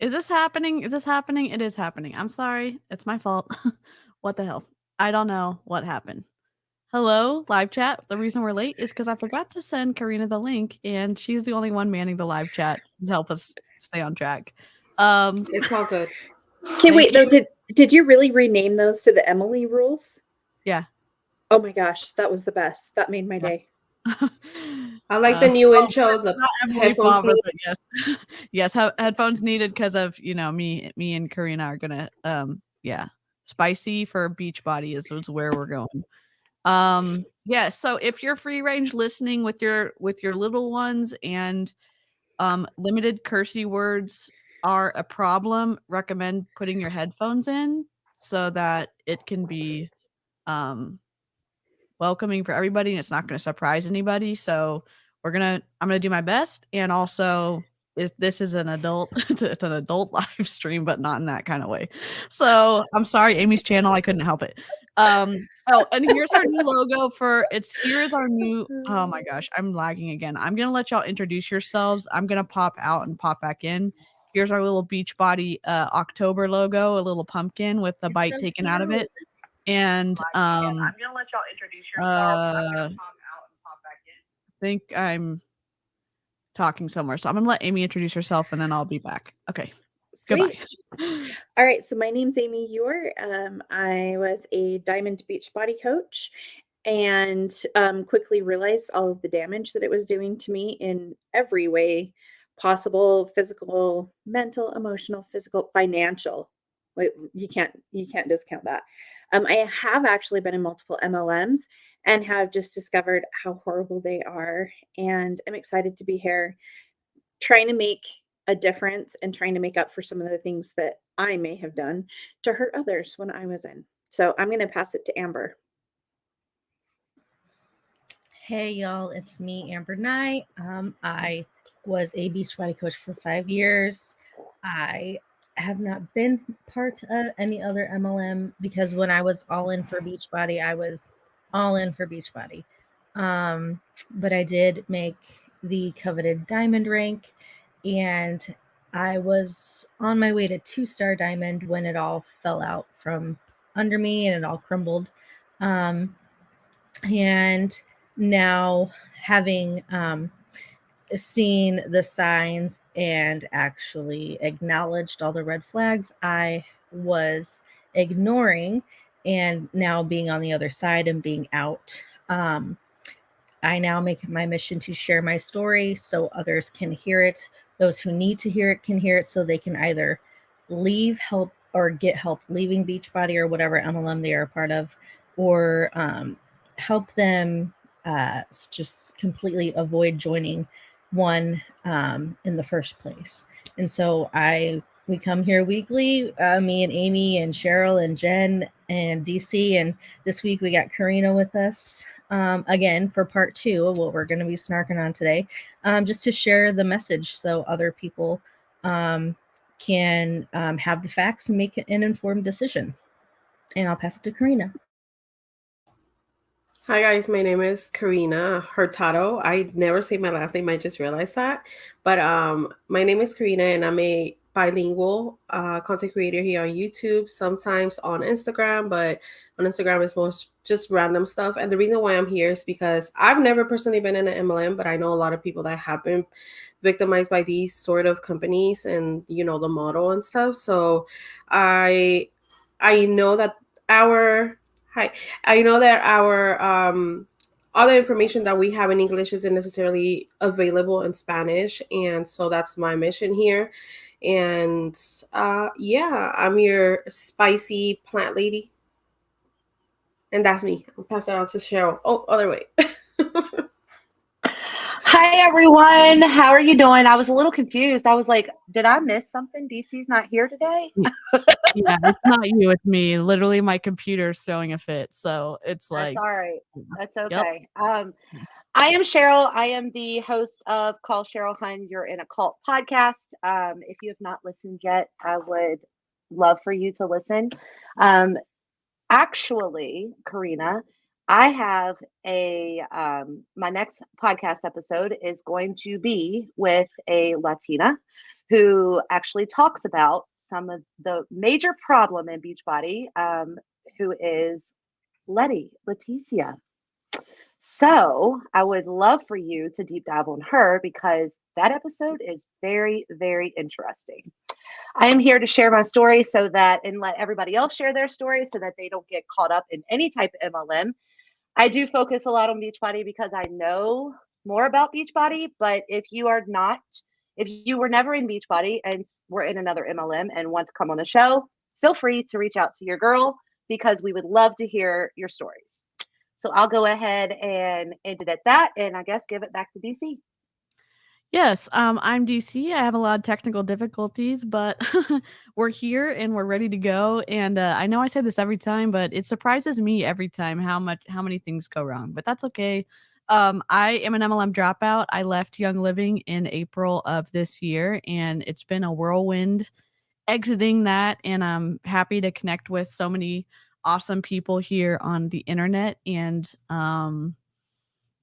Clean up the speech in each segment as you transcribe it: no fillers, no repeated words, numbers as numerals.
Is this happening? Is this happening? It is happening. I'm sorry. It's my fault. What the hell? I don't know what happened. Hello, live chat. The reason we're late is because I forgot to send Karina the link, and she's the only one manning the live chat to help us stay on track. It's all good. Okay, wait, though, did you really rename those to the Emily rules? Yeah. Oh my gosh, that was the best. That made my day. I like the new intro. The headphones Favre, but yes, yes, headphones needed because of me and Karina are gonna spicy for Beachbody is where we're going. Yeah. So if you're free range listening with your little ones and limited cursey words are a problem, recommend putting your headphones in so that it can be welcoming for everybody and it's not going to surprise anybody. So I'm gonna do my best, and also this is an adult it's an adult live stream, but not in that kind of way. So I'm sorry, Amy's channel, I couldn't help it. Oh, and here's our new logo here's our new, oh my gosh, I'm lagging again. I'm gonna let y'all introduce yourselves. I'm gonna pop out and pop back in. Here's our little Beachbody October logo, a little pumpkin with the bite taken out of it. And I'm gonna let y'all introduce yourselves. I'm gonna pop out and pop back in. I think I'm talking somewhere, so I'm gonna let Amy introduce herself, and then I'll be back. Okay. Sweet. Goodbye. All right, so my name's Amy Ewer. I was a Diamond Beachbody coach and quickly realized all of the damage that it was doing to me in every way possible: physical, mental, emotional, physical, financial. Like you can't discount that. I have actually been in multiple MLMs and have just discovered how horrible they are, and I'm excited to be here trying to make a difference and trying to make up for some of the things that I may have done to hurt others when I was in. So I'm going to pass it to Amber. Hey y'all, it's me, Amber Knight. I was a Beachbody coach for 5 years. I have not been part of any other MLM because when I was all in for Beachbody, I was all in for Beachbody. But I did make the coveted diamond rank, and I was on my way to 2-star diamond when it all fell out from under me and it all crumbled. And now, having seen the signs and actually acknowledged all the red flags I was ignoring, and now being on the other side and being out, I now make it my mission to share my story so others can hear it. Those who need to hear it can hear it, so they can either leave help or get help leaving Beachbody or whatever MLM they are a part of, or help them just completely avoid joining one in the first place. And so we come here weekly, me and Amy and Cheryl and Jen and DC, and this week we got Karina with us again for part 2 of what we're going to be snarking on today, just to share the message so other people can have the facts and make an informed decision. And I'll pass it to Karina. Hi guys, my name is Karina Hurtado. I never say my last name, I just realized that. But my name is Karina and I'm a bilingual content creator here on YouTube, sometimes on Instagram, but on Instagram it's most just random stuff. And the reason why I'm here is because I've never personally been in an MLM, but I know a lot of people that have been victimized by these sort of companies and, you know, the model and stuff. So I know that our other information that we have in English isn't necessarily available in Spanish. And so that's my mission here. And yeah, I'm your spicy plant lady. And that's me. I'll pass it on to Cheryl. Oh, other way. Hi, everyone. How are you doing? I was a little confused. I was like, did I miss something? DC's not here today? Yeah, it's not you, it's me. Literally, my computer's throwing a fit. So it's like, That's all right. That's yep. okay. I am Cheryl. I am the host of Call Cheryl Hun, You're in a Cult podcast. If you have not listened yet, I would love for you to listen. Actually, Karina, I have my next podcast episode is going to be with a Latina who actually talks about some of the major problem in Beachbody, who is Leticia. So I would love for you to deep dive on her because that episode is very, very interesting. I am here to share my story and let everybody else share their story so that they don't get caught up in any type of MLM. I do focus a lot on Beachbody because I know more about Beachbody, but if you were never in Beachbody and were in another MLM and want to come on the show, feel free to reach out to your girl because we would love to hear your stories. So I'll go ahead and end it at that, and I guess give it back to DC. Yes, I'm DC. I have a lot of technical difficulties, but we're here and we're ready to go. And I know I say this every time, but it surprises me every time how many things go wrong. But that's okay. I am an MLM dropout. I left Young Living in April of this year, and it's been a whirlwind exiting that. And I'm happy to connect with so many awesome people here on the internet. And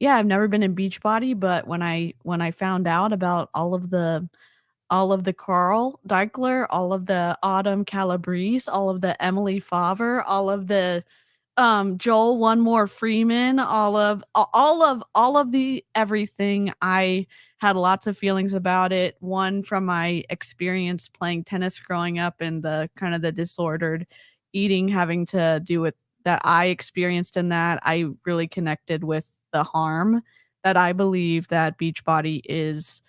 yeah, I've never been in Beachbody, but when I found out about all of the Carl Deichler, all of the Autumn Calabrese, all of the Emily Favre, all of the Joel One More Freeman, all of the everything, I had lots of feelings about it. One, from my experience playing tennis growing up and the kind of the disordered eating having to do with that I experienced in that. I really connected with the harm that I believe that Beachbody is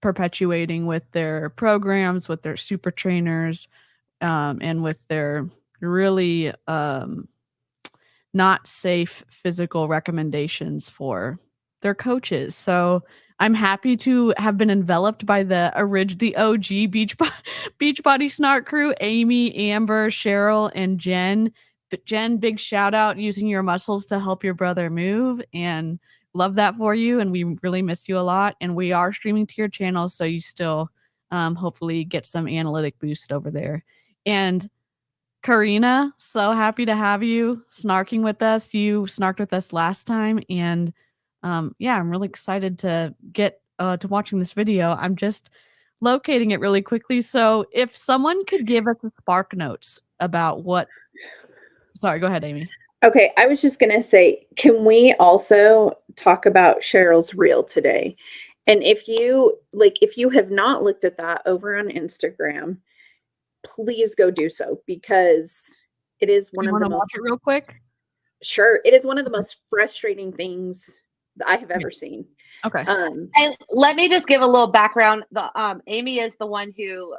perpetuating with their programs, with their super trainers, and with their really not safe physical recommendations for their coaches. So I'm happy to have been enveloped by the OG Beachbody Snark crew, Amy, Amber, Cheryl, and Jen. But Jen, big shout out, using your muscles to help your brother move, and love that for you. And we really miss you a lot. And we are streaming to your channel, so you still hopefully get some analytic boost over there. And Karina, so happy to have you snarking with us. You snarked with us last time, and yeah, I'm really excited to get to watching this video. I'm just locating it really quickly. So if someone could give us the spark notes about what... Sorry, go ahead, Amy. Okay, I was just going to say, can we also talk about Cheryl's reel today? And if you have not looked at that over on Instagram, please go do so, because it is one of the most... Watch it real quick? Sure. It is one of the most frustrating things that I have ever seen. Okay. And let me just give a little background. Amy is the one who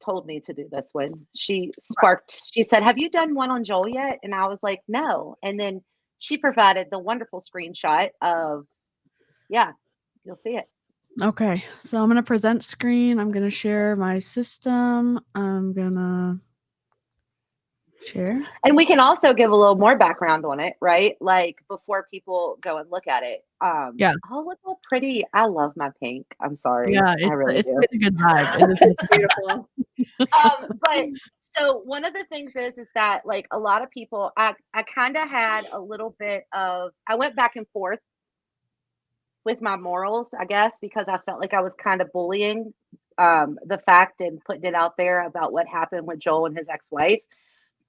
told me to do this one. She said, have you done one on Joel yet? And I was like, no. And then she provided the wonderful screenshot of, yeah, you'll see it. Okay, so I'm gonna present screen. I'm gonna share my system. I'm gonna share. And we can also give a little more background on it, right? Like before people go and look at it. Yeah. Oh, look how pretty. I love my pink. I'm sorry. Yeah, I really it's do. a good vibe. It's beautiful. But so one of the things is that like a lot of people, I kind of had a little bit of, I went back and forth with my morals, I guess, because I felt like I was kind of bullying the fact and putting it out there about what happened with Joel and his ex-wife.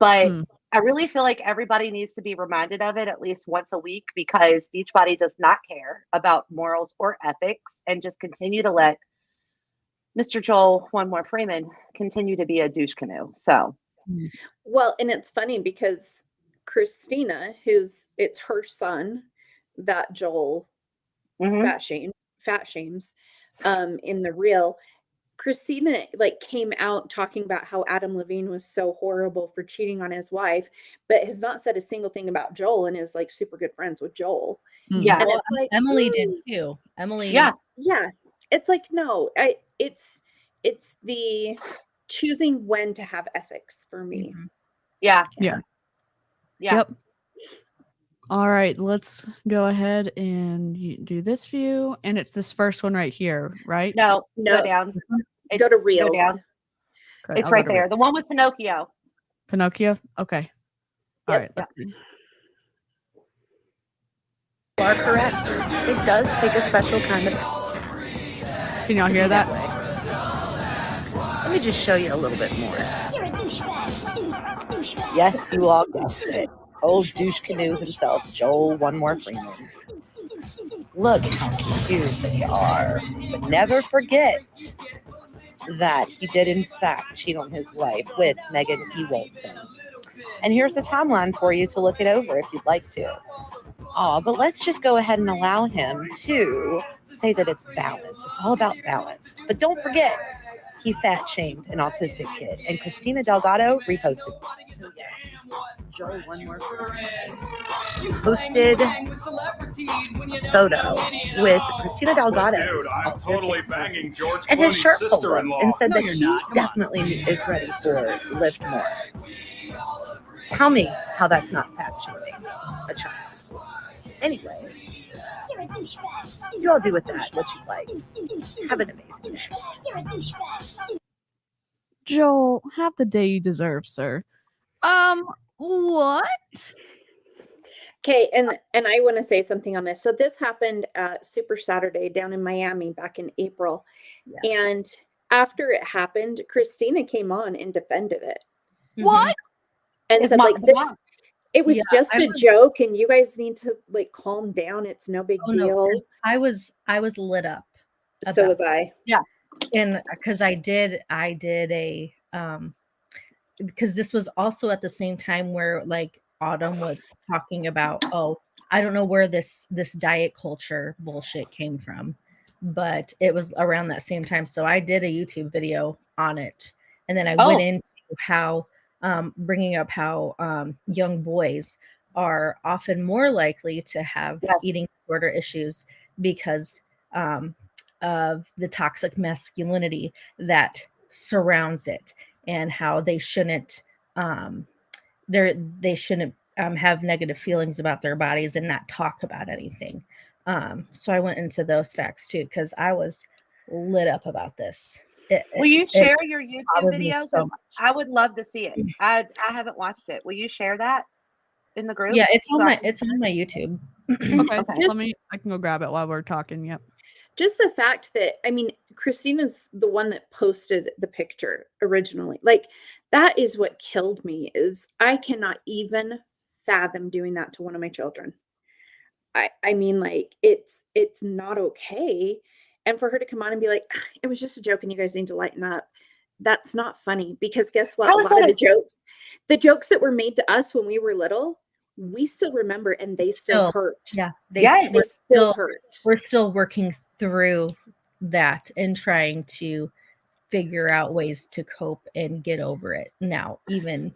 But I really feel like everybody needs to be reminded of it at least once a week, because Beachbody does not care about morals or ethics and just continue to let Mr. Joel One More Freeman continue to be a douche canoe. So, well, and it's funny because Christina, it's her son that Joel fat shames in the reel. Christina like came out talking about how Adam Levine was so horrible for cheating on his wife, but has not said a single thing about Joel and is like super good friends with Joel. Yeah. And Well, it's like, Emily did too. Emily. Yeah. It's like, no, it's the choosing when to have ethics for me. Yeah. Yep. All right, let's go ahead and do this view, and it's this first one right here, right? No. Go down. Go to Reels. Go down. Okay, It's I'll right go to there. The one with Pinocchio. Pinocchio. Okay. All right. Yep. You are correct. It does take a special kind of. Can y'all hear that? Let me just show you a little bit more. You're a douchebag. Yes, you all guessed it. Old douche canoe himself, Joel One More Freeman. Look how cute they are. But never forget that he did in fact cheat on his wife with Megan E. Walton. And here's the timeline for you to look it over if you'd like to. But let's just go ahead and allow him to say that it's balance. It's all about balance. But don't forget, he fat shamed an autistic kid. And Christina Delgado reposted. Joel One More posted a photo with Christina Delgado's autistic son and his shirt pulled up and said that he definitely is ready for Lift More. Tell me how that's not fat shaming a child. Anyways, You're a douchebag. you all do with that what you like. Have an amazing day. You're a douchebag. Joel, have the day you deserve, sir. What? Okay, and I want to say something on this. So this happened at Super Saturday down in Miami back in April. Yeah. And after it happened, Christina came on and defended it. What? And Is said Mom- like this Mom- it was Yeah, just I a was- joke and you guys need to like calm down. It's no big Oh, deal. no, 'cause I was lit up. So about was I. And because I did a because this was also at the same time where like Autumn was talking about, oh, I don't know where this diet culture bullshit came from, but it was around that same time. So I did a YouTube video on it, and then I went into how bringing up how young boys are often more likely to have eating disorder issues because of the toxic masculinity that surrounds it, and how they shouldn't they shouldn't have negative feelings about their bodies and not talk about anything. So I went into those facts too, because I was lit up about this. Will you share your YouTube bothered me video? so 'Cause much. I would love to see it. I haven't watched it. Will you share that in the group? Yeah, it's So on I my YouTube. Okay. Okay. I can go grab it while we're talking. Yep. Just the fact that, I mean, Christina's the one that posted the picture originally. Like, that is what killed me, is I cannot even fathom doing that to one of my children. I mean, like, it's not okay. And for her to come on and be like, it was just a joke and you guys need to lighten up. That's not funny, because guess what? How A is lot of that the jokes that were made to us when we were little, we still remember, and they still hurt. Yeah, Yes. They still hurt. We're still working through that and trying to figure out ways to cope and get over it now, even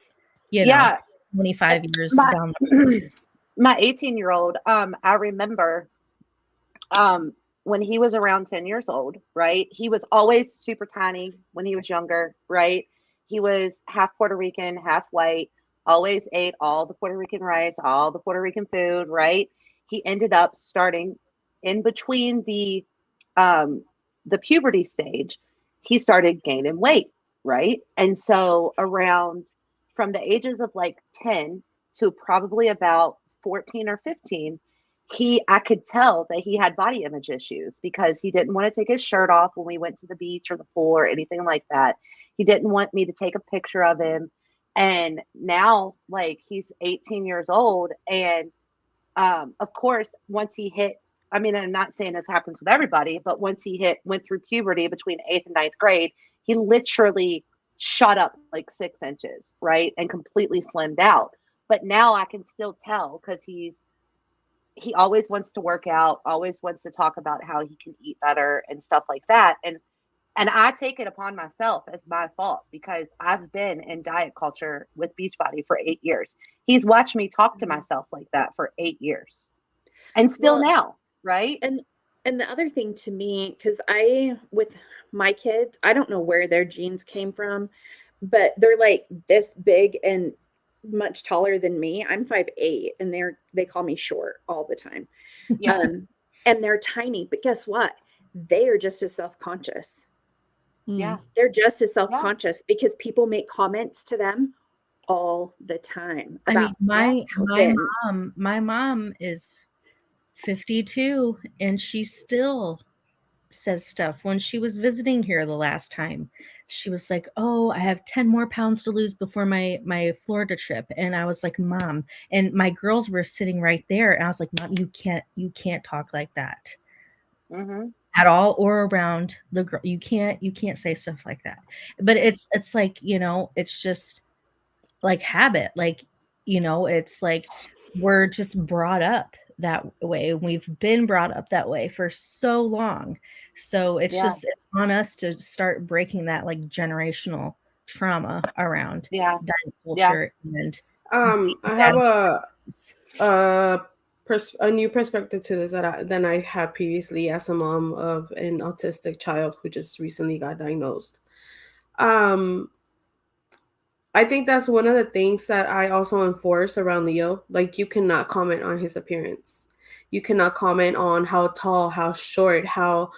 25 years down the road. my 18-year-old, I remember when he was around 10 years old, right? He was always super tiny when he was younger, right? He was half Puerto Rican, half white, always ate all the Puerto Rican rice, all the Puerto Rican food, right? He ended up starting in between the puberty stage, he started gaining weight, right? And so around from the ages of like 10 to probably about 14 or 15, I could tell that he had body image issues because he didn't want to take his shirt off when we went to the beach or the pool or anything like that. He didn't want me to take a picture of him. And now, like, he's 18 years old. And of course, once he hit, I mean, I'm not saying this happens with everybody, but once he went through puberty between 8th and 9th grade, he literally shot up like 6 inches, right? And completely slimmed out. But now I can still tell because he always wants to work out, always wants to talk about how he can eat better and stuff like that. And I take it upon myself as my fault because I've been in diet culture with Beachbody for 8 years. He's watched me talk to myself like that for 8 years and still now, right? And the other thing to me, because with my kids, I don't know where their genes came from, but they're like this big and much taller than me. I'm 5'8", and they call me short all the time. Yeah. And they're tiny, but guess what? They are just as self-conscious. Yeah. They're just as self-conscious because people make comments to them all the time. I mean, my mom is 52 and she still says stuff. When she was visiting here the last time, she was like, "Oh, I have 10 more pounds to lose before my Florida trip." And I was like, "Mom," and my girls were sitting right there, and I was like, "Mom, you can't talk like that." Mm-hmm. At all or around the girl. You can't say stuff like that. But it's like, it's just like habit. Like, it's like we're just brought up that way. We've been brought up that way for so long. So it's just, it's on us to start breaking that like generational trauma around diet culture. And I have a new perspective to this than I had previously as a mom of an autistic child who just recently got diagnosed. I think that's one of the things that I also enforce around Leo. Like, you cannot comment on his appearance. You cannot comment on how tall, how short, how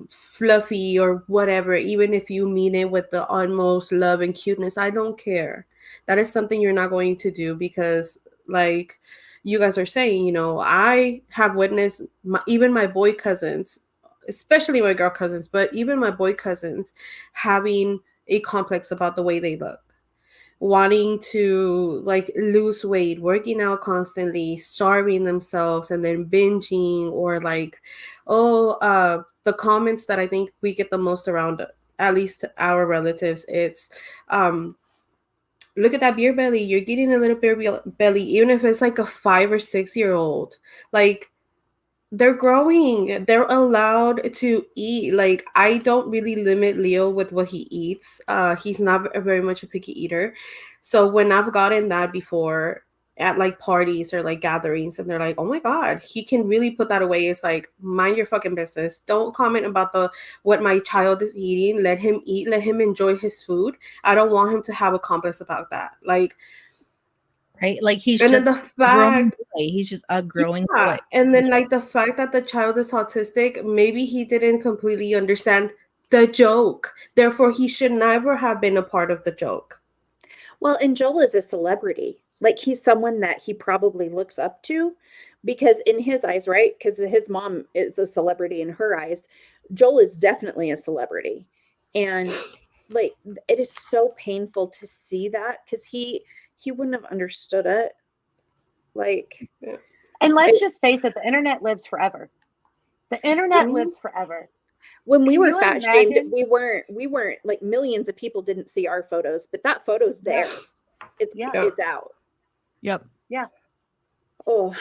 fluffy or whatever, even if you mean it with the utmost love and cuteness. I don't care. That is something you're not going to do because, like you guys are saying, I have witnessed even my boy cousins, especially my girl cousins, but even my boy cousins having a complex about the way they look, wanting to like lose weight, working out constantly, starving themselves, and then binging, or like, the comments that I think we get the most around, at least our relatives, it's look at that beer belly. You're getting a little beer belly, even if it's like a 5 or 6 year old. Like, they're growing. They're allowed to eat. Like, I don't really limit Leo with what he eats. He's not very much a picky eater. So when I've gotten that before at like parties or like gatherings, and they're like, "Oh my God, he can really put that away." It's like, mind your fucking business. Don't comment about what my child is eating. Let him eat. Let him enjoy his food. I don't want him to have a complex about that. Like, right? Like, he's and just then the fact, he's just a growing boy. And then like the fact that the child is autistic, maybe he didn't completely understand the joke. Therefore, he should never have been a part of the joke. Well, and Joel is a celebrity. Like, he's someone that he probably looks up to because in his eyes, right? Because his mom is a celebrity in her eyes. Joel is definitely a celebrity. And like, it is so painful to see that because he wouldn't have understood it. Like, and let's just face it, the internet lives forever. The internet lives forever. When we were fat shamed, we weren't like, millions of people didn't see our photos, but that photo's there. It's out. Yep. Yeah. Oh,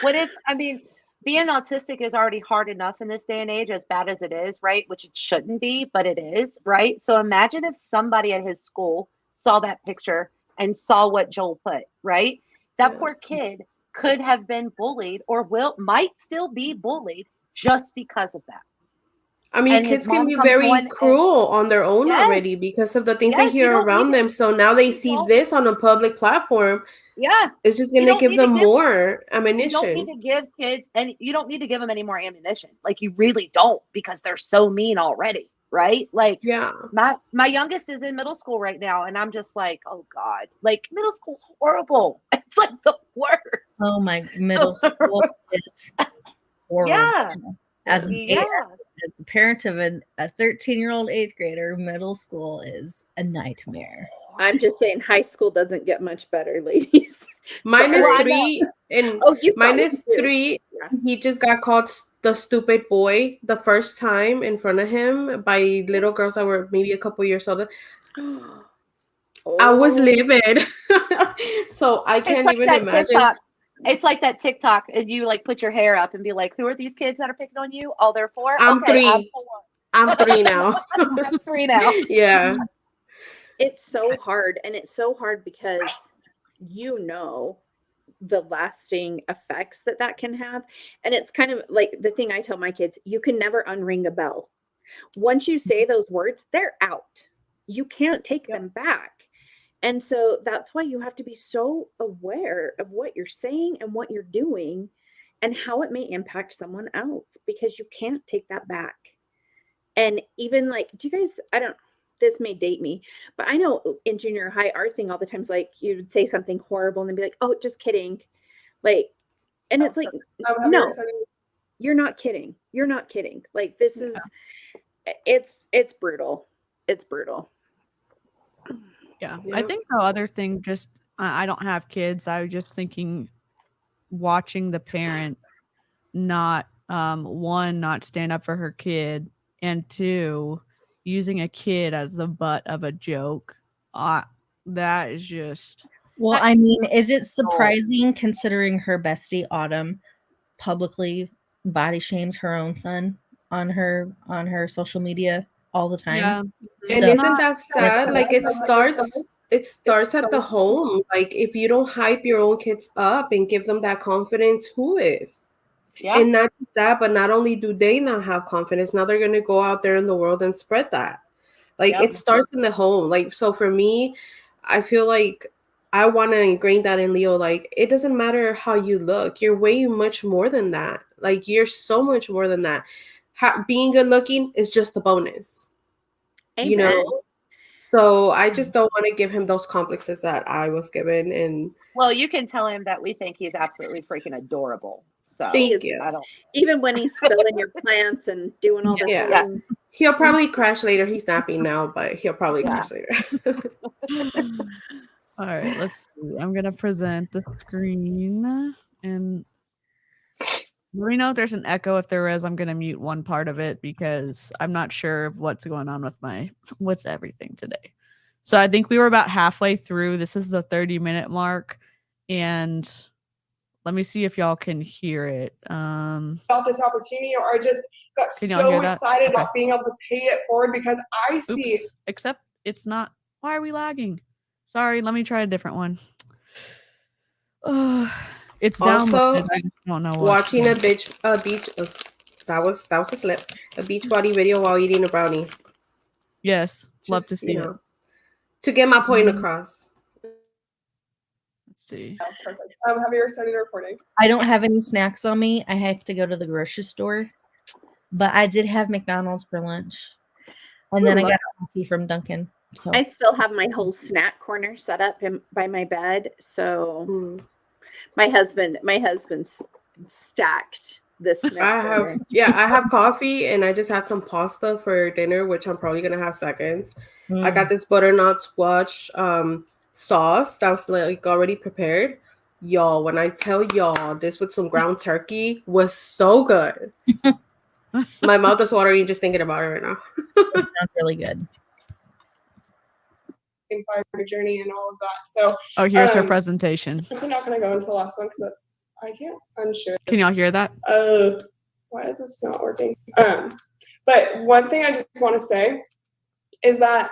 being autistic is already hard enough in this day and age, as bad as it is, right? Which it shouldn't be, but it is, right? So imagine if somebody at his school saw that picture and saw what Joel put, right? That poor kid could have been bullied or might still be bullied just because of that. I mean, And his kids can mom be comes very on and cruel on their own Yes. already because of the things they Yes, you hear don't need around to- them. So now they you see don't- this on a public platform. Yeah. It's just You going to don't give need to them give- more You don't need ammunition. to give kids you don't need to give them any more ammunition. Like, you really don't, because they're so mean already, right? Like, Yeah. my youngest is in middle school right now, and I'm just like, oh God, like, middle school's horrible. It's like the worst. Oh, my middle school is horrible. Yeah. As an Yeah. as the parent of a 13-year-old 8th grader, middle school is a nightmare. I'm just saying, high school doesn't get much better, ladies. Mine is Sorry. 3, and Oh, you mine is 3. Yeah. He just got called the stupid boy the first time in front of him by little girls that were maybe a couple years older. I was livid. So I can't like even that imagine. TikTok. It's like that TikTok, and you like put your hair up and be like, who are these kids that are picking on you? Oh, they're 4? I'm Okay, 3. I'm 4. I'm 3 now. I'm 3 now. Yeah. It's so hard, and it's so hard because the lasting effects that can have. And it's kind of like the thing I tell my kids, you can never unring a bell. Once you say those words, they're out. You can't take them back. And so that's why you have to be so aware of what you're saying and what you're doing and how it may impact someone else, because you can't take that back. And even like, do you guys, this may date me, but I know in junior high, our thing all the time is like, you would say something horrible and then be like, oh, just kidding. Like, and it's like, no, you're not kidding. You're not kidding. Like, this is, it's brutal. It's brutal. Yeah. I think the other thing, just I don't have kids. I was just thinking, watching the parent not one, not stand up for her kid, and 2, using a kid as the butt of a joke. That is just. Well, I mean, is it surprising considering her bestie Autumn publicly body shames her own son on her social media all the time? Yeah. And So- isn't that sad? Like, it starts at the home. Like, if you don't hype your own kids up and give them that confidence, who is? Yeah. And not just that, but not only do they not have confidence, now they're gonna go out there in the world and spread that. Like, it starts in the home. Like, so for me, I feel like I want to ingrain that in Leo. Like, it doesn't matter how you look. You're way much more than that. Like, you're so much more than that. Being good looking is just a bonus. Amen. You know? So I just don't want to give him those complexes that I was given. And Well, you can tell him that we think he's absolutely freaking adorable. So thank you. I don't. Even when he's spilling your plants and doing all the things. He'll probably crash later. He's napping now, but he'll probably crash later. All right, let's see. I'm gonna present the screen, and let me know if there's an echo. If there is, I'm gonna mute one part of it because I'm not sure of what's going on with what's everything today. So I think we were about halfway through. This is the 30-minute mark, and let me see if y'all can hear it. About this opportunity, or I just got Can y'all hear so that? excited Okay. about being able to pay it forward because I see. Oops. Except it's not. Why are we lagging? Sorry, let me try a different one. It's Also, downloaded. I just don't know. Watching a beach. That was a slip. A beach body video while eating a brownie. Yes, love to Just, see you it. know, to get my point across. Let's see. Oh, perfect. Have you ever started recording? I don't have any snacks on me. I have to go to the grocery store. But I did have McDonald's for lunch. And then I got coffee from Dunkin'. So I still have my whole snack corner set up by my bed. So my husband stacked this snack corner. I have coffee and I just had some pasta for dinner, which I'm probably gonna have seconds. I got this butternut squash sauce that was like already prepared. Y'all, when I tell y'all this with some ground turkey was so good. My mouth is watering just thinking about it right now. it sounds really good. Inspired journey and all of that. So Here's her presentation. I'm still not going to go into the last one because I can't unshare. Can y'all hear that? Why is this not working? But one thing I just want to say is that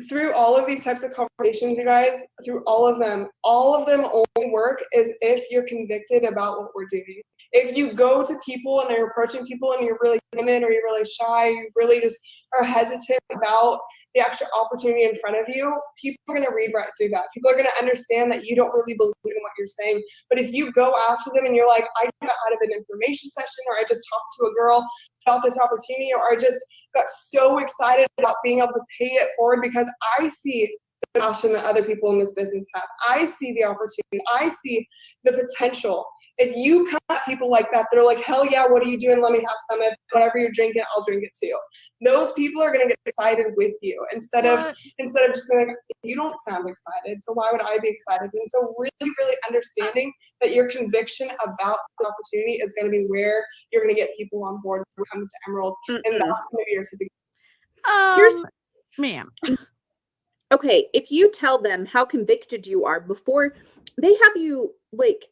through all of these types of conversations, you guys, through all of them only work is if you're convicted about what we're doing. If you go to people and you're approaching people and you're really timid or you're really shy, you really just are hesitant about the extra opportunity in front of you, people are going to read right through that. People are going to understand that you don't really believe in what you're saying. But if you go after them and you're like, I got out of an information session, or I just talked to a girl about this opportunity, or I just got so excited about being able to pay it forward because I see the passion that other people in this business have. I see the opportunity. I see the potential. If you come at people like that, they're like, hell yeah, what are you doing? Let me have some. Whatever you're drinking, I'll drink it too. Those people are going to get excited with you instead of just being like, you don't sound excited, so why would I be excited? And so really understanding that your conviction about the opportunity is going to be where you're going to get people on board when it comes to Emerald. And that's going to be your typical. Ma'am. Okay, if you tell them how convicted you are before they have you like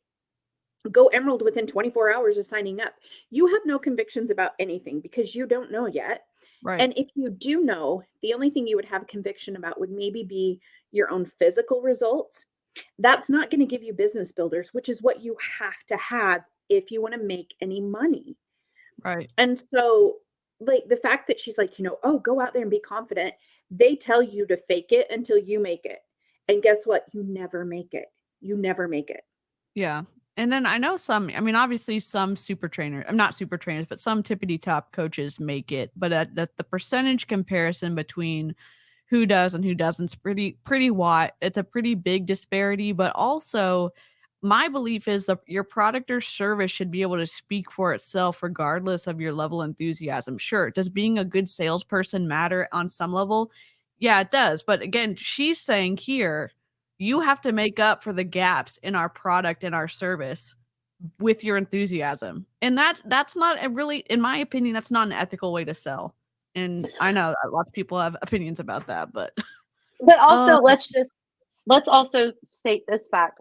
go Emerald within 24 hours of signing up, you have no convictions about anything because you don't know yet. Right. And if you do know, the only thing you would have a conviction about would maybe be your own physical results. That's not going to give you business builders, which is what you have to have if you want to make any money. Right. And so like the fact that she's like, oh, go out there and be confident. They tell you to fake it until you make it. And guess what? You never make it. You never make it. Yeah. And then I know obviously some super trainers, not super trainers, but some tippity top coaches make it. But that the percentage comparison between who does and who doesn't is pretty wide. It's a pretty big disparity. But also, my belief is that your product or service should be able to speak for itself regardless of your level of enthusiasm. Sure, does being a good salesperson matter on some level? Yeah, it does. But again, she's saying here, you have to make up for the gaps in our product and our service with your enthusiasm. And that's not a really, in my opinion, that's not an ethical way to sell. And I know that lots of people have opinions about that, but also let's also state this fact.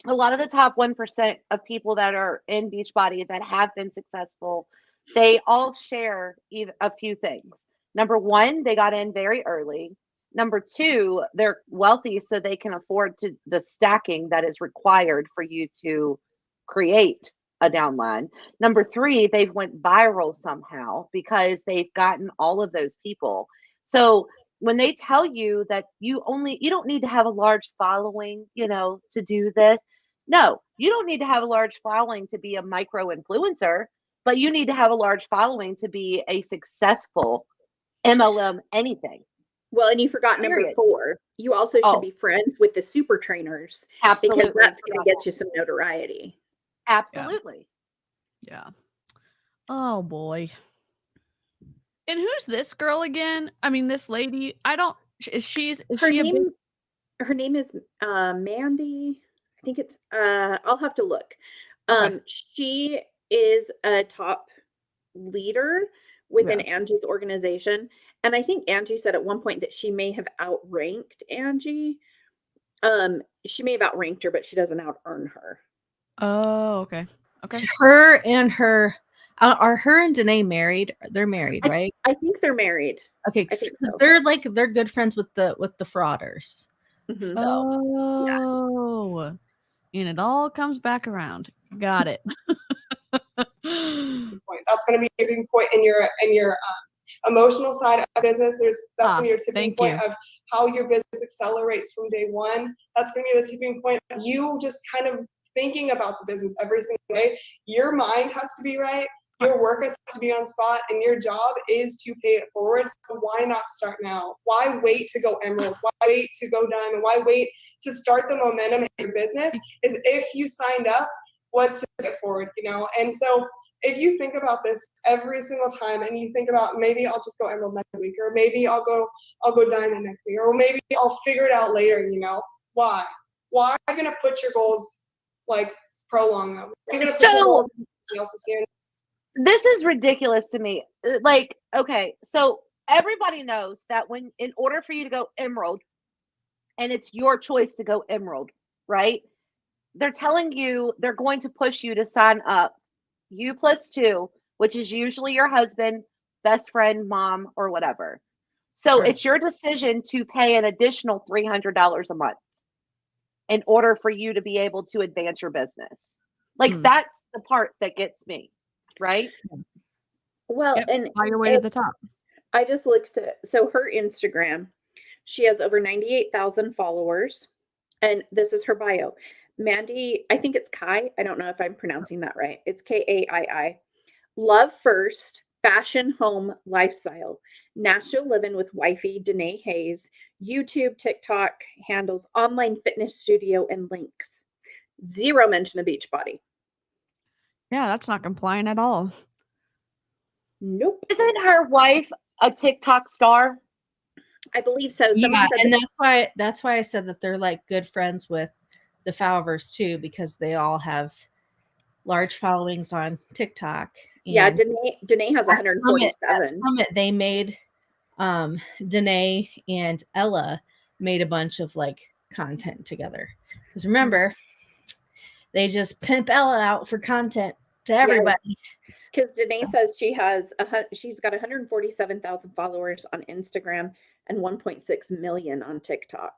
A lot of the top 1% of people that are in Beachbody that have been successful, they all share a few things. Number one, they got in very early. Number two, they're wealthy, so they can afford the stacking that is required for you to create a downline. Number three, they've went viral somehow because they've gotten all of those people. So when they tell you that you don't need to have a large following, to do this. No, you don't need to have a large following to be a micro influencer, but you need to have a large following to be a successful MLM anything. Well, and you forgot number 4. You also should be friends with the super trainers. Absolutely. Because that's going to get you some notoriety. Absolutely. Yeah. Oh, boy. And who's this girl again? I mean, this lady, her name is Mandy. I think it's, I'll have to look. Okay. She is a top leader within Angie's organization. And I think Angie said at one point that she may have outranked Angie. She may have outranked her, but she doesn't out-earn her. Oh, okay. Okay. Her and Danae married? They're married, right? I think they're married. Okay, because they're good friends with the frauders. Mm-hmm. So, and it all comes back around. Got it. That's going to be a tipping point in your emotional side of business. That's when your tipping point of how your business accelerates from day one. That's going to be the tipping point of you just kind of thinking about the business every single day. Your mind has to be right. Your work has to be on spot, and your job is to pay it forward. So why not start now? Why wait to go Emerald? Why wait to go Diamond? Why wait to start the momentum in your business? Is if you signed up, was to pay it forward, And so if you think about this every single time, and you think about maybe I'll just go Emerald next week, or maybe I'll go Diamond next week, or maybe I'll figure it out later. Why? Why are you gonna put your goals prolong them? So this is ridiculous to me. Okay, so everybody knows that in order for you to go Emerald, and it's your choice to go Emerald, right? They're telling you they're going to push you to sign up you +2, which is usually your husband, best friend, mom, or whatever. So Sure. it's your decision to pay an additional $300 a month in order for you to be able to advance your business. Like that's the part that gets me, right? Well, Yep. and Buy your way to the top. I just looked at, so her Instagram, she has over 98,000 followers, and this is her bio. Mandy, I think it's Kai. I don't know if I'm pronouncing that right. It's Kaii. Love first, fashion, home, lifestyle. Nashville living with wifey Danae Hayes. YouTube, TikTok handles, online fitness studio, and links. Zero mention of Beachbody. Yeah, that's not compliant at all. Nope. Isn't her wife a TikTok star? I believe so. Yeah, Someone said and that- that's why I said that they're like good friends with the Fowlvers too, because they all have large followings on TikTok. yeah, And Danae has at Summit, 147. they made Danae and Ella made a bunch of like content together. Because remember, they just pimp Ella out for content to everybody. Because Danae says she's got 147,000 followers on Instagram and 1.6 million on TikTok.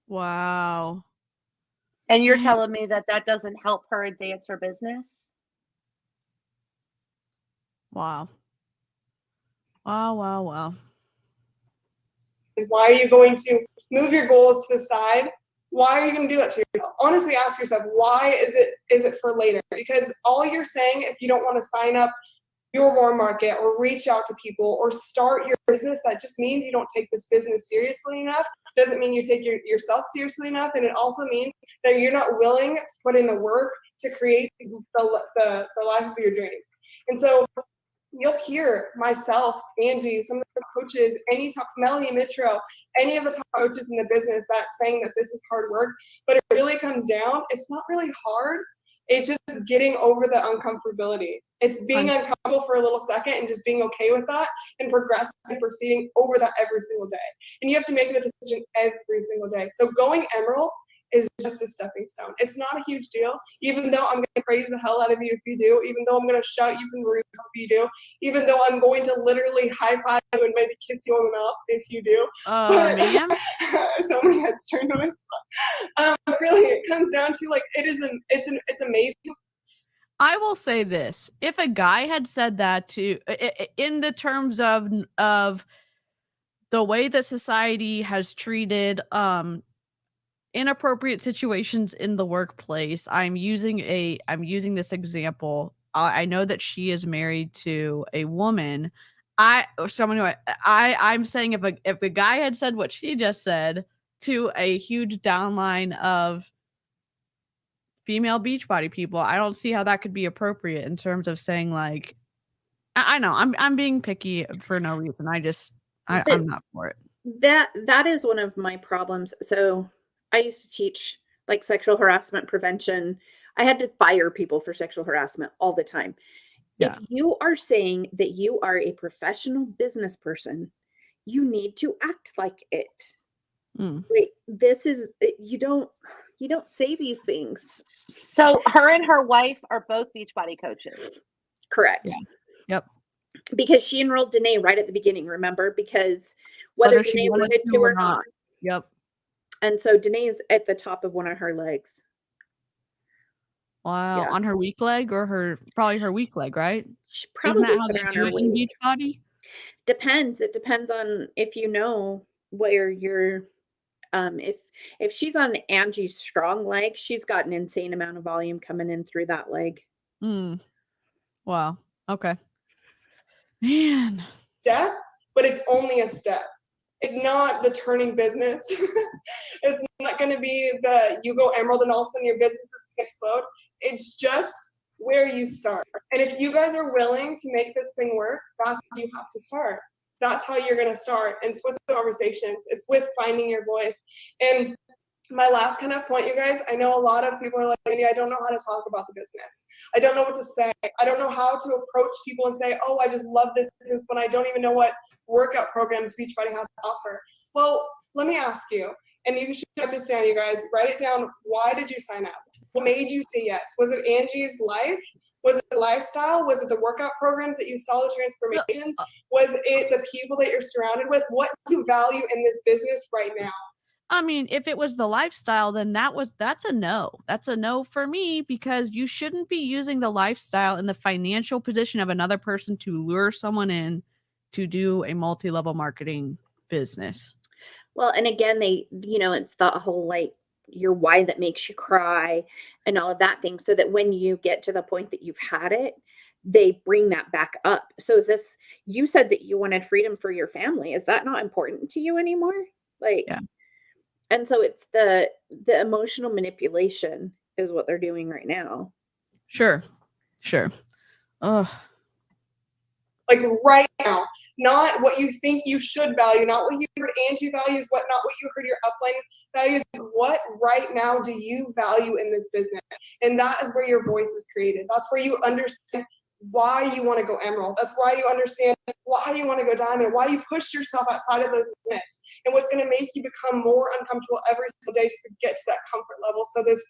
Wow. And you're telling me that that doesn't help her advance her business? Wow. Wow. Why are you going to move your goals to the side? Why are you going to do that to yourself? Honestly, ask yourself, why is it for later? Because all you're saying, if you don't want to sign up your warm market or reach out to people or start your business, that just means you don't take this business seriously enough. Doesn't mean you take yourself seriously enough. And it also means that you're not willing to put in the work to create the life of your dreams. And so you'll hear myself, Angie, some of the coaches, Melanie Mitro, any of the top coaches in the business that saying that this is hard work, but it really comes down, it's not really hard. It's just getting over the uncomfortability. It's being uncomfortable for a little second and just being okay with that and progressing and proceeding over that every single day. And you have to make the decision every single day. So going Emerald is just a stepping stone. It's not a huge deal, even though I'm going to praise the hell out of you if you do, even though I'm going to shout you from the roof if you do, even though I'm going to literally high-five you and maybe kiss you on the mouth if you do. Ma'am? So many heads turned on us. Really, it comes down to, like, it's amazing. I will say this. If a guy had said that to, in the terms of the way that society has treated inappropriate situations in the workplace, I'm using this example. I know that she is married to a woman. I'm saying if a guy had said what she just said to a huge downline of female Beachbody people, I don't see how that could be appropriate in terms of saying, like, I know I'm being picky for no reason. I'm not for it. That is one of my problems. So I used to teach like sexual harassment prevention. I had to fire people for sexual harassment all the time. Yeah. If you are saying that you are a professional business person, you need to act like it. Wait, you don't say these things. So her and her wife are both Beachbody coaches. Correct. Yeah. Yep. Because she enrolled Danae right at the beginning, remember? Because whether Danae wanted to or not. Yep. And so Danae is at the top of one of her legs. Wow. Yeah. On her weak leg or probably her weak leg, right? Probably Isn't that how they do it in Beachbody? Depends. It depends on if you know where you're if she's on Angie's strong leg, she's got an insane amount of volume coming in through that leg. Wow. Okay. Man. Step, but it's only a step. It's not the turning business. It's not going to be you go Emerald and all of a sudden your business is going to explode. It's just where you start. And if you guys are willing to make this thing work, that's how you have to start. That's how you're going to start. And it's with the conversations. It's with finding your voice. And my last kind of point, you guys, I know a lot of people are like, I don't know how to talk about the business. I don't know what to say. I don't know how to approach people and say, oh, I just love this business when I don't even know what workout programs Beachbody has to offer. Well, let me ask you, and you should write this down, you guys. Write it down. Why did you sign up? What made you say yes? Was it Angie's life? Was it the lifestyle? Was it the workout programs that you saw, the transformations? Was it the people that you're surrounded with? What do you value in this business right now? I mean, if it was the lifestyle, then that's a no. That's a no for me, because you shouldn't be using the lifestyle and the financial position of another person to lure someone in to do a multi-level marketing business. Well, and again, it's the whole like your why that makes you cry and all of that thing, so that when you get to the point that you've had it, they bring that back up. So you said that you wanted freedom for your family. Is that not important to you anymore? Like, yeah. And so it's the emotional manipulation is what they're doing right now. Sure. Ugh. Like right now, not what you think you should value, not what you heard Angie values, not what you heard your upline values. What right now do you value in this business? And that is where your voice is created. That's where you understand why you want to go emerald. That's why you understand why you want to go diamond, why you push yourself outside of those limits, and what's going to make you become more uncomfortable every single day to get to that comfort level. So this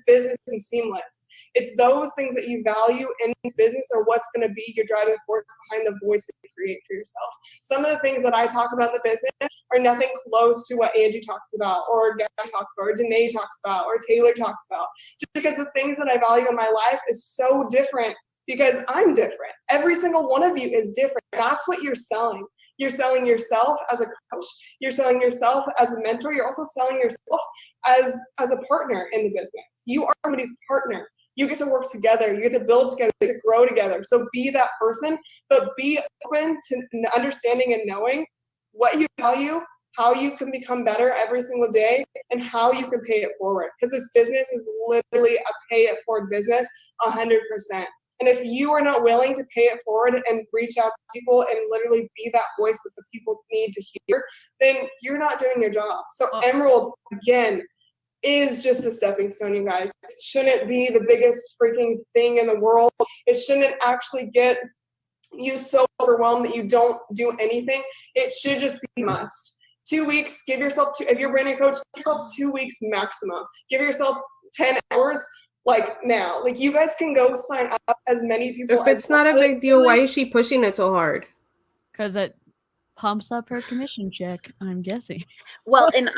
business is seamless. It's those things that you value in this business are what's going to be your driving force behind the voice that you create for yourself. Some of the things that I talk about in the business are nothing close to what Angie talks about, or Guy talks about, or Danae talks about, or Taylor talks about, just because the things that I value in my life is so different. Because I'm different. Every single one of you is different. That's what you're selling. You're selling yourself as a coach. You're selling yourself as a mentor. You're also selling yourself as a partner in the business. You are somebody's partner. You get to work together. You get to build together. You get to grow together. So be that person, but be open to understanding and knowing what you value, how you can become better every single day, and how you can pay it forward. Because this business is literally a pay it forward business, 100%. And if you are not willing to pay it forward and reach out to people and literally be that voice that the people need to hear, then you're not doing your job. So Emerald, again, is just a stepping stone, you guys. It shouldn't be the biggest freaking thing in the world. It shouldn't actually get you so overwhelmed that you don't do anything. It should just be a must. 2 weeks, give yourself if you're a branding coach, give yourself 2 weeks maximum. Give yourself 10 hours. Like now, like you guys can go sign up as many people. If it's not a big deal, why is she pushing it so hard? Because it pumps up her commission check, I'm guessing. Well, and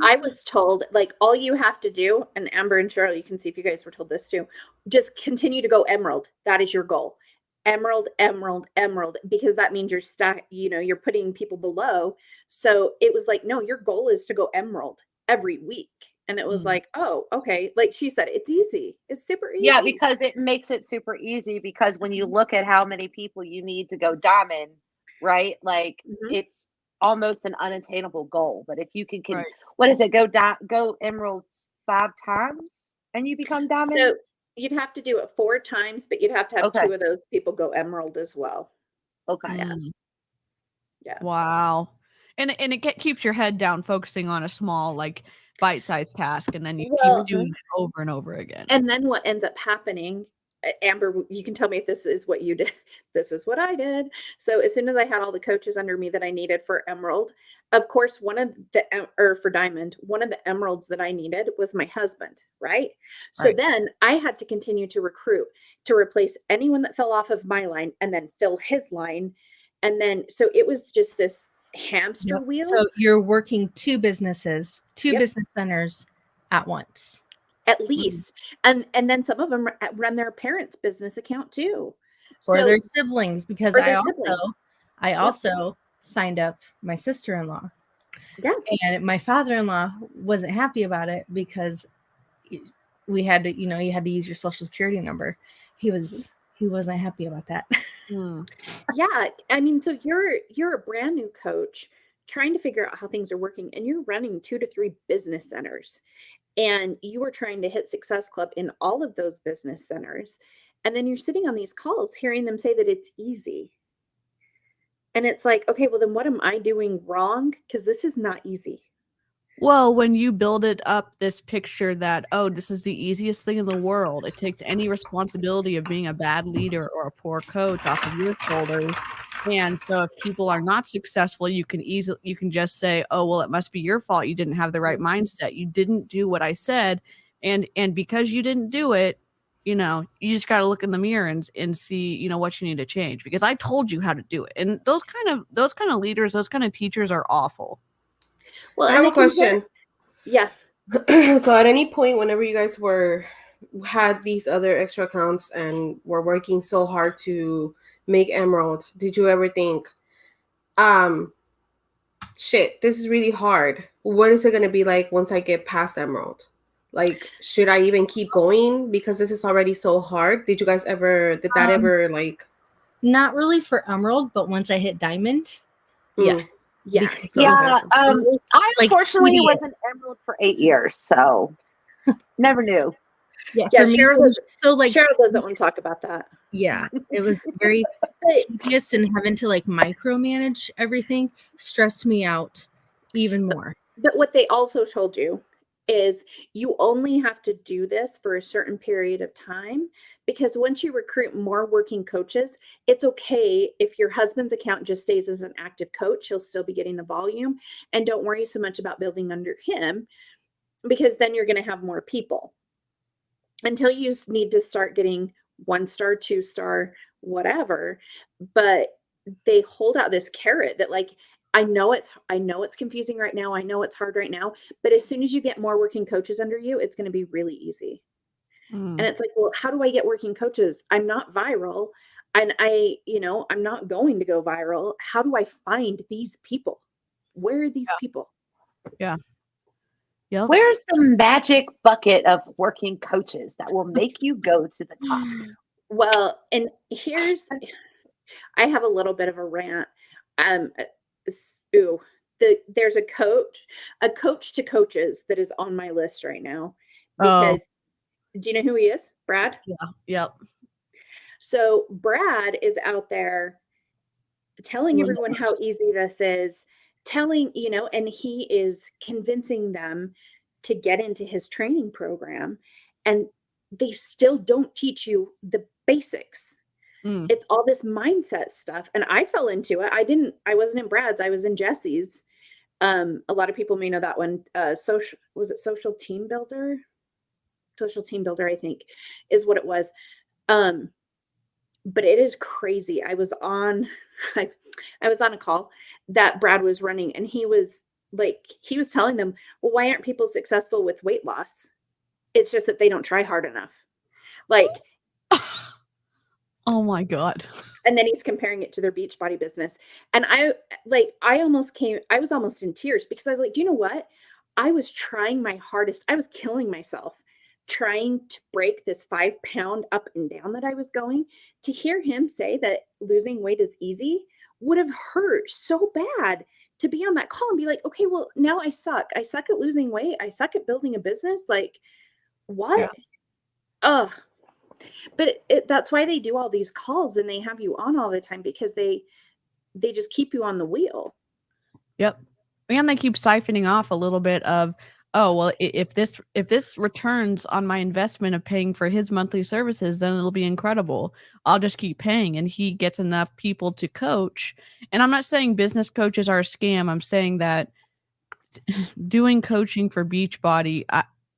I was told, like, all you have to do, and Amber and Cheryl, you can see if you guys were told this too, just continue to go emerald. That is your goal. Emerald, emerald, emerald, because that means you're putting people below. So it was like, no, your goal is to go emerald every week. And it was like, oh, okay. Like she said, it's easy. It's super easy. Yeah, because it makes it super easy, because when you look at how many people you need to go diamond, right? Like it's almost an unattainable goal. But if you can right. What is it? Go emerald 5 times and you become diamond? So you'd have to do it 4 times, but you'd have to have 2 of those people go emerald as well. Okay. Yeah. Wow. And it keeps your head down, focusing on a small, like, bite-sized task, and then you keep doing it over and over again. And then what ends up happening, Amber, you can tell me if this is what you did. This is what I did. So as soon as I had all the coaches under me that I needed for emerald, of course, for diamond, one of the emeralds that I needed was my husband, right? So then I had to continue to recruit to replace anyone that fell off of my line and then fill his line. And then, so it was just this hamster wheel. So you're working 2 business centers at once, at least. And then some of them run their parents' business account too, or their siblings, because I also signed up my sister-in-law. Yeah. And my father-in-law wasn't happy about it because we had to, you had to use your social security number. He wasn't happy about that. Yeah. I mean, so you're a brand new coach trying to figure out how things are working, and you're running 2 to 3 business centers, and you were trying to hit Success Club in all of those business centers. And then you're sitting on these calls, hearing them say that it's easy. And it's like, okay, well then what am I doing wrong? Because this is not easy. Well, when you build it up, this picture that, oh, this is the easiest thing in the world, it takes any responsibility of being a bad leader or a poor coach off of your shoulders. And so if people are not successful, you can just say, oh, well, it must be your fault. You didn't have the right mindset. You didn't do what I said. And because you didn't do it, you just got to look in the mirror and see, what you need to change, because I told you how to do it. And those kind of leaders, those kind of teachers are awful. Well, I have a question. Yeah. So at any point, whenever you guys had these other extra accounts and were working so hard to make Emerald, did you ever think, shit, this is really hard. What is it going to be like once I get past Emerald? Like, should I even keep going because this is already so hard? Did that ever like? Not really for Emerald, but once I hit Diamond, yes. Yeah. Yeah. I Like, unfortunately idiot. was an Emerald for 8 years, so never knew. Yeah, Yeah, for me, Cheryl it was so like Cheryl doesn't want to talk about that. yeah, it was very tedious, and having to like micromanage everything stressed me out even more. But what they also told you is you only have to do this for a certain period of time, because once you recruit more working coaches, it's okay if your husband's account just stays as an active coach. He'll still be getting the volume, and don't worry so much about building under him, because then you're going to have more people until you need to start getting 1-star, 2-star, whatever. But they hold out this carrot that, like, I know it's confusing right now. I know it's hard right now, but as soon as you get more working coaches under you, it's going to be really easy. And it's like, well, how do I get working coaches? I'm not viral, and I'm not going to go viral. How do I find these people? Where are these people? Yeah. Yep. Where's the magic bucket of working coaches that will make you go to the top? Well, and I have a little bit of a rant. There's a coach to coaches that is on my list right now, because do you know who he is? Brad? Yeah. Yep. So Brad is out there telling everyone how easy this is, and he is convincing them to get into his training program, and they still don't teach you the basics. It's all this mindset stuff. And I fell into it. I wasn't in Brad's, I was in Jesse's. A lot of people may know that one. Social Team Builder? Social Team Builder, I think, is what it was. But it is crazy. I was on a call that Brad was running, and he was telling them, well, why aren't people successful with weight loss? It's just that they don't try hard enough. Like, oh my God. And then he's comparing it to their Beachbody business. And I was almost in tears, because I was like, do you know what? I was trying my hardest. I was killing myself trying to break this 5-pound up and down that I was going. To hear him say that losing weight is easy would have hurt so bad, to be on that call and be like, okay, well, now I suck. I suck at losing weight. I suck at building a business. Like, what? Yeah. But that's why they do all these calls and they have you on all the time, because they just keep you on the wheel. Yep. And they keep siphoning off a little bit of, oh, well, if this returns on my investment of paying for his monthly services, then it'll be incredible. I'll just keep paying. And he gets enough people to coach. And I'm not saying business coaches are a scam. I'm saying that doing coaching for Beachbody,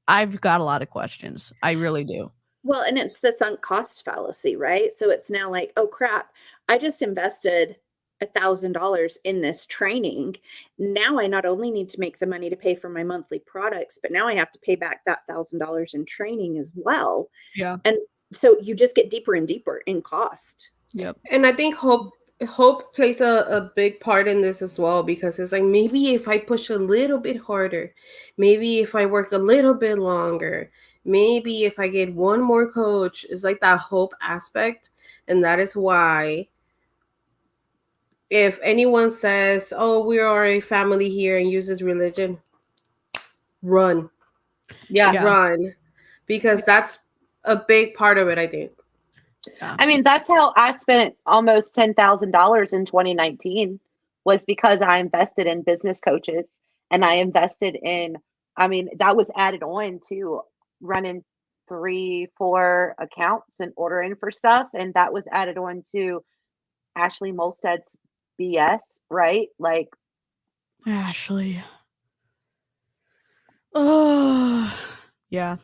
I've got a lot of questions. I really do. Well, and it's the sunk cost fallacy, right? So it's now like, oh crap, I just invested $1,000 in this training. Now I not only need to make the money to pay for my monthly products, but now I have to pay back that $1,000 in training as well. Yeah. And so you just get deeper and deeper in cost. Yep. And I think hope plays a big part in this as well, because it's like, maybe if I push a little bit harder, maybe if I work a little bit longer, maybe if I get one more coach, it's like that hope aspect. And that is why, if anyone says, oh, we are a family here, and uses religion, run. Yeah. Run. Because that's a big part of it, I think. Yeah. I mean, that's how I spent almost $10,000 in 2019, was because I invested in business coaches, and I invested in, that was added on to running 3-4 accounts and ordering for stuff. And that was added on to Ashley Molsted's BS, right? Like, Ashley. Oh, yeah.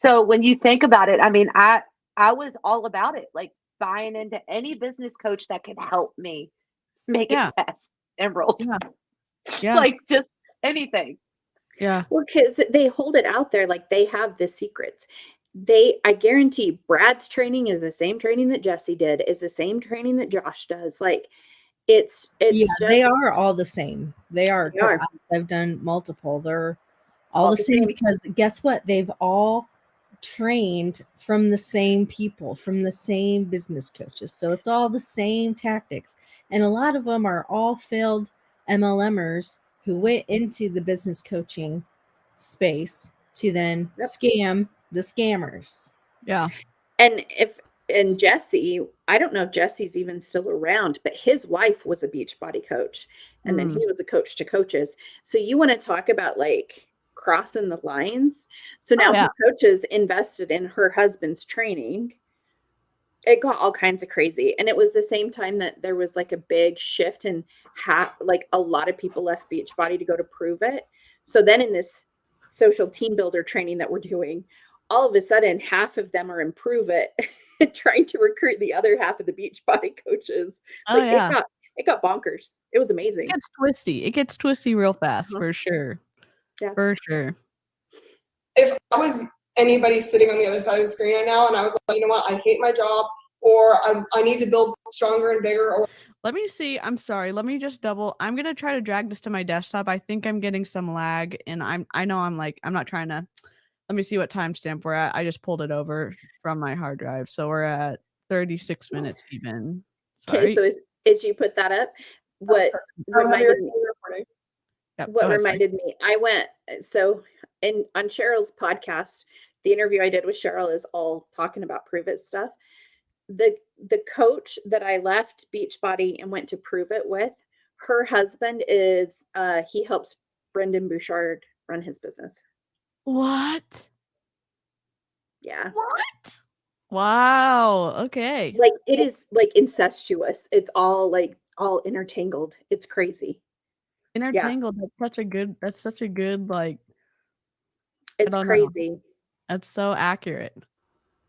So when you think about it, I mean, I was all about it, like buying into any business coach that could help me make Yeah. it past Emerald. Yeah. Yeah. Like just anything. Yeah. Well, because they hold it out there like they have the secrets. I guarantee Brad's training is the same training that Jesse did, is the same training that Josh does. Like it's Yeah, just they are all the same. They are. They are. I've done multiple. They're all the the same same. because guess what? They've all trained from the same people, from the same business coaches. So it's all the same tactics. And a lot of them are all failed MLMers who went into the business coaching space to then Yep. scam the scammers. And and Jesse, I don't know if Jesse's even still around, but his wife was a Beachbody coach, and then he was a coach to coaches. So you want to talk about like crossing the lines. So now her coaches invested in her husband's training. It got all kinds of crazy. And it was the same time that there was like a big shift in like a lot of people left Beachbody to go to Prove It. So then in this social team builder training that we're doing, all of a sudden half of them are in Prove It trying to recruit the other half of the Beachbody coaches. Like it got bonkers. It was amazing. It gets twisty. It gets twisty real fast for sure. Yeah. For sure. If I was anybody sitting on the other side of the screen right now and I was like, you know what, I hate my job, or I need to build stronger and bigger, or let me see. I'm sorry. Let me just I'm gonna try to drag this to my desktop. I think I'm getting some lag, and I know I'm not trying to. Let me see what timestamp we're at. I just pulled it over from my hard drive, so we're at 36 minutes even. Sorry. Okay, so as you put that up, what reminded me? Yep, What reminded me? I went on Cheryl's podcast. The interview I did with Cheryl is all talking about Prove It stuff. The coach that I left Beachbody and went to Prove It with, her husband is he helps Brendan Bouchard run his business. What? Yeah. What? Wow. Okay. Like it is like incestuous. It's all intertangled. It's crazy. Intertangled. Yeah. That's such a good like. It's crazy. Know. That's so accurate.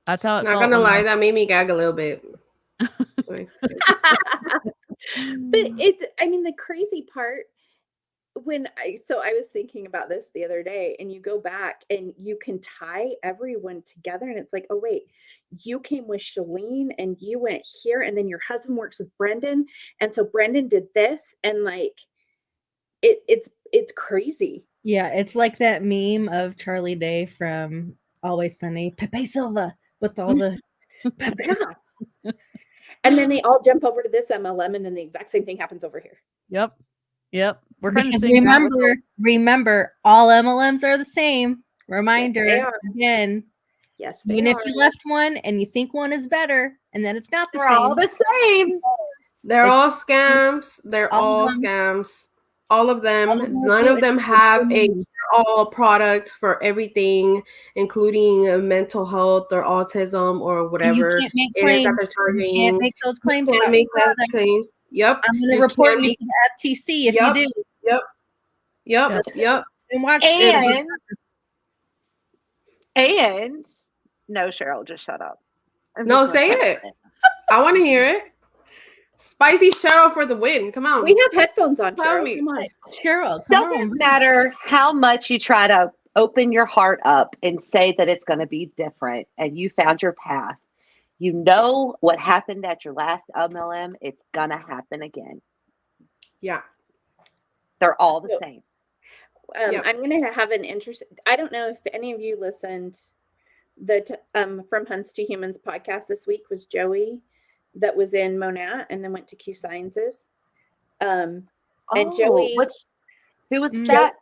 That's how it Not gonna lie, that made me gag a little bit. But the crazy part I was thinking about this the other day, and you go back and you can tie everyone together, and it's like, oh wait, you came with Shalene and you went here, and then your husband works with Brendan, and so Brendan did this, and like it's crazy. Yeah, it's like that meme of Charlie Day from Always Sunny, Pepe Silva with all the and then they all jump over to this MLM, and then the exact same thing happens over here. Yep. We're kind of remember, all MLMs are the same. Reminder again. Yes, even if you left one and you think one is better, and then it's not the They're same. all the same. They're all scams. They're all scams. All of them. None of them have all product for everything, including mental health or autism or whatever. You can't make claims. You can't make those claims. You can't make those claims. Yep. I'm going to report you to the FTC if you do. Yep. And watch And no, Cheryl, just shut up. No, say it. I want to hear it. Spicy Cheryl for the win. Come on. We have headphones on, Tell Cheryl. me. Come on. Cheryl, doesn't matter how much you try to open your heart up and say that it's going to be different and you found your path. You know what happened at your last MLM. It's going to happen again. Yeah. They're all the same. I'm going to have an interest. I don't know if any of you listened. From Hunts to Humans podcast this week was Joey that was in Monat and then went to Q Sciences. And Joey, who was that?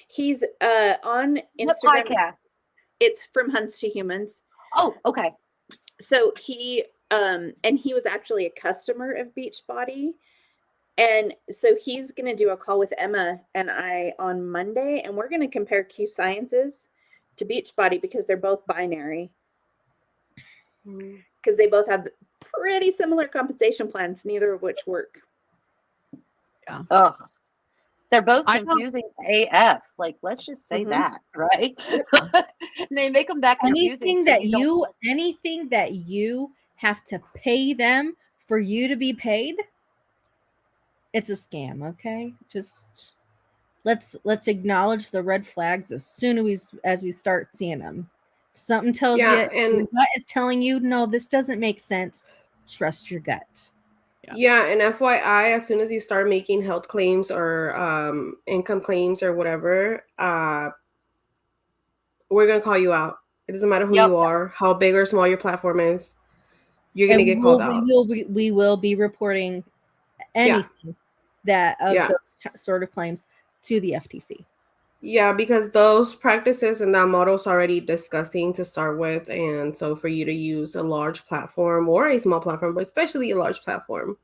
He's on Instagram. What podcast? It's From Hunts to Humans. Oh, okay. So he and he was actually a customer of Beachbody. And so he's going to do a call with Emma and I on Monday, and we're going to compare Q Sciences to Beachbody because they're both binary. Because they both have pretty similar compensation plans, neither of which work. Yeah. Oh, They're both I don't- confusing AF. Like, let's just say Mhm. that, right? They make them that confusing. Anything that you have to pay them for you to be paid, it's a scam. Okay, just let's acknowledge the red flags as soon as we start seeing them. Something tells Yeah, you, and- your gut is telling you, no, this doesn't make sense. Trust your gut. Yeah, and FYI, as soon as you start making health claims or income claims or whatever, we're gonna call you out. It doesn't matter who Yep. you are, how big or small your platform is. You're gonna get called out. We will be reporting anything that of Yeah. those sort of claims to the FTC. Yeah, because those practices and that model is already disgusting to start with. And so for you to use a large platform or a small platform, but especially a large platform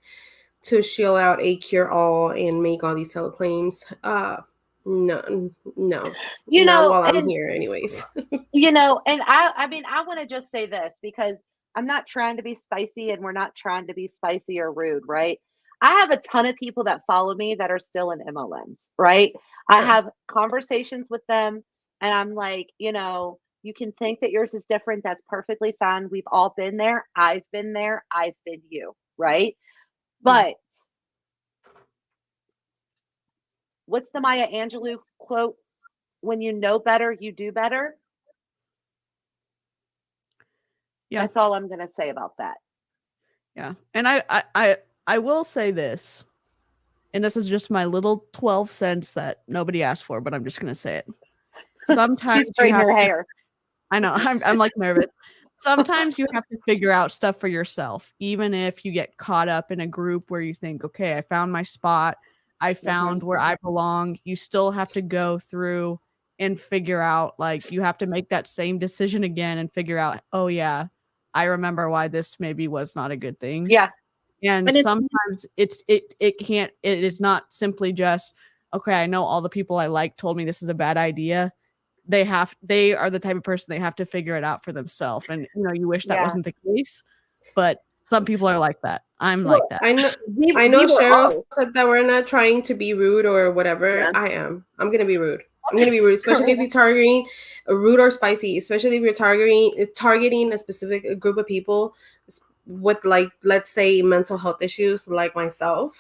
to shill out a cure-all and make all these health claims, no. You Not know, while I'm and here anyways. you know, and I mean, I want to just say this because I'm not trying to be spicy and we're not trying to be spicy or rude, right? I have a ton of people that follow me that are still in MLMs, right? I Sure. have conversations with them and I'm like, you know, you can think that yours is different. That's perfectly fine. We've all been there. I've been there. I've been you, right? But what's the Maya Angelou quote? When you know better, you do better. Yeah. That's all I'm going to say about that. Yeah. And I will say this, and this is just my little 12 cents that nobody asked for, but I'm just going to say it. Sometimes She's you braiding have her to- hair. I know. I'm like nervous. Sometimes you have to figure out stuff for yourself, even if you get caught up in a group where you think, okay, I found my spot. I found where I belong. You still have to go through and figure out, like, you have to make that same decision again and figure out, oh yeah, I remember why this maybe was not a good thing. Yeah. And sometimes it is not simply just, okay, I know all the people I like told me this is a bad idea. They are the type of person they have to figure it out for themselves. And you wish that Yeah. wasn't the case, but some people are like that. I'm like that. I know We were Cheryl all- said that we're not trying to be rude or whatever. Yeah. I am. I'm gonna be rude. I'm gonna be rude, especially if you're targeting rude or spicy, especially if you're targeting a specific group of people with, like, let's say mental health issues like myself.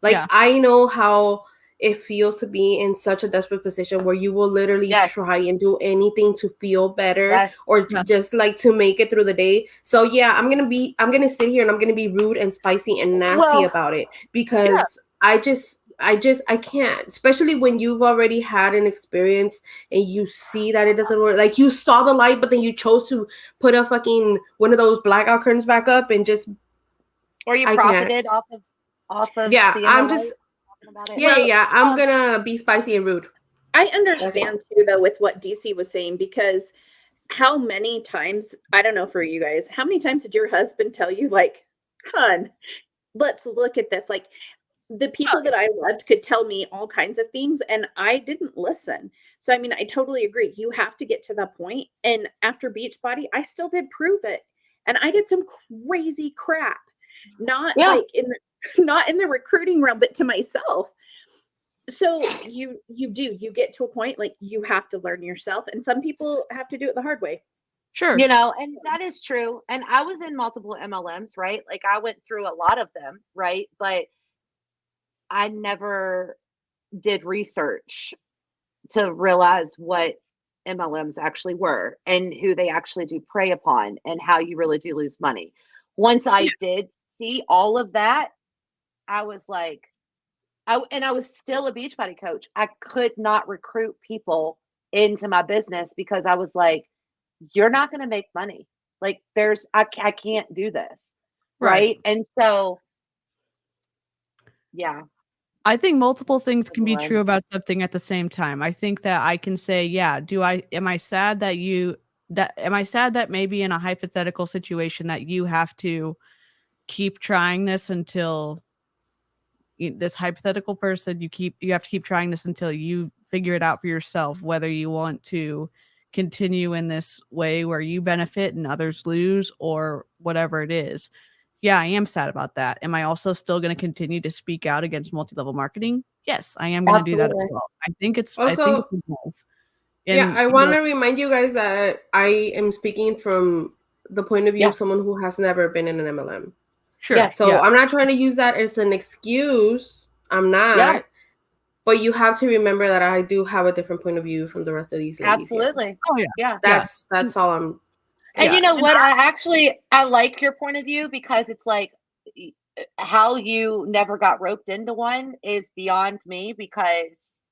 Like, Yeah. I know how it feels to be in such a desperate position where you will literally Yes. try and do anything to feel better Yes. or Yeah. just like to make it through the day. So yeah, I'm gonna sit here and I'm gonna be rude and spicy and nasty Well, about it because I can't, especially when you've already had an experience and you see that it doesn't work. Like, you saw the light, but then you chose to put a fucking one of those blackout curtains back up and just or you I can't. profited off of Yeah, seeing I'm the just light, talking about it. yeah. I'm gonna be spicy and rude. I understand too, though, with what DC was saying, because how many times, I don't know for you guys, how many times did your husband tell you, like, hun, let's look at this? Like, the people that I loved could tell me all kinds of things and I didn't listen. So, I mean, I totally agree. You have to get to that point. And after Beachbody, I still did prove it. And I did some crazy crap, not like not in the recruiting realm, but to myself. So you get to a point, like, you have to learn yourself. And some people have to do it the hard way. Sure. You know, and that is true. And I was in multiple MLMs, right? Like, I went through a lot of them, right? But I never did research to realize what MLMs actually were and who they actually do prey upon and how you really do lose money. Once I did see all of that, I was like, I was still a Beachbody coach. I could not recruit people into my business because I was like, you're not going to make money. Like, I can't do this. Right. And so, yeah. I think multiple things can be true about something at the same time. I think that I can say, yeah, am I sad that maybe in a hypothetical situation that you have to keep trying this until this hypothetical person, you have to keep trying this until you figure it out for yourself, whether you want to continue in this way where you benefit and others lose or whatever it is. Yeah, I am sad about that. Am I also still going to continue to speak out against multi-level marketing? yes, I am going to do that as Absolutely. well. I think it's Also, a both. yeah, And I want to remind you guys that I am speaking from the point of view Yeah. of someone who has never been in an MLM. sure, Yes. So yeah, I'm not trying to use that as an excuse. I'm not. Yeah. But you have to remember that I do have a different point of view from the rest of these ladies. Here. Absolutely. oh yeah, Yeah. That's all I'm. And Yeah, you know and what? I like your point of view because it's like how you never got roped into one is beyond me because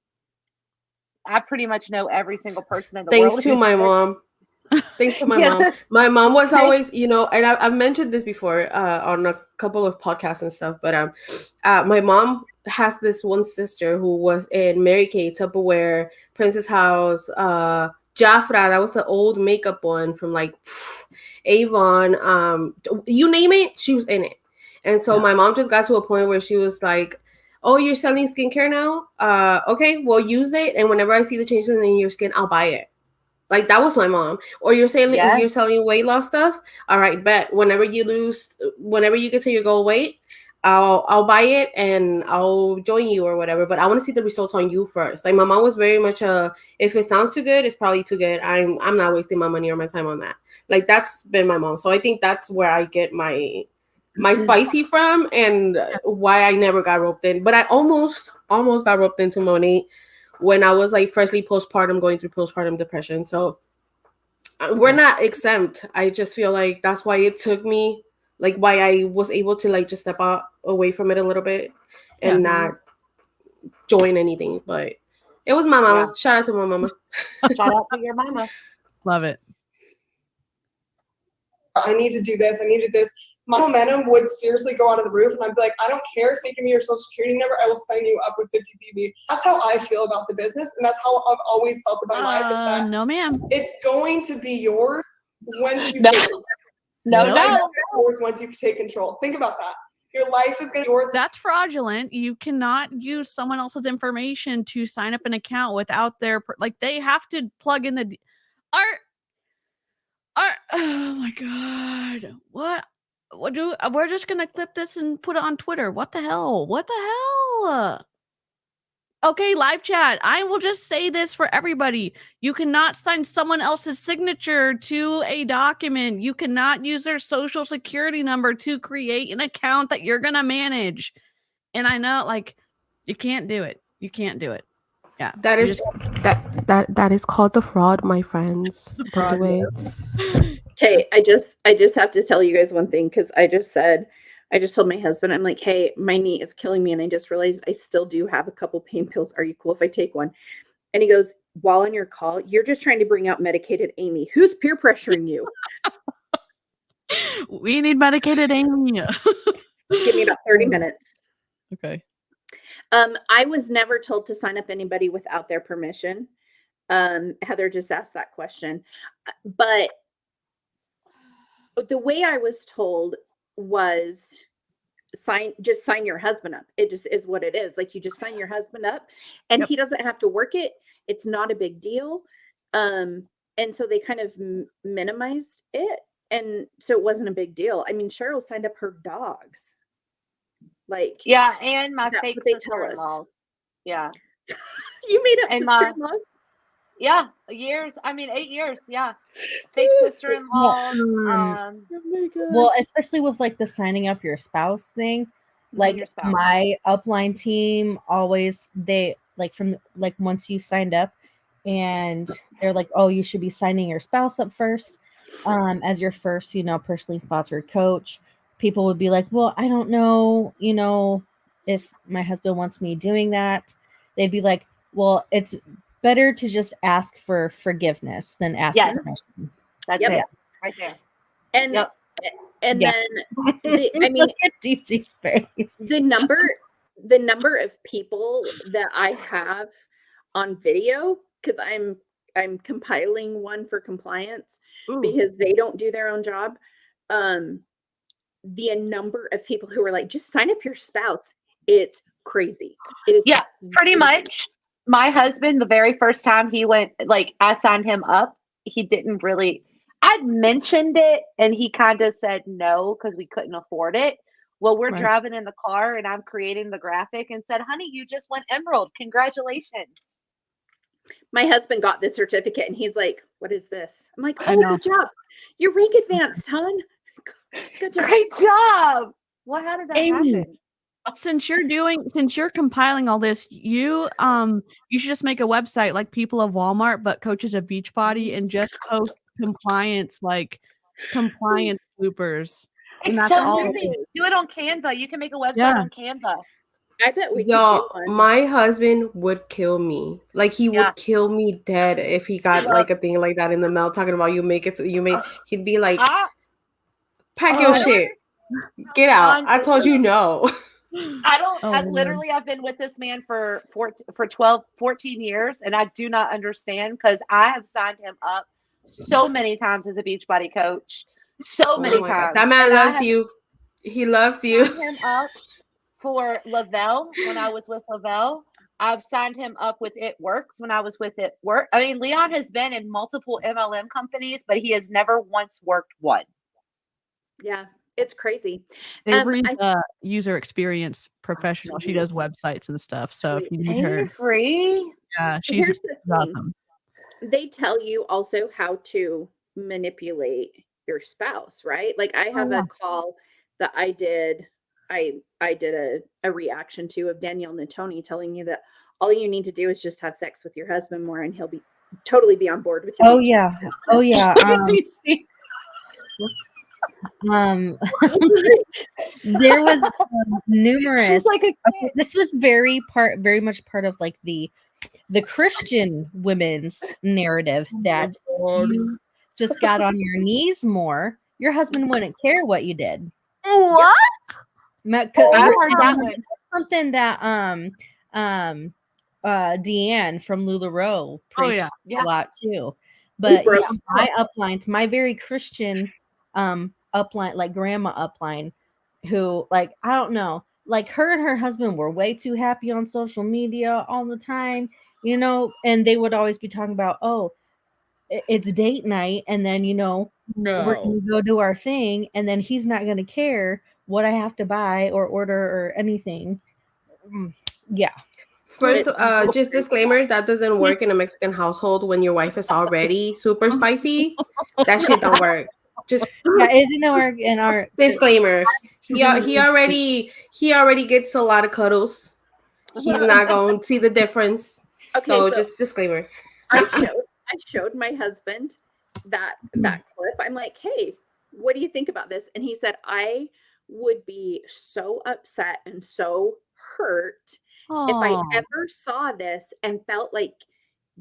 I pretty much know every single person in the world. Thanks to who's my like- mom. Thanks to my Yeah. mom. My mom was always, and I've mentioned this before on a couple of podcasts and stuff, but my mom has this one sister who was in Mary Kay, Tupperware, Princess House, Jafra, that was the old makeup one from like Avon, you name it, she was in it. And so my mom just got to a point where she was like, oh, you're selling skincare now? Okay, well, use it. And whenever I see the changes in your skin, I'll buy it. Like that was my mom. Or you're saying Yes. you're selling weight loss stuff. All right, bet. Whenever you get to your goal weight, I'll buy it and I'll join you or whatever. But I want to see the results on you first. Like my mom was very much if it sounds too good, it's probably too good. I'm not wasting my money or my time on that. Like that's been my mom. So I think that's where I get my spicy from and why I never got roped in. But I almost got roped into Monique when I was like freshly postpartum, going through postpartum depression. So we're not exempt. I just feel like that's why it took me, like why I was able to like just step out away from it a little bit and not join anything. But it was my mama. Yeah. Shout out to my mama. Shout out to your mama. love it. I need to do this. I needed this. My momentum would seriously go out of the roof, and I'd be like, I don't care. So give me your social security number. I will sign you up with 50 PV. That's how I feel about the business, and that's how I've always felt about life. Is that No, ma'am. it's going to be yours once you No. take No, Nope. no. yours once you take control. Think about that. Your life is going to be yours. That's fraudulent. You cannot use someone else's information to sign up an account without their like. They have to plug in the oh my god, what do we're just gonna clip this and put it on Twitter. What the hell? Okay, live chat, I will just say this for everybody. You cannot sign someone else's signature to a document. You cannot use their social security number to create an account that you're gonna manage. And I know, like, you can't do it. Yeah, That is that is called the fraud, my friends. Don't do it. Okay, I just have to tell you guys one thing because I just told my husband, I'm like, hey, my knee is killing me, and I just realized I still do have a couple pain pills. Are you cool if I take one? And he goes, while on your call, you're just trying to bring out medicated Amy. Who's peer pressuring you? We need medicated Amy. Give me about 30 minutes. Okay. I was never told to sign up anybody without their permission. Heather just asked that question. But the way I was told was sign your husband up. It just is what it is. Like you just sign your husband up and he doesn't have to work it. It's not a big deal. And so they kind of minimized it. And so it wasn't a big deal. I mean, Cheryl signed up her dogs. Like, Yeah, and my that's fake what they tell us. sister-in-laws. Yeah. You made up And sister-in-laws? Yeah, 8 years, yeah. Fake sister-in-laws. Oh my God. Well, especially with like the signing up your spouse thing, like Your spouse. my upline team always they like from like once you signed up and they're like, oh, you should be signing your spouse up first as your first, personally sponsored coach. People would be like, well, I don't know, if my husband wants me doing that. They'd be like, well, it's better to just ask for forgiveness than ask Yes. for permission. That's Yep. it. Right there. And Yep. and Yeah. then I mean, Look at DC's face. the number of people that I have on video, because I'm compiling one for compliance because they don't do their own job. The number of people who are like, just sign up your spouse. It's crazy. It is Yeah, pretty crazy. much. My husband, the very first time he went, like, I signed him up, he didn't really, I'd mentioned it and he kind of said no because we couldn't afford it. Well, we're Right. driving in the car and I'm creating the graphic and said, honey, you just went emerald. Congratulations. My husband got the certificate and he's like, what is this? I'm like, I oh, know. good job. You're rank advanced, hon. Good job. Great job. Well, how did that Amy, happen? since you're compiling all this, you should just make a website like People of Walmart, but Coaches of Beachbody, and just post compliance bloopers. And It's that's so all it easy. is. Do it on Canva. You can make a website Yeah. on Canva. I bet we could do Y'all, one. my husband would kill me. Like he Yeah. would kill me dead if he got like a thing like that in the mail talking about he'd be like, I pack your don't shit. Get out. John, I told you no. I've been with this man for 14 years, and I do not understand because I have signed him up so many times as a Beachbody coach. So many my God. times. That man And I loves have you. He loves you. signed him up for Lavelle when I was with Lavelle. I've signed him up with It Works when I was with It Work. I mean, Leon has been in multiple MLM companies, but he has never once worked one. Yeah, it's crazy. Avery's a user experience professional. She does websites and stuff. So if you need her, Free. yeah, she's Here's the thing. awesome. They tell you also how to manipulate your spouse, right? Like I have a call that I did a reaction to of Danielle Natoni telling you that all you need to do is just have sex with your husband more and he'll be totally be on board with you. Oh yeah. Oh yeah. There was numerous. She's like this was very much part of like the Christian women's narrative that you just got on your knees more. Your husband wouldn't care what you did. What? I heard that one. Something that Deanne from LuLaRoe preached a lot too. But my uplines, my very Christian upline, like grandma upline, who like I don't know, like her and her husband were way too happy on social media all the time, you know, and they would always be talking about, oh, it's date night, and then we're gonna go do our thing, and then he's not gonna care what I have to buy or order or anything. Yeah. First, just disclaimer, that doesn't work in a Mexican household when your wife is already super spicy. That shit don't work. Just it didn't work in our disclaimer. He already gets a lot of cuddles. He's not going to see the difference. Okay, so just disclaimer. I showed my husband that clip. I'm like, hey, what do you think about this? And he said, I would be so upset and so hurt if I ever saw this and felt like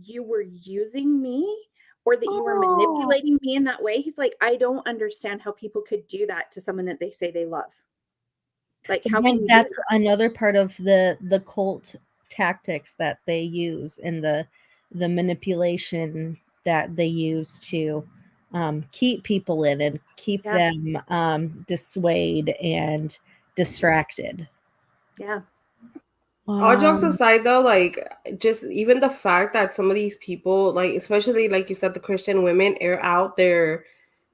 you were using me or that you were manipulating me in that way. He's like, I don't understand how people could do that to someone that they say they love. Like, how can you that's another part of the cult tactics that they use and the manipulation that they use to keep people in and keep them dissuade and distracted. Yeah. All jokes aside, though, like just even the fact that some of these people, like especially like you said, the Christian women air out their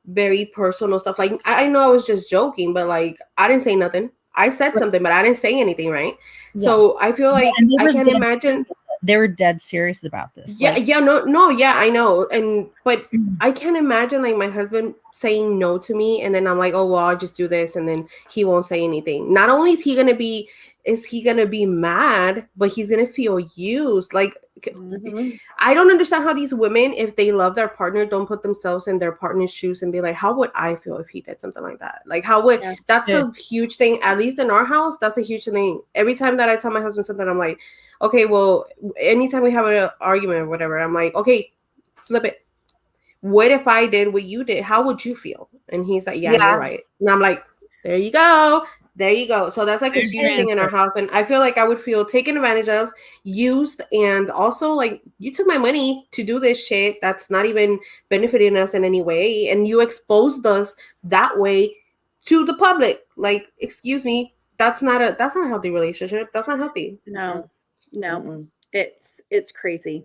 very personal stuff. Like I know I was just joking, but like I didn't say nothing. I said something, but I didn't say anything, right? Yeah. So I feel like I can't imagine. They were dead serious about this. Yeah, I know, but I can't imagine like my husband saying no to me, and then I'm like, oh well, I'll just do this, and then he won't say anything. Not only is he gonna be mad, but he's gonna feel used. Like I don't understand how these women, if they love their partner, don't put themselves in their partner's shoes and be like, how would I feel if he did something like that? Like how would that's a huge thing. At least in our house, that's a huge thing. Every time that I tell my husband something, I'm like, okay, well, anytime we have an argument or whatever, I'm like, okay, flip it. What if I did what you did? How would you feel? And he's like, yeah. You're right. And I'm like, there you go. So that's like a huge thing in our house. And I feel like I would feel taken advantage of, used, and also like you took my money to do this shit that's not even benefiting us in any way. And you exposed us that way to the public. Like, excuse me, that's not a healthy relationship. That's not healthy. No, it's crazy.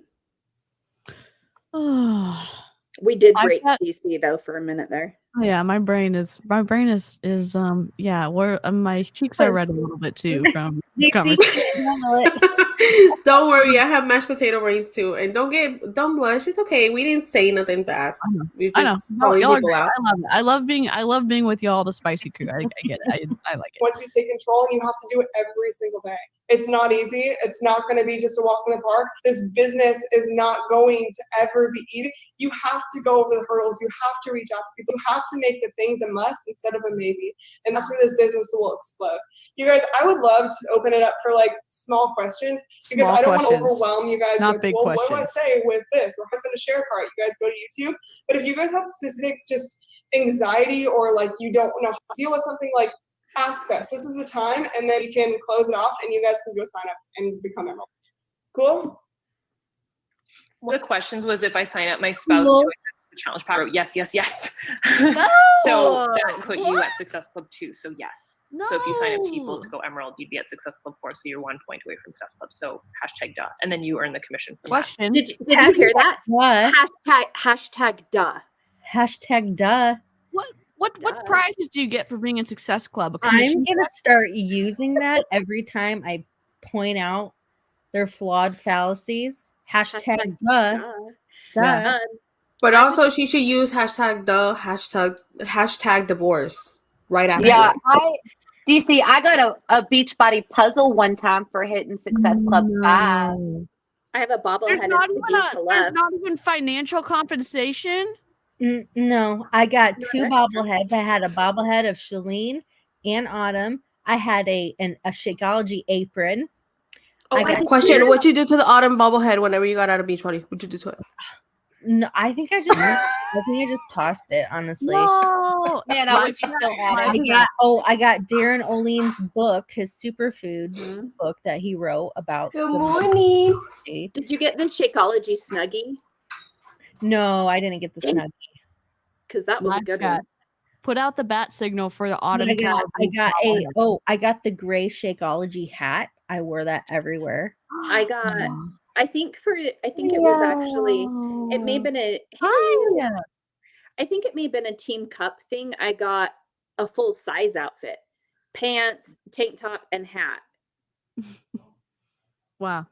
We did I've break got- DC though for a minute there. Oh, yeah, my brain is yeah, where my cheeks are red a little bit too from the conversation. Don't worry, I have mashed potato brains too, and don't blush. It's okay. We didn't say nothing bad. We're I know. just calling Y'all are people great. out. I love being with y'all, the spicy crew. I get it. I like it. Once you take control, and you have to do it every single day. It's not easy. It's not going to be just a walk in the park. This business is not going to ever be easy. You have to go over the hurdles. You have to reach out to people. You have to make the things a must instead of a maybe. And that's where this business will explode. You guys, I would love to open it up for like small questions because I don't want to overwhelm you guys with, big well, questions. what do I say with this? Or if I send a share card, you guys go to YouTube. But if you guys have specific just anxiety or like you don't know how to deal with something, like ask us. This is the time, and then you can close it off and you guys can go sign up and become Emerald. Cool? One of the questions was if I sign up my spouse to the challenge pack. Yes. So that put you at Success Club 2. So yes. So if you sign up people to go Emerald, you'd be at Success Club 4. So you're 1 point away from Success Club. So #duh. And then you earn the commission from Question. Did you hear that? What? Hashtag duh. Hashtag duh. What prizes do you get for being in Success Club? I'm gonna start using that every time I point out their flawed fallacies. Hashtag duh. Yeah. But also, she should use #duh, hashtag divorce right after. Yeah, DC, I got a Beachbody puzzle one time for hitting Success Club 5. I have a bobblehead. There's not even financial compensation. No, I got 2 bobbleheads. I had a bobblehead of Shalene and Autumn. I had a Shakeology apron. I got a question. What'd you do to the Autumn bobblehead whenever you got out of Beachbody? What'd you do to it? No, I think I just tossed it, honestly. No. Man, I wish you still had it. I got Darren Olean's book, his superfoods book that he wrote about. Good morning. Did you get the Shakeology Snuggie? No, I didn't get the Snuggie. Because that was a good one. Put out the bat signal for the Autumn. I got the gray Shakeology hat. I wore that everywhere. I think it was actually, it may have been I think it may have been a Team Cup thing. I got a full size outfit, pants, tank top, and hat. Wow.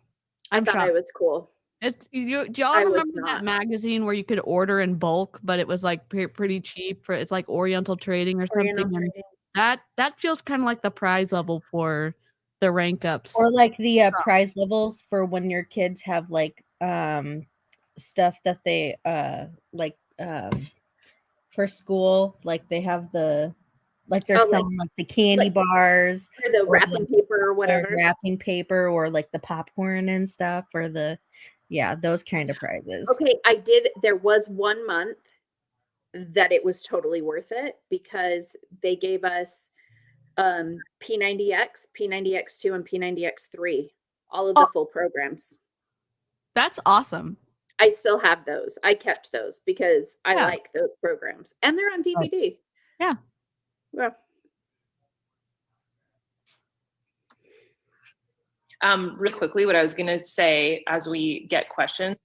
I thought it was cool. Do y'all remember that magazine where you could order in bulk, but it was like pretty cheap it's like Oriental Trading or something? That feels kind of like the prize level for the rank ups, or like the prize levels for when your kids have like stuff that they for school, like they have they're selling like the candy bars or the wrapping paper or whatever, or like the popcorn and stuff, or those kind of prizes. Okay, there was 1 month that it was totally worth it because they gave us P90X, P90X2, and P90X3, all of the full programs. That's awesome. I still have those. I kept those because I like those programs, and they're on DVD. Yeah. Really quickly, what I was going to say as we get questions,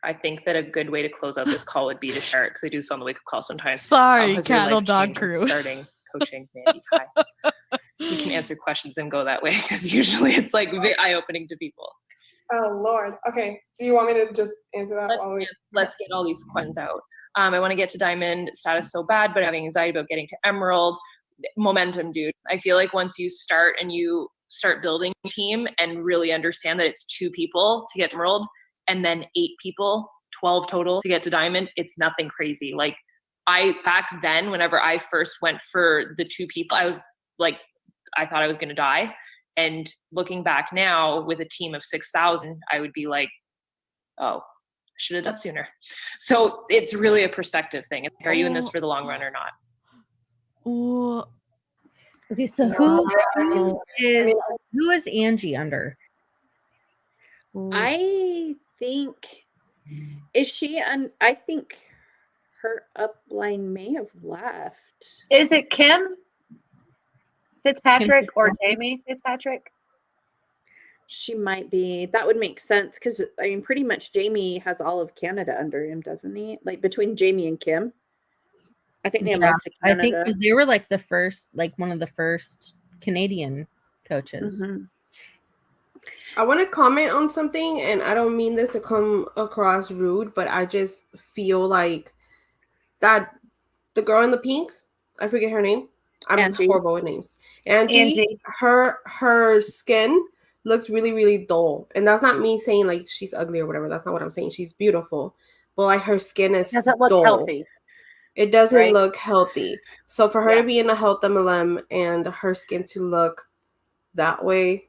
I think that a good way to close out this call would be to share it, because I do this on the wake-up call sometimes. Sorry, cattle dog crew. Starting coaching, Mandy. Hi. You can answer questions and go that way, because usually it's like eye-opening to people. Oh, Lord. Okay. Do you want me to just answer that? Let's get all these questions out. I want to get to Diamond status so bad, but having anxiety about getting to Emerald. Momentum, dude. I feel like once you start and you start building a team and really understand that it's 2 people to get to Emerald and then 8 people, 12 total to get to Diamond, it's nothing crazy. Like back then, whenever I first went for the 2 people, I was like, I thought I was going to die. And looking back now with a team of 6,000, I would be like, oh, I should have done sooner. So it's really a perspective thing. Are you in this for the long run or not? Ooh. Okay, so who is Angie under? I think is she I think her upline may have left. Is it Kim Fitzpatrick or Jamie Fitzpatrick? She might be. That would make sense because I mean, pretty much Jamie has all of Canada under him, doesn't he? Like between Jamie and Kim, I think they have Yeah, most of I think Canada. 'cause they were like the first, like one of the first Canadian coaches. Mhm. I want to comment on something, and I don't mean this to come across rude, but I just feel like that the girl in the pink, I forget her name. I'm Angie. horrible with names. Angie. Her skin looks really, really dull. And that's not me saying like she's ugly or whatever. That's not what I'm saying. She's beautiful. But like her skin is Doesn't look dull. healthy. It doesn't right? look healthy. So for her Yeah. to be in a health MLM and her skin to look that way,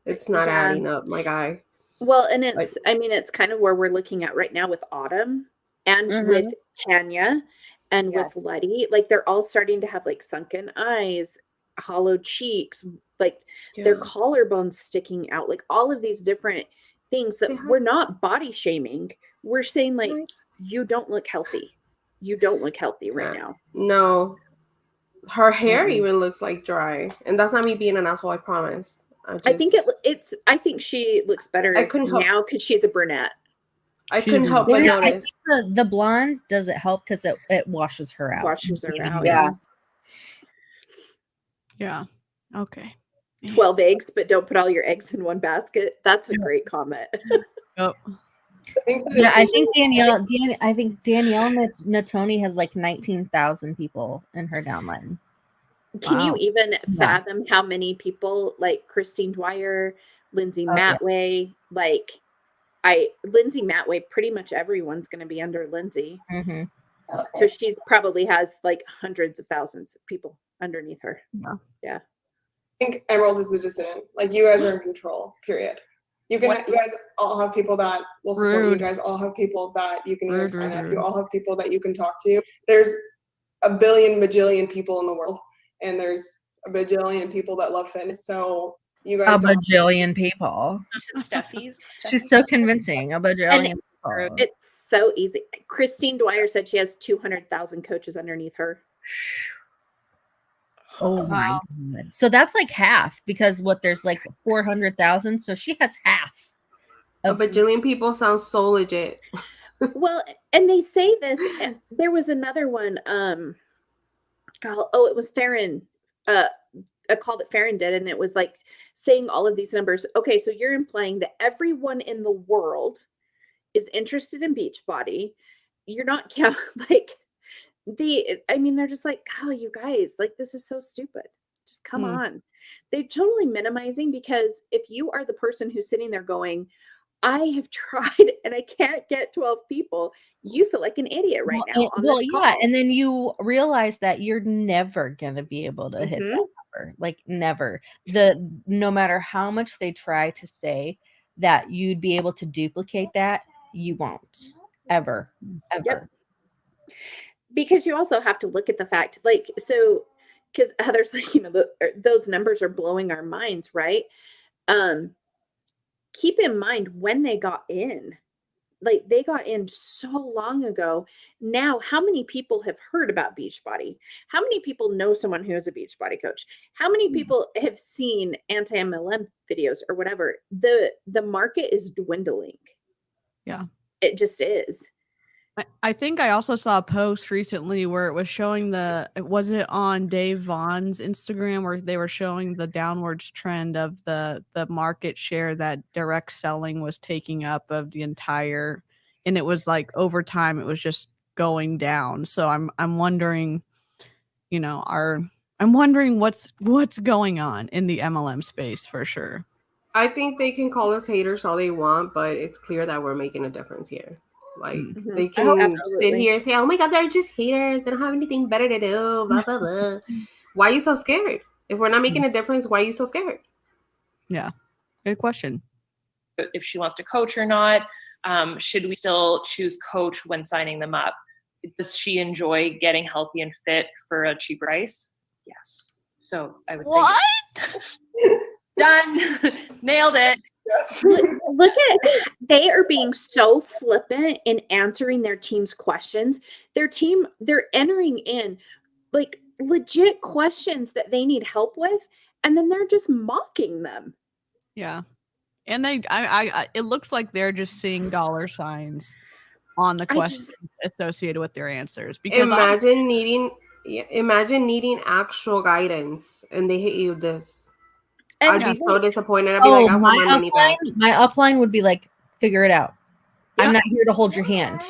it's not Yeah. adding up, my guy. Well, and it's, I mean, it's kind of where we're looking at right now with Autumn and with Tanya and Yes. with Letty. Like they're all starting to have like sunken eyes, hollow cheeks, like their Yeah. collarbones sticking out, like all of these different things that Say hi. we're not body shaming. We're saying like, Hi. you don't look healthy. You don't look healthy right Yeah. now. No. Her hair Mm-mm. even looks like dry. And that's not me being an asshole, I promise. I think it's, I think she looks better I couldn't help- now because she's a brunette. I couldn't help but Yeah, I notice. think the blonde doesn't help because it washes her out. Washes her out. Yeah. Yeah. Okay. 12 eggs, but don't put all your eggs in one basket. That's a great comment. Oh. I think the Yeah, I decision- think Danielle Natoni has like 19,000 people in her downline. Can you Wow. even Yeah. fathom how many people like Christine Dwyer, Lindsay Oh, yeah. Matway, like Lindsay Matway, pretty much everyone's going to be under Lindsay. Mm-hmm. So she's probably has like hundreds of thousands of people underneath her. I think Emerald is a decision. Like you guys are in control. Period. You guys all have people that will support you. You Rude. guys all have people that you can either Rude, sign rude, up. rude. You all have people that you can talk to. There's a billion bajillion people in the world, and there's a bajillion people that love fitness. So you A guys don't- bajillion people. Steffi's. She's so convincing. A bajillion people. It's so easy. Christine Dwyer said she has 200,000 coaches underneath her. Oh my god! So that's like half because there's like 400,000. So she has half. A bajillion people sounds so legit. Well, and they say this. There was another one. It was Farron. A call that Farron did, and it was like saying all of these numbers. Okay, so you're implying that everyone in the world is interested in Beachbody. You're not like they're just like, oh, you guys, like this is so stupid. Just come on. They're totally minimizing because if you are the person who's sitting there going, I have tried and I can't get 12 people, you feel like an idiot right now. And then you realize that you're never gonna be able to hit that number. Like never. No matter how much they try to say that you'd be able to duplicate that, you won't. Ever. Yep. Because you also have to look at the fact, like, so because Heather's like, those numbers are blowing our minds, right? Keep in mind when they got in, like they got in so long ago. Now, how many people have heard about Beachbody? How many people know someone who is a Beachbody coach? How many people have seen anti-MLM videos or whatever? The market is dwindling. Yeah. It just is. I think I also saw a post recently where it was showing was it on Dave Vaughn's Instagram where they were showing the downwards trend of the market share that direct selling was taking up of the entire, and it was like over time it was just going down. So I'm wondering, I'm wondering what's going on in the MLM space for sure. I think they can call us haters all they want, but it's clear that we're making a difference here. Like they can sit here and say, "Oh my God, they're just haters. They don't have anything better to do." Blah blah blah. Why are you so scared? If we're not making a difference, why are you so scared? Yeah, good question. If she wants to coach or not, should we still choose coach when signing them up? Does she enjoy getting healthy and fit for a cheap price? Yes. So I would say yes. Done. Nailed it. Yes. Look at, they are being so flippant in answering their team's questions. They're entering in like legit questions that they need help with, and then they're just mocking them. Yeah. And it looks like they're just seeing dollar signs on the questions associated with their answers. Because imagine needing actual guidance and they hit you this. I'd be so disappointed. I'd be like, I want my money back. My upline would be like, figure it out. Yeah. I'm not here to hold your hand.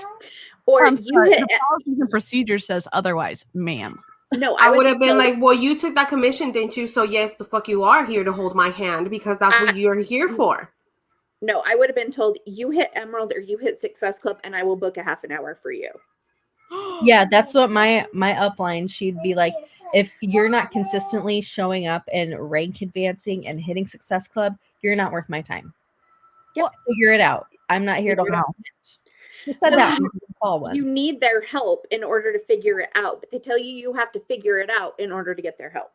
Or the policies and procedure says otherwise, ma'am. No, I would have been like, well, you took that commission, didn't you? So yes, the fuck you are here to hold my hand because that's what you're here for. No, I would have been told you hit Emerald or you hit Success Club and I will book a half an hour for you. Yeah, that's what my upline, she'd be like, if you're not consistently showing up and rank advancing and hitting Success Club, you're not worth my time. Yep. Well, figure it out. I'm not here to hold it. She said that on the call once. You need their help in order to figure it out. But they tell you have to figure it out in order to get their help.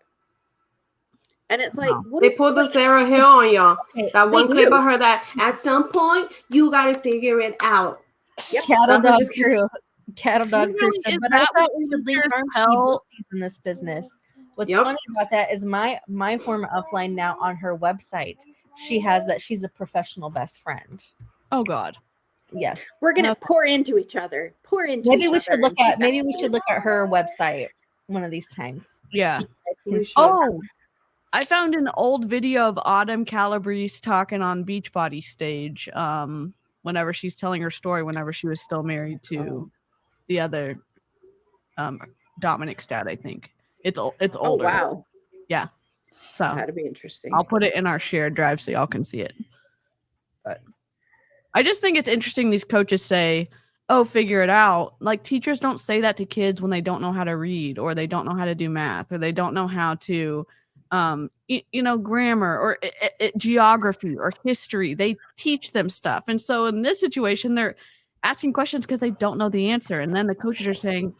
And it's like they pulled the Sarah Hill on y'all. That one clip of her that at some point you gotta figure it out. Yep. Cattle dog crew said, but I thought we would leave in this business. What's funny about that is my former upline now on her website, she has that she's a professional best friend. Oh God. Yes. We're gonna pour into each other. Maybe we should look at her website one of these times. Yeah. I found an old video of Autumn Calabrese talking on Beachbody stage whenever she's telling her story whenever she was still married to the other Dominic's dad, I think. It's older. Oh, wow. Yeah. So that'd be interesting. I'll put it in our shared drive so y'all can see it. But I just think it's interesting these coaches say, oh, figure it out. Like teachers don't say that to kids when they don't know how to read or they don't know how to do math or they don't know how to grammar or geography or history. They teach them stuff. And so in this situation, they're asking questions because they don't know the answer. And then the coaches are saying,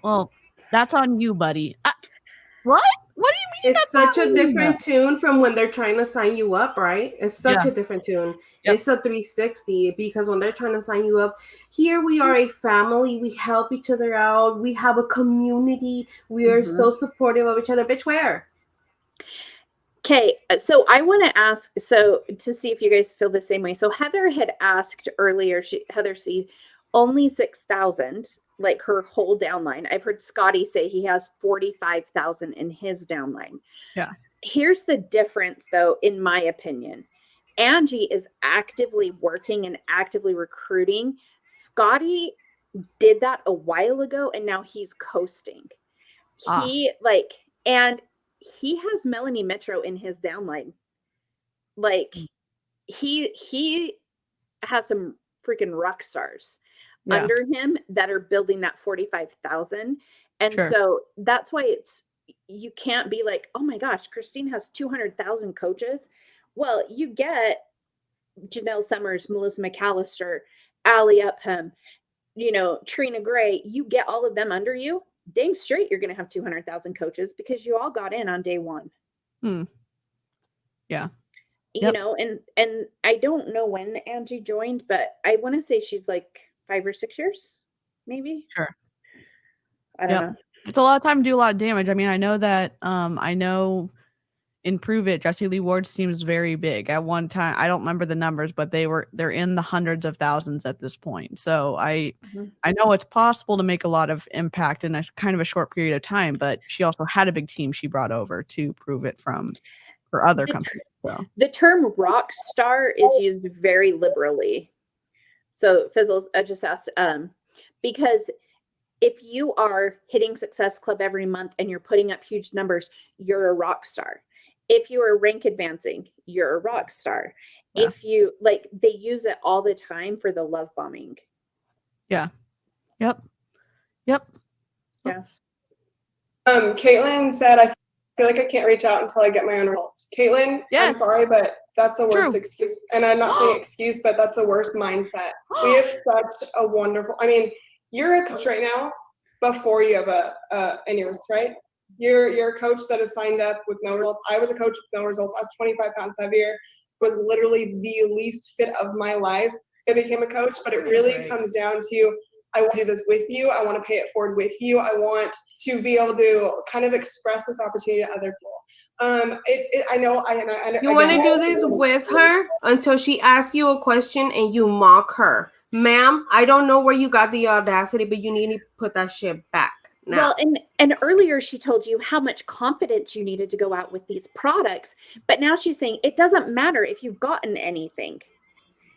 well, that's on you, buddy. What? What do you mean? It's such a different tune from when they're trying to sign you up, right? It's such a different tune. Yep. It's a 360 because when they're trying to sign you up, here we are a family. We help each other out. We have a community. We are so supportive of each other. Bitch, where? Okay, so I want to ask, to see if you guys feel the same way. So Heather had asked earlier, Heather C, only 6,000, like her whole downline. I've heard Scotty say he has 45,000 in his downline. Yeah. Here's the difference, though, in my opinion. Angie is actively working and actively recruiting. Scotty did that a while ago, and now he's coasting. He has Melanie Metro in his downline. Like he has some freaking rock stars under him that are building that 45,000. And so that's why you can't be like, oh my gosh, Christine has 200,000 coaches. Well, you get Janelle Summers, Melissa McAllister, Allie Upham, Trina Gray, you get all of them under you. Dang straight you're going to have 200,000 coaches because you all got in on day one. Yeah. And I don't know when Angie joined, but I want to say she's like 5 or 6 years, maybe. Sure. I don't know. It's a lot of time to do a lot of damage. I mean, I know that in Prove It, Jesse Lee Ward's team is very big. At one time, I don't remember the numbers, but they're in the hundreds of thousands at this point. So I know it's possible to make a lot of impact in a kind of a short period of time, but she also had a big team she brought over to Prove It from her other companies. So the term rock star is used very liberally. So Fizzles, I just asked, because if you are hitting Success Club every month and you're putting up huge numbers, you're a rock star. If you are rank advancing, you're a rock star. Yeah. If you they use it all the time for the love bombing. Yeah. Yep. Yes. Caitlin said, I feel like I can't reach out until I get my own results. Caitlin, I'm sorry, but that's the worst excuse. And I'm not saying excuse, but that's the worst mindset. We have such a wonderful, you're a coach right now before you have any results, right? You're a coach that is signed up with no results. I was a coach with no results. I was 25 pounds heavier, was literally the least fit of my life. I became a coach, but it really comes down to, I want to do this with you. I want to pay it forward with you. I want to be able to kind of express this opportunity to other people. I know. You want to do this with her until she asks you a question and you mock her, ma'am. I don't know where you got the audacity, but you need to put that shit back now. Well, and earlier she told you how much confidence you needed to go out with these products, but now she's saying it doesn't matter if you've gotten anything.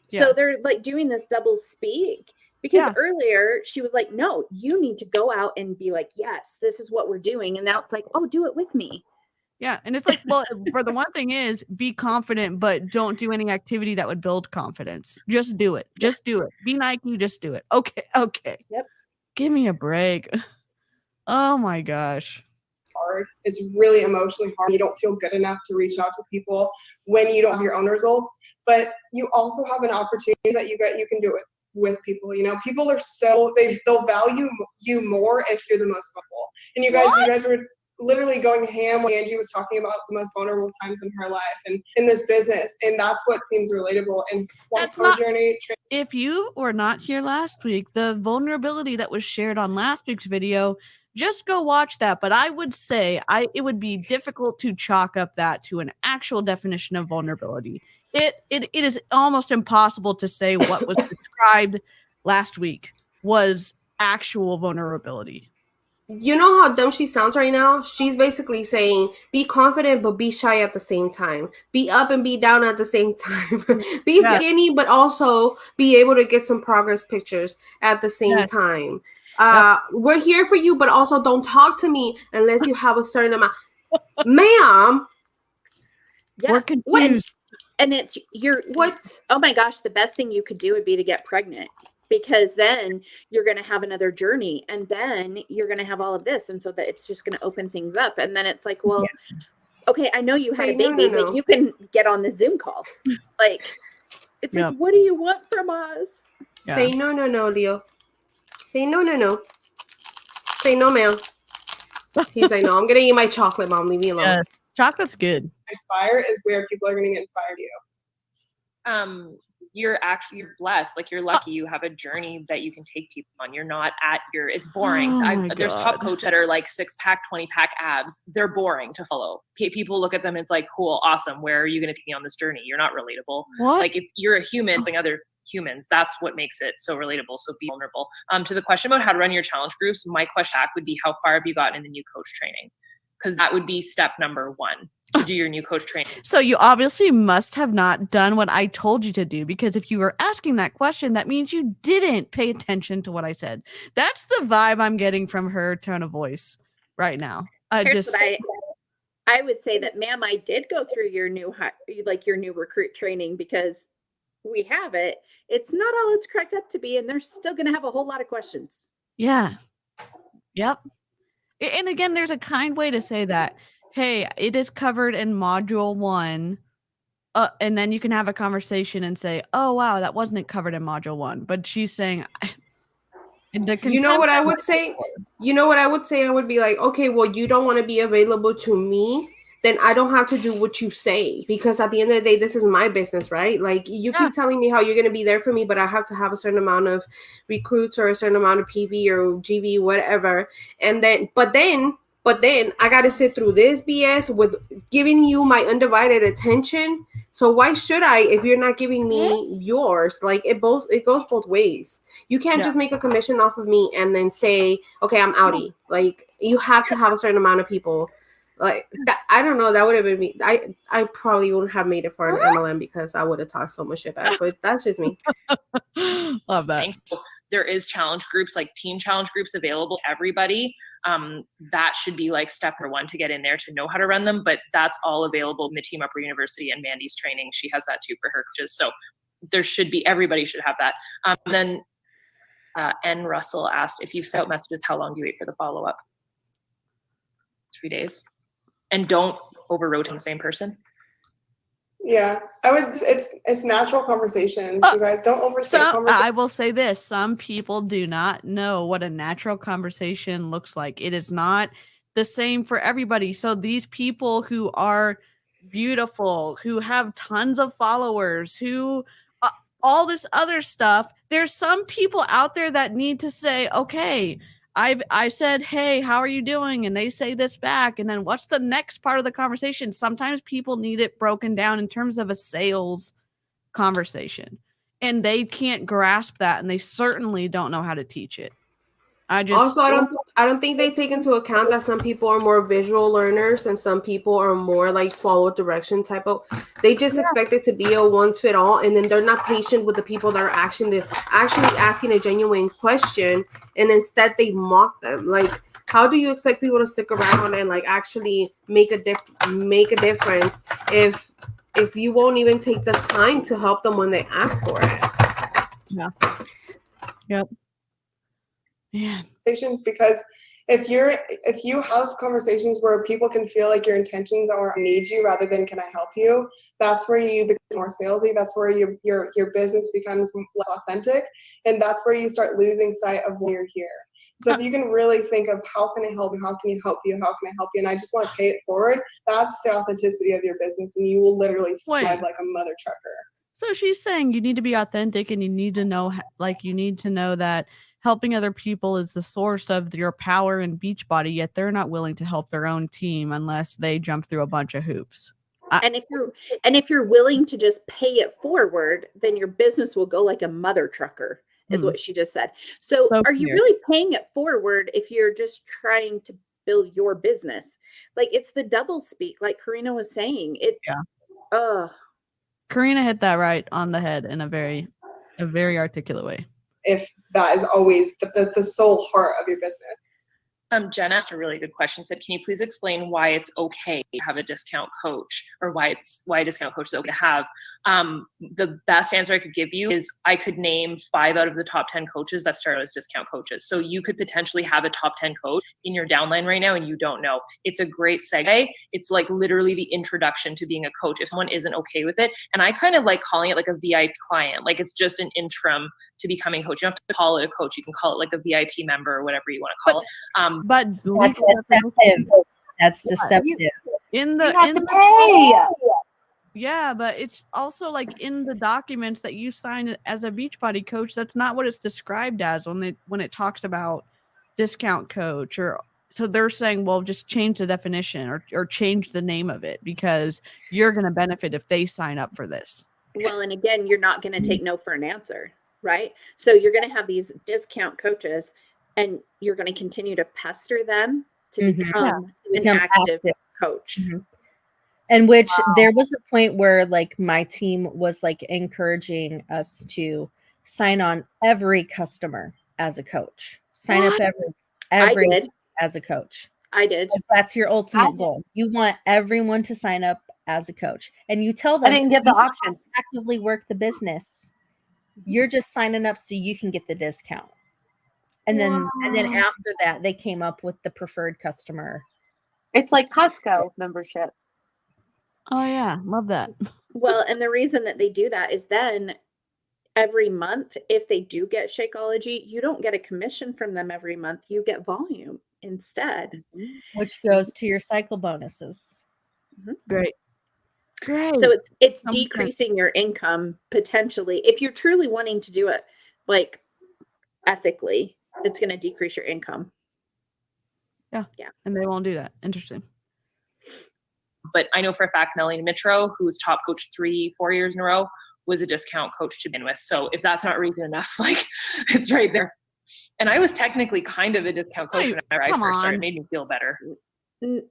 So they're like doing this double speak, because earlier she was like, no, you need to go out and be like, yes, this is what we're doing. And now it's like, oh, do it with me. Yeah. And it's like, well, for the one thing is be confident, but don't do any activity that would build confidence. Just do it. Just do it. Be Nike. Just do it. Okay. Okay. Yep. Give me a break. Oh my gosh. Hard. It's really emotionally hard. You don't feel good enough to reach out to people when you don't have your own results, but you also have an opportunity that you can do it with people. You know, people are they'll value you more if you're the most vulnerable. And you guys were literally going ham when Angie was talking about the most vulnerable times in her life and in this business, and that's what seems relatable. And journey. If you were not here last week, the vulnerability that was shared on last week's video, just go watch that. But I would say it would be difficult to chalk up that to an actual definition of vulnerability. It is almost impossible to say what was described last week was actual vulnerability. You know how dumb she sounds right now? She's basically saying, be confident, but be shy at the same time. Be up and be down at the same time. Be skinny, but also be able to get some progress pictures at the same time. We're here for you, but also don't talk to me unless you have a certain amount. Ma'am. Yeah. We're confused. And oh my gosh, the best thing you could do would be to get pregnant. Because then you're going to have another journey, and then you're going to have all of this. And so that it's just going to open things up. And then it's like, well, okay, I know you had a baby, but you can get on the Zoom call. Like, it's like, what do you want from us? Yeah. Say no, Leo. Say no. Say no, ma'am. He's like, no, I'm going to eat my chocolate, Mom. Leave me alone. Yeah, chocolate's good. Inspire is where people are going to get inspired to you. You're blessed. Like, you're lucky you have a journey that you can take people on. You're not it's boring. There's top coaches that are like 6-pack, 20-pack abs. They're boring to follow. People look at them and it's like, cool, awesome. Where are you going to take me on this journey? You're not relatable. What? Like, if you're a human helping other humans, that's what makes it so relatable. So be vulnerable. To the question about how to run your challenge groups, my question back would be, how far have you gotten in the new coach training? Because that would be step number 1. To do your new coach training. So you obviously must have not done what I told you to do, because if you were asking that question, that means you didn't pay attention to what I said. That's the vibe I'm getting from her tone of voice right now. I would say that, ma'am, I did go through your new recruit training, because we have it. It's not all it's cracked up to be, and they're still going to have a whole lot of questions. Yeah. Yep. And again, there's a kind way to say that. Hey, it is covered in module 1. And then you can have a conversation and say, oh, wow, that wasn't covered in module 1. But she's saying, you know what I would say? I would be like, okay, well, you don't want to be available to me. Then I don't have to do what you say, because at the end of the day, this is my business, right? Like, you keep telling me how you're going to be there for me, but I have to have a certain amount of recruits or a certain amount of PV or GV, whatever. And then, but then I got to sit through this BS with giving you my undivided attention. So why should I, if you're not giving me yours? Like, it goes both ways. You can't just make a commission off of me and then say, okay, I'm outie. Like, you have to have a certain amount of people. Like that, I don't know. That would have been me. I probably wouldn't have made it for an MLM, because I would have talked so much shit back. But that's just me. Love that. So there is challenge groups, like team challenge groups, available to everybody. That should be like step number 1 to get in there, to know how to run them. But that's all available in the Team Upper University, and Mandy's training. She has that too for her coaches. So everybody should have that. Then N. Russell asked, if you sent out messages, how long do you wait for the follow-up? 3 days. And don't over-rotate the same person. Yeah, it's natural conversations. You guys don't overstate conversations. I will say this: some people do not know what a natural conversation looks like. It is not the same for everybody. So these people who are beautiful, who have tons of followers, who all this other stuff, there's some people out there that need to say, okay, I said, hey, how are you doing? And they say this back. And then what's the next part of the conversation? Sometimes people need it broken down in terms of a sales conversation. And they can't grasp that. And they certainly don't know how to teach it. Also, I don't think they take into account that some people are more visual learners and some people are more like follow direction type of. They just expect it to be a one fit all, and then they're not patient with the people that are actually asking a genuine question, and instead they mock them. Like, how do you expect people to stick around and like actually make a difference if you won't even take the time to help them when they ask for it? Yeah. Yep. Yeah. Because if you have conversations where people can feel like your intentions are I need you rather than can I help you, that's where you become more salesy. That's where your business becomes less authentic, and that's where you start losing sight of why you're here. So if you can really think of how can I help you, how can you help you, how can I help you, and I just want to pay it forward, that's the authenticity of your business, and you will literally thrive like a mother trucker. So she's saying you need to be authentic, and you need to know that helping other people is the source of your power in Beachbody, yet they're not willing to help their own team unless they jump through a bunch of hoops. And if you're willing to just pay it forward, then your business will go like a mother trucker, is what she just said. So are you really paying it forward if you're just trying to build your business? Like, it's the double speak, like Karina was saying. Karina hit that right on the head in a very articulate way. If that is always the sole heart of your business. Jen asked a really good question. Said, can you please explain why it's okay to have a discount coach, or why a discount coach is okay to have? The best answer I could give you is I could name 5 out of the top 10 coaches that started as discount coaches. So you could potentially have a top 10 coach in your downline right now and you don't know. It's a great segue. It's like literally the introduction to being a coach if someone isn't okay with it. And I kind of like calling it like a VIP client. Like, it's just an interim to becoming a coach. You don't have to call it a coach. You can call it like a VIP member or whatever you want to call it. But that's deceptive. That's deceptive. You have to pay. Yeah, but it's also like in the documents that you sign as a Beachbody coach, that's not what it's described as when it talks about discount coach. Or so they're saying, well, just change the definition or change the name of it because you're going to benefit if they sign up for this. Well, and again, you're not going to take no for an answer, right? So you're going to have these discount coaches and you're going to continue to pester them to become an active coach. Mm-hmm. And which there was a point where like my team was like encouraging us to sign on every customer as a coach. Sign up every as a coach. I did. If that's your ultimate goal. You want everyone to sign up as a coach. And you tell them I didn't give the option. Actively work the business. You're just signing up so you can get the discount. And then after that, they came up with the preferred customer. It's like Costco membership. Oh yeah, love that. Well, and the reason that they do that is then every month, if they do get Shakeology, you don't get a commission from them every month. You get volume instead. Which goes to your cycle bonuses. Great. So it's decreasing your income potentially. If you're truly wanting to do it like ethically, it's going to decrease your income. Yeah. And they won't do that. Interesting. But I know for a fact Melanie Mitro, who was top coach 3-4 years in a row, was a discount coach to begin with. So if that's not reason enough, like it's right there. And I was technically kind of a discount coach when I first started. It made me feel better.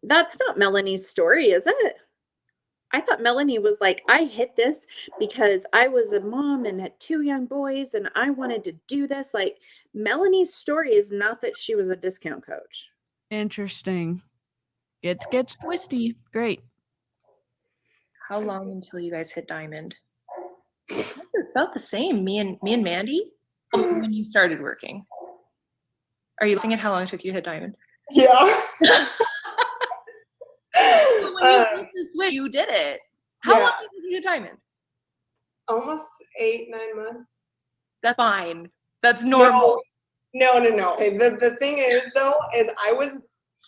That's not Melanie's story, is it? I thought Melanie was like, I hit this because I was a mom and had 2 young boys and I wanted to do this. Like, Melanie's story is not that she was a discount coach. Interesting. It gets twisty. Great. How long until you guys hit diamond? It's about the same. Me and Mandy when you started working. Are you looking at how long it took you to hit diamond? Yeah. When you did the switch, you did it. How long did you hit diamond? Almost 8-9 months. That's fine. That's normal. No. Okay, the thing is though, is I was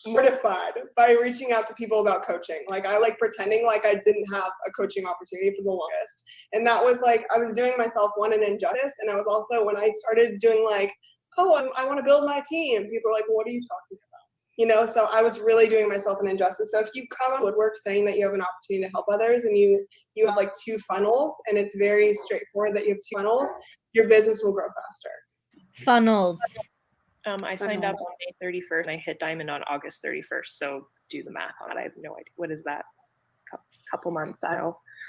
mortified by reaching out to people about coaching. Like I like pretending like I didn't have a coaching opportunity for the longest. And that was like, I was doing myself an injustice. And I was also, when I started doing like oh, I want to build my team. People are like, well, what are you talking about? You know, so I was really doing myself an injustice. So if you come on woodwork saying that you have an opportunity to help others and you have like 2 funnels and it's very straightforward that you have 2 funnels, your business will grow faster. Funnels. I signed up on May 31st and I hit diamond on August 31st. So do the math on it. I have no idea. What is that? Couple months.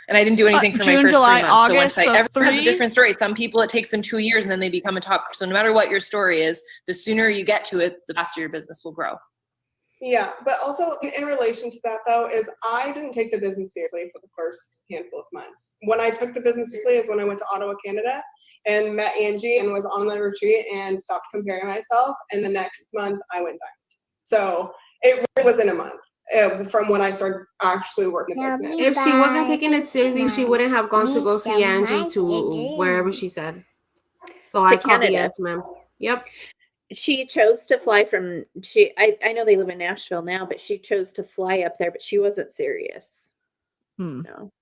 And I didn't do anything for June, my first July, 3 months. August, so once so everyone has a 3? different story. Some people it takes them 2 years and then they become a top. So no matter what your story is, the sooner you get to it, the faster your business will grow. Yeah, but also in relation to that though, is I didn't take the business seriously for the first handful of months. When I took the business seriously is when I went to Ottawa, Canada and met Angie and was on the retreat and stopped comparing myself. And the next month I went diamond. So it really was in a month from when I started actually working the business. If she wasn't taking it seriously, she wouldn't have gone to go see Angie to wherever she said. So I called the yes, ma'am. Yep. She chose to fly from I know they live in Nashville now, but she chose to fly up there, but she wasn't serious. No.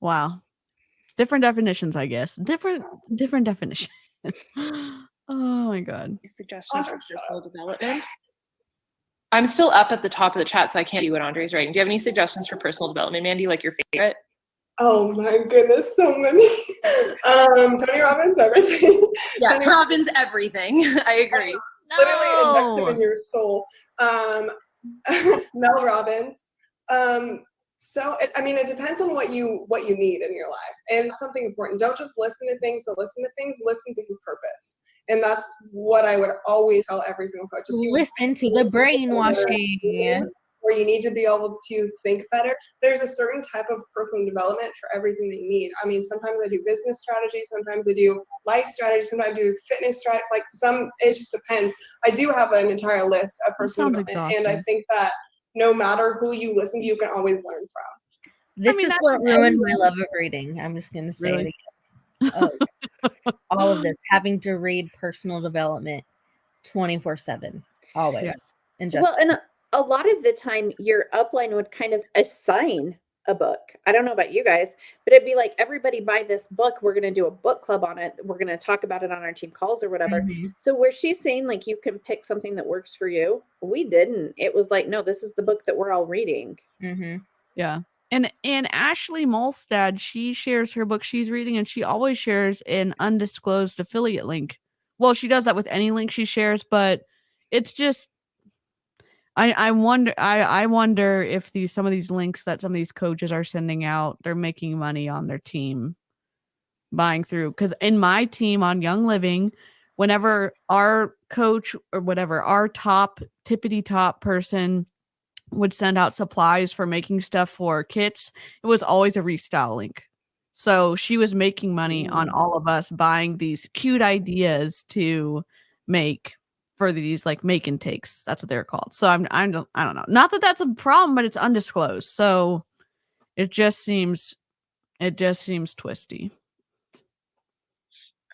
Wow. Different definitions, I guess. Different definition. Oh my God. Suggestions for personal development. I'm still up at the top of the chat, so I can't see what Andre's writing. Do you have any suggestions for personal development, Mandy? Like your favorite? Oh my goodness, so many. Tony Robbins, everything. Yeah, Tony Robbins, everything. I agree. Literally index him in your soul. Mel Robbins. So I mean, it depends on what you need in your life, and it's something important. Don't just listen to things to listen to things. Listen to things with purpose, and that's what I would always tell every single coach. Listen to the brainwashing. Or you need to be able to think better. There's a certain type of personal development for everything that you need. I mean, sometimes I do business strategy, sometimes I do life strategy, sometimes I do fitness strategy. Like it just depends. I do have an entire list of personal development, and I think that no matter who you listen to, you can always learn from. This is what ruined my love of reading. I'm just gonna say it again. All of this, having to read personal development 24/7, always. And just a lot of the time your upline would kind of assign a book. I don't know about you guys, but it'd be like, everybody buy this book. We're going to do a book club on it. We're going to talk about it on our team calls or whatever. So where she's saying like, you can pick something that works for you. We didn't. It was like, no, this is the book that we're all reading. Yeah. And Ashley Molstad, she shares her book she's reading, and she always shares an undisclosed affiliate link. Well, she does that with any link she shares, but it's just, I wonder if some of these links that some of these coaches are sending out, they're making money on their team buying through. Because in my team on Young Living, whenever our coach or whatever, our tippity top person would send out supplies for making stuff for kits, it was always a Restyle link. So she was making money on all of us buying these cute ideas to make for these like make and takes. That's what they're called. So I don't know. Not that that's a problem, but it's undisclosed. So it just seems twisty.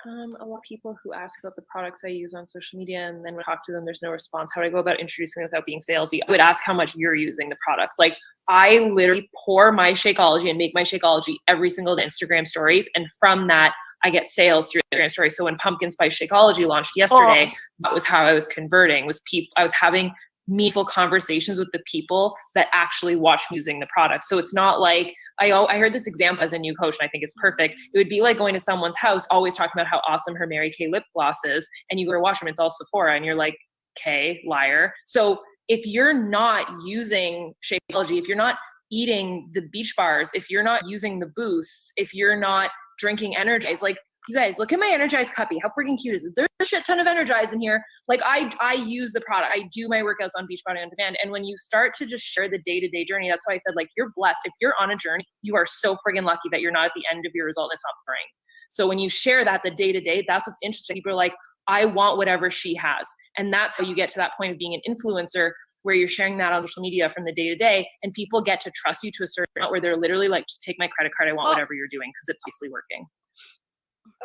A lot of people who ask about the products I use on social media, and then when I talk to them, there's no response. How do I go about introducing them without being salesy? I would ask how much you're using the products. Like, I literally pour my Shakeology and make my Shakeology every single day Instagram stories. And from that, I get sales through Instagram stories. So when Pumpkin Spice Shakeology launched yesterday, that was how I was converting. I was having meaningful conversations with the people that actually watch me using the product. So it's not like, I heard this example as a new coach, and I think it's perfect. It would be like going to someone's house, always talking about how awesome her Mary Kay lip gloss is, and you go to wash them, it's all Sephora, and you're like, okay, liar. So if you're not using Shakeology, if you're not eating the beach bars, if you're not using the boosts, if you're not drinking Energize, like, you guys, look at my Energize cuppy. How freaking cute is it? There's a shit ton of Energize in here. Like, I use the product. I do my workouts on Beachbody On Demand. And when you start to just share the day-to-day journey, that's why I said, like, you're blessed. If you're on a journey, you are so friggin' lucky that you're not at the end of your result and it's not boring. So when you share that, the day-to-day, that's what's interesting. People are like, I want whatever she has. And that's how you get to that point of being an influencer, where you're sharing that on social media from the day-to-day, and people get to trust you to a certain amount where they're literally like, just take my credit card. I want whatever you're doing, because it's obviously working.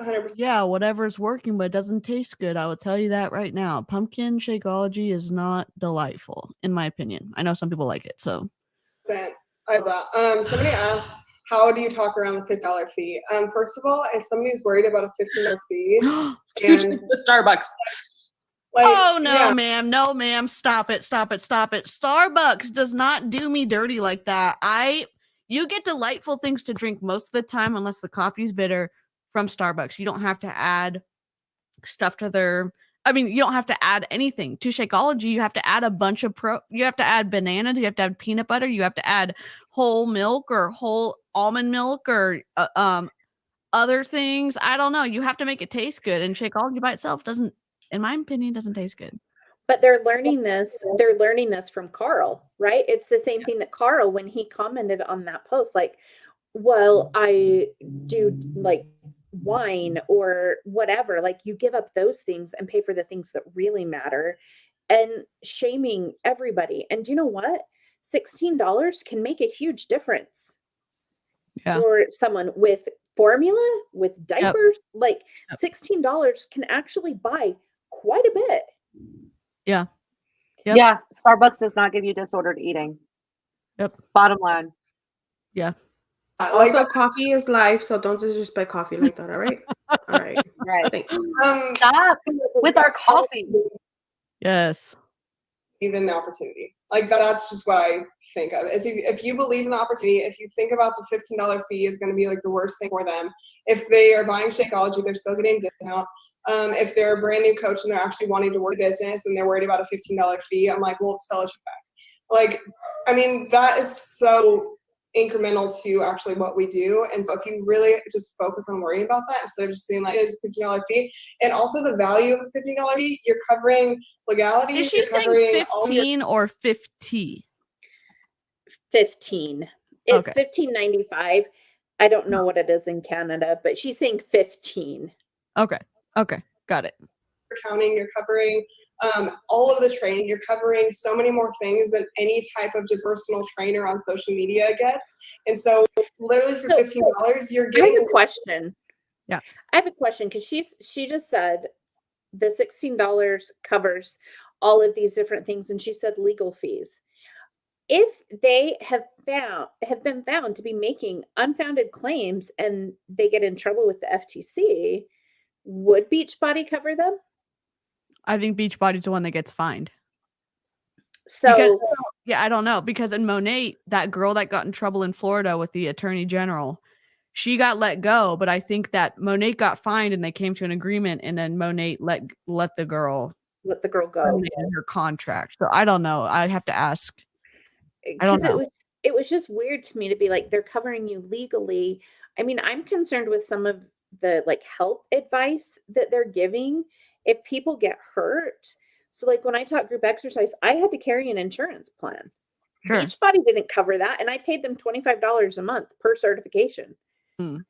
100%. Yeah, whatever's working, but it doesn't taste good. I will tell you that right now. Pumpkin Shakeology is not delightful, in my opinion. I know some people like it, so. I love that. Somebody asked, how do you talk around the $50 fee? First of all, if somebody's worried about a $15 fee, Scooch to Starbucks. Like, Oh no, yeah, ma'am. No, ma'am. Stop it. Stop it. Stop it. Starbucks does not do me dirty like that. You get delightful things to drink most of the time, unless the coffee's bitter from Starbucks. You don't have to add stuff to their. I mean, you don't have to add anything to Shakeology. You have to add a bunch of you have to add bananas. You have to add peanut butter. You have to add whole milk or whole almond milk or other things. I don't know. You have to make it taste good, and Shakeology by itself doesn't, in my opinion, doesn't taste good. But they're learning this from Carl, right? It's the same thing that Carl, when he commented on that post, like, well, I do like wine or whatever, like you give up those things and pay for the things that really matter, and shaming everybody. And do you know what? $16 can make a huge difference for someone with formula, with diapers. Like $16 can actually buy quite a bit. Yeah. Yeah. Starbucks does not give you disordered eating. Yep. Bottom line. Yeah. Also, coffee is life, so don't disrespect coffee like that. All right. All right. Right. Thanks. Stop with our coffee. Yes. Even the opportunity. Like that's just what I think of. Is if you believe in the opportunity, if you think about the $15 fee is going to be like the worst thing for them. If they are buying Shakeology, they're still getting a discount. If they're a brand new coach and they're actually wanting to work business and they're worried about a $15 fee, I'm like, well, sell it back. Like, I mean, that is so incremental to actually what we do. And so if you really just focus on worrying about that instead of just saying like it's a $15 fee, and also the value of a $15 fee, you're covering legality. Is she saying 15 or 50? 15. It's Okay. $15.95. I don't know what it is in Canada, but she's saying 15. Okay. Got it. Accounting, you're covering all of the training, you're covering so many more things than any type of just personal trainer on social media gets. And so literally for $15, you're getting— I have a question. Yeah. I have a question because she just said the $16 covers all of these different things, and she said legal fees. If they have been found to be making unfounded claims and they get in trouble with the FTC, would Beachbody cover them? I think Beachbody's the one that gets fined. So I don't know, because in Monet, that girl that got in trouble in Florida with the attorney general, she got let go, but I think that Monet got fined and they came to an agreement, and then Monet let the girl go in her contract. So I don't know. I'd have to ask. I don't because know. it was just weird to me to be like, they're covering you legally. I mean, I'm concerned with some of the like health advice that they're giving if people get hurt. So like when I taught group exercise, I had to carry an insurance plan. Sure. Beachbody didn't cover that, and I paid them $25 a month per certification.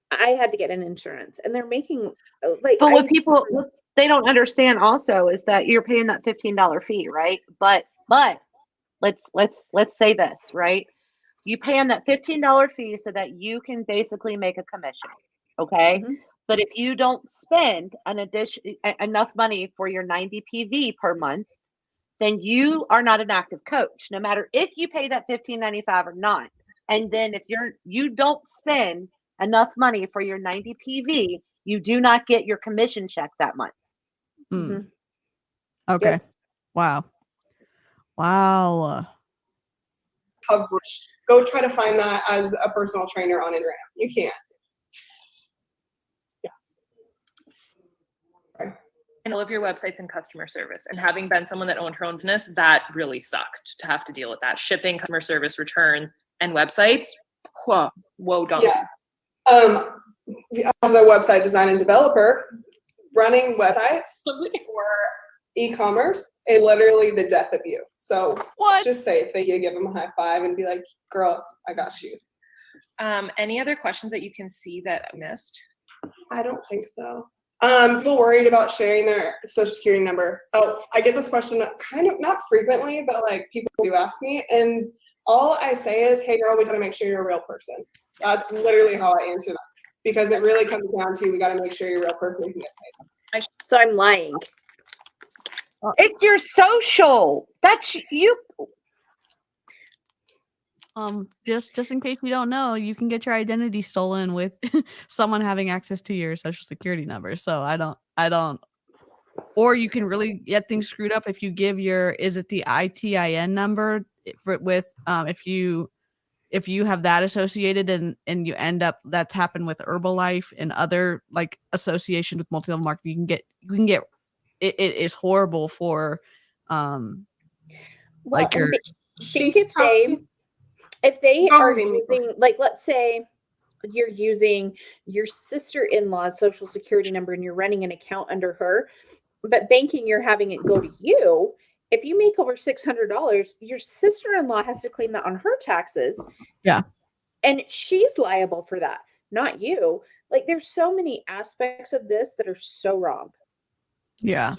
I had to get an insurance, and they're making like. But what they don't understand also is that you're paying that $15 fee, right? But let's say this, right? You pay on that $15 fee so that you can basically make a commission, okay? Mm-hmm. But if you don't spend enough money for your 90 PV per month, then you are not an active coach, no matter if you pay that $15.95 or not. And then if you don't spend enough money for your 90 PV, you do not get your commission check that month. Mm-hmm. Okay. Yep. Wow. Coverage. Go try to find that as a personal trainer on Instagram. You can't. And all of your websites and customer service, and having been someone that owned her own business, that really sucked to have to deal with that. Shipping, customer service, returns, and websites. Whoa, don't. Yeah. As a website design and developer, running websites for e-commerce is literally the death of you. So just say thank you, give them a high five, and be like, "Girl, I got you." Any other questions that you can see that I missed? I don't think so. People worried about sharing their social security number. Oh, I get this question kind of not frequently, but like people do ask me, and all I say is, "Hey, girl, we got to make sure you're a real person." That's literally how I answer that, because it really comes down to we got to make sure you're a real person who can get paid. So I'm lying. It's your social. That's you. Just in case you don't know, you can get your identity stolen with someone having access to your social security number. So I don't, or you can really get things screwed up if you give is it the ITIN number if you have that associated and you end up, that's happened with Herbalife and other like associations with multi-level marketing, you can get it is horrible for Well, like your think if they are using, like, let's say you're using your sister-in-law's social security number and you're running an account under her, but banking, you're having it go to you. If you make over $600, your sister-in-law has to claim that on her taxes. Yeah. And she's liable for that, not you. Like, there's so many aspects of this that are so wrong. Yeah.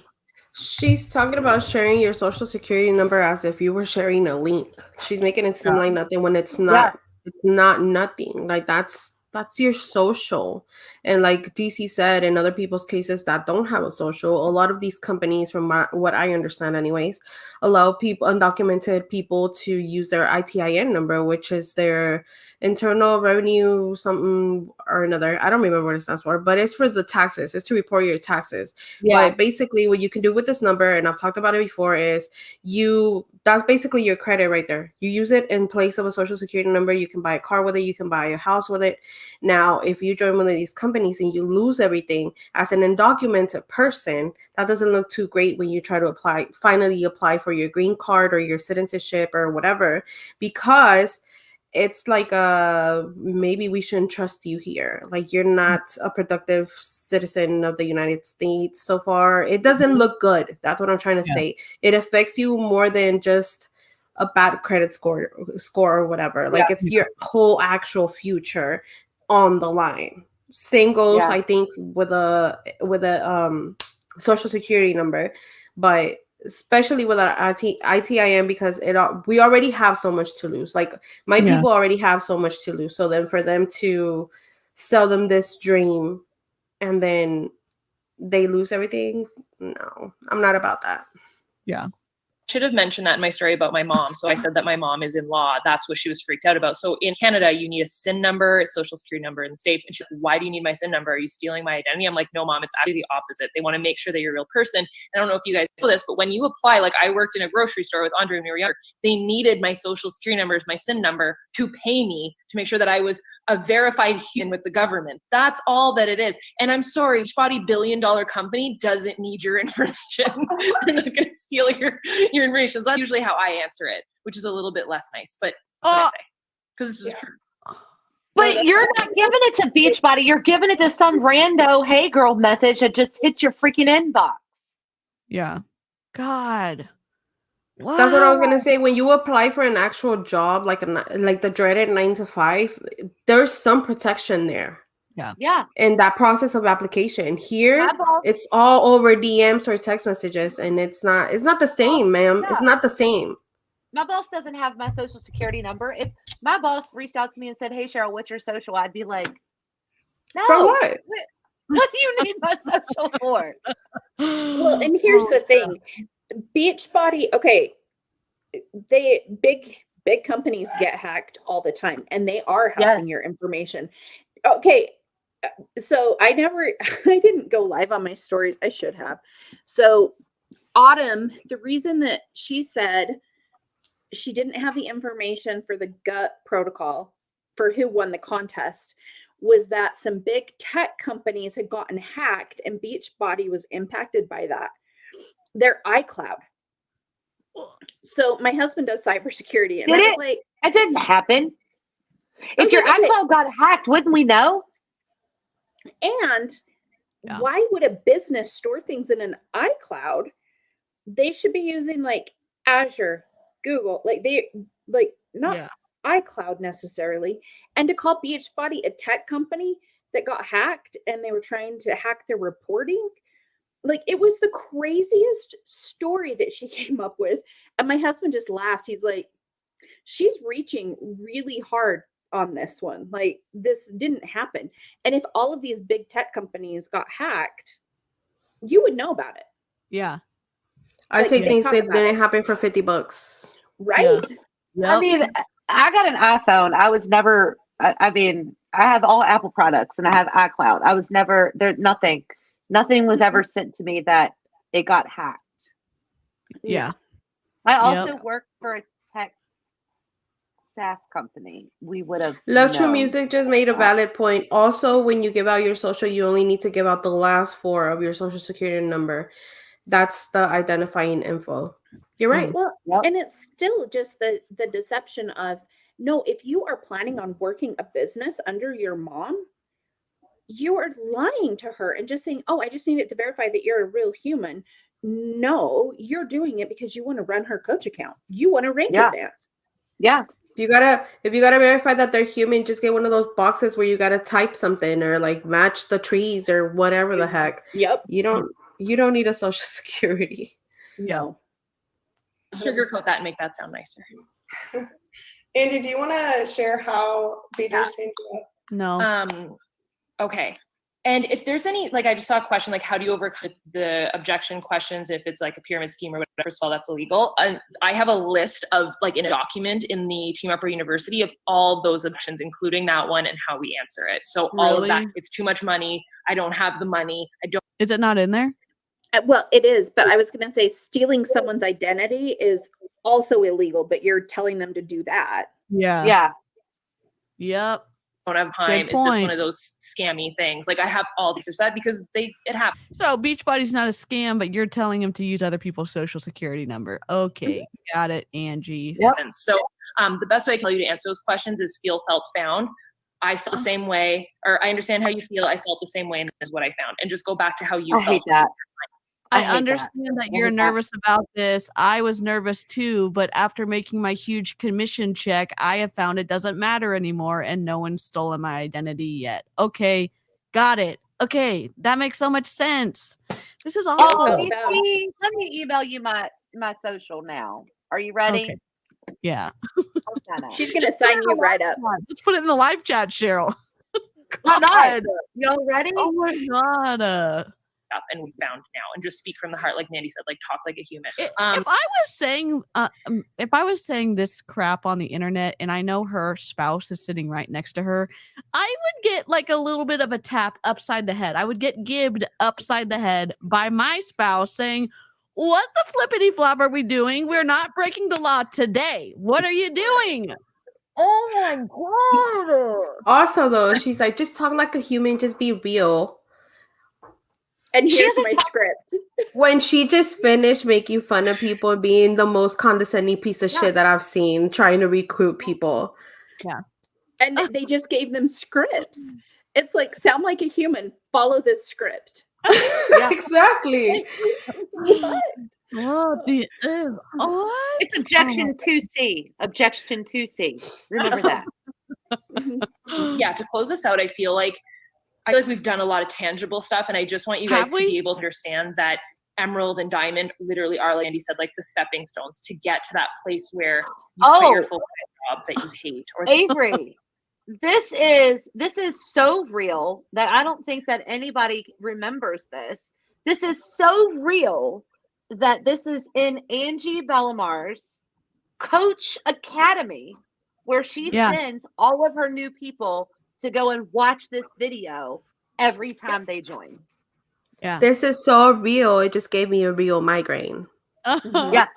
She's talking about sharing your social security number as if you were sharing a link. She's making it seem like nothing when it's not. It's not nothing. Like that's your social. And like DC said, in other people's cases that don't have a social, a lot of these companies, from what I understand anyways, allow people, undocumented people, to use their ITIN number, which is their internal revenue something or another. I don't remember what it stands for, but it's for the taxes. It's to report your taxes. But basically what you can do with this number, and I've talked about it before, is that's basically your credit right there. You use it in place of a social security number. You can buy a car with it. You can buy a house with it. Now, if you join one of these companies and you lose everything as an undocumented person, that doesn't look too great when you try to finally apply for your green card or your citizenship or whatever, because it's like maybe we shouldn't trust you here. Like, you're not a productive citizen of the United States so far. It doesn't look good. That's what I'm trying to say. It affects you more than just a bad credit score or whatever. Like, it's your whole actual future on the line. Same goes, I think, with a social security number, but especially with our ITIN, because we already have so much to lose. Like, my people already have so much to lose. So then for them to sell them this dream and then they lose everything, no, I'm not about that. Yeah. Should have mentioned that in my story about my mom. So I said that my mom is in law. That's what she was freaked out about. So in Canada, you need a SIN number, a social security number. In the States, and she's like, why do you need my SIN number? Are you stealing my identity? I'm like, no, mom, it's actually the opposite. They want to make sure that you're a real person. I don't know if you guys know this, but when you apply, like, I worked in a grocery store with Andre when we were younger, they needed my social security number, my SIN number, to pay me, to make sure that I was a verified human with the government. That's all that it is. And I'm sorry, Beachbody billion-dollar company doesn't need your information. They're not going to steal your information. So that's usually how I answer it, which is a little bit less nice, but that's what I say, because it's just true. But you're not giving it to Beachbody. You're giving it to some rando "Hey girl" message that just hit your freaking inbox. Yeah. God. Wow. That's what I was gonna say. When you apply for an actual job, like the dreaded 9 to 5, there's some protection there. Yeah. In that process of application. Here, it's all over DMs or text messages, and it's not the same, ma'am. It's not the same. My boss doesn't have my social security number. If my boss reached out to me and said, "Hey Cheryl, what's your social?" I'd be like, "No. For what? What do you need my social for?" Well, and here's the thing. Beachbody, okay, big companies get hacked all the time, and they are hacking your information. Okay, so I didn't go live on my stories. I should have. So Autumn, the reason that she said she didn't have the information for the gut protocol for who won the contest was that some big tech companies had gotten hacked, and Beachbody was impacted by that. Their iCloud. So my husband does cybersecurity, and I was like, "It didn't happen. If your iCloud got hacked, wouldn't we know?" And why would a business store things in an iCloud? They should be using like Azure, Google, not iCloud necessarily. And to call Beachbody a tech company that got hacked and they were trying to hack their reporting. Like, it was the craziest story that she came up with. And my husband just laughed. He's like, she's reaching really hard on this one. Like, this didn't happen. And if all of these big tech companies got hacked, you would know about it. Yeah. I say things that didn't happen for $50. Right? Yeah. I mean, I got an iPhone. I was never, I have all Apple products and I have iCloud. I was never, nothing was ever sent to me that it got hacked. Yeah. I also worked for a tech SaaS company. We would have Love True known. Music just made a valid point. Also, when you give out your social, you only need to give out the last 4 of your social security number. That's the identifying info. You're right. Well, Yep. and it's still just the deception of, no, if you are planning on working a business under your mom, you are lying to her and just saying, oh, I just needed to verify that you're a real human. No, you're doing it because you want to run her coach account. You want to rank advance. Yeah. If you gotta verify that they're human, just get one of those boxes where you gotta type something or like match the trees or whatever the heck. Yep. You don't need a social security. No. Sugarcoat that and make that sound nicer. Angie, do you want to share how Beaters changed it up? No. Okay. And if there's any, like, I just saw a question, like, how do you overcome the objection questions if it's like a pyramid scheme or whatever? First of all, that's illegal. And I have a list of, like, in a document in the Team Upper University of all those objections, including that one and how we answer it. So all of that, it's too much money. I don't have the money. Is it not in there? Well, it is, but I was going to say stealing someone's identity is also illegal, but you're telling them to do that. Yeah. Yeah. Yep. Don't have time. It's just one of those scammy things. Like, I have all these that because it happens. So Beachbody's not a scam, but you're telling him to use other people's social security number. Okay, got it, Angie. Yep. And so the best way I can tell you to answer those questions is feel, felt, found. I felt the same way, or I understand how you feel. I felt the same way, and this is what I found. And just go back to how you I felt. hate that. I understand that you're nervous about this. I was nervous too, but after making my huge commission check, I have found it doesn't matter anymore and no one's stolen my identity yet. Okay, got it. Okay, that makes so much sense. This is awful. Oh, let me email you my social now. Are you ready? Okay. Yeah. She's going to sign you right up. Let's put it in the live chat, Cheryl. God. Y'all ready? Oh my God. And we found now, and just speak from the heart, like Mandy said, like talk like a human. If I was saying this crap on the internet and I know her spouse is sitting right next to her, I would get like a little bit of a tap upside the head. I would get gibbed upside the head by my spouse saying, what the flippity flop are we doing? We're not breaking the law today. What are you doing? Oh my God. Also though, she's like, just talk like a human, just be real. And here's my script. When she just finished making fun of people and being the most condescending piece of shit that I've seen, trying to recruit people. Yeah. And they just gave them scripts. It's like, sound like a human, follow this script. Exactly. What? It's objection 2C. Objection 2C. Remember that. Yeah, to close this out, I feel like we've done a lot of tangible stuff, and I just want you guys to be able to understand that Emerald and Diamond literally are, like Andy said, like the stepping stones to get to that place where you quit your full-time job that you hate. Or Avery, this is so real that I don't think that anybody remembers this. This is so real that this is in Angie Bellemare's Coach Academy, where she sends all of her new people to go and watch this video every time they join. Yeah. This is so real. It just gave me a real migraine. Yeah.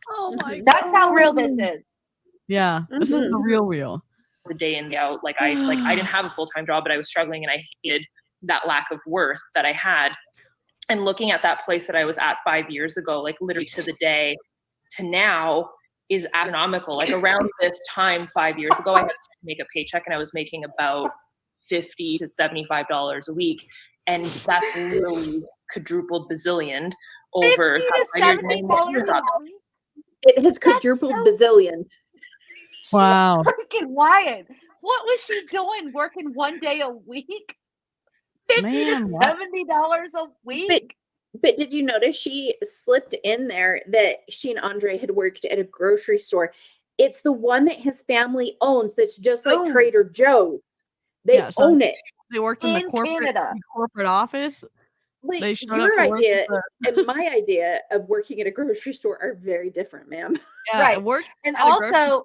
Oh my God. That's how real this is. Yeah. This is the real. The day in, day out. I didn't have a full-time job, but I was struggling and I hated that lack of worth that I had. And looking at that place that I was at 5 years ago, like literally to the day to now, is astronomical. Like around this time 5 years ago, I had to make a paycheck and I was making about $50 to $75 a week. And that's literally quadrupled bazillion over $70 It has quadrupled bazillion. Wow. Freaking wild. What was she doing working 1 day a week? $50 to $70 a week. But did you notice she slipped in there that she and Andre had worked at a grocery store? It's the one that his family owns that's just like Trader Joe's. They own it. They worked in the corporate office. Like your idea and my idea of working at a grocery store are very different, ma'am. Yeah, right. And also,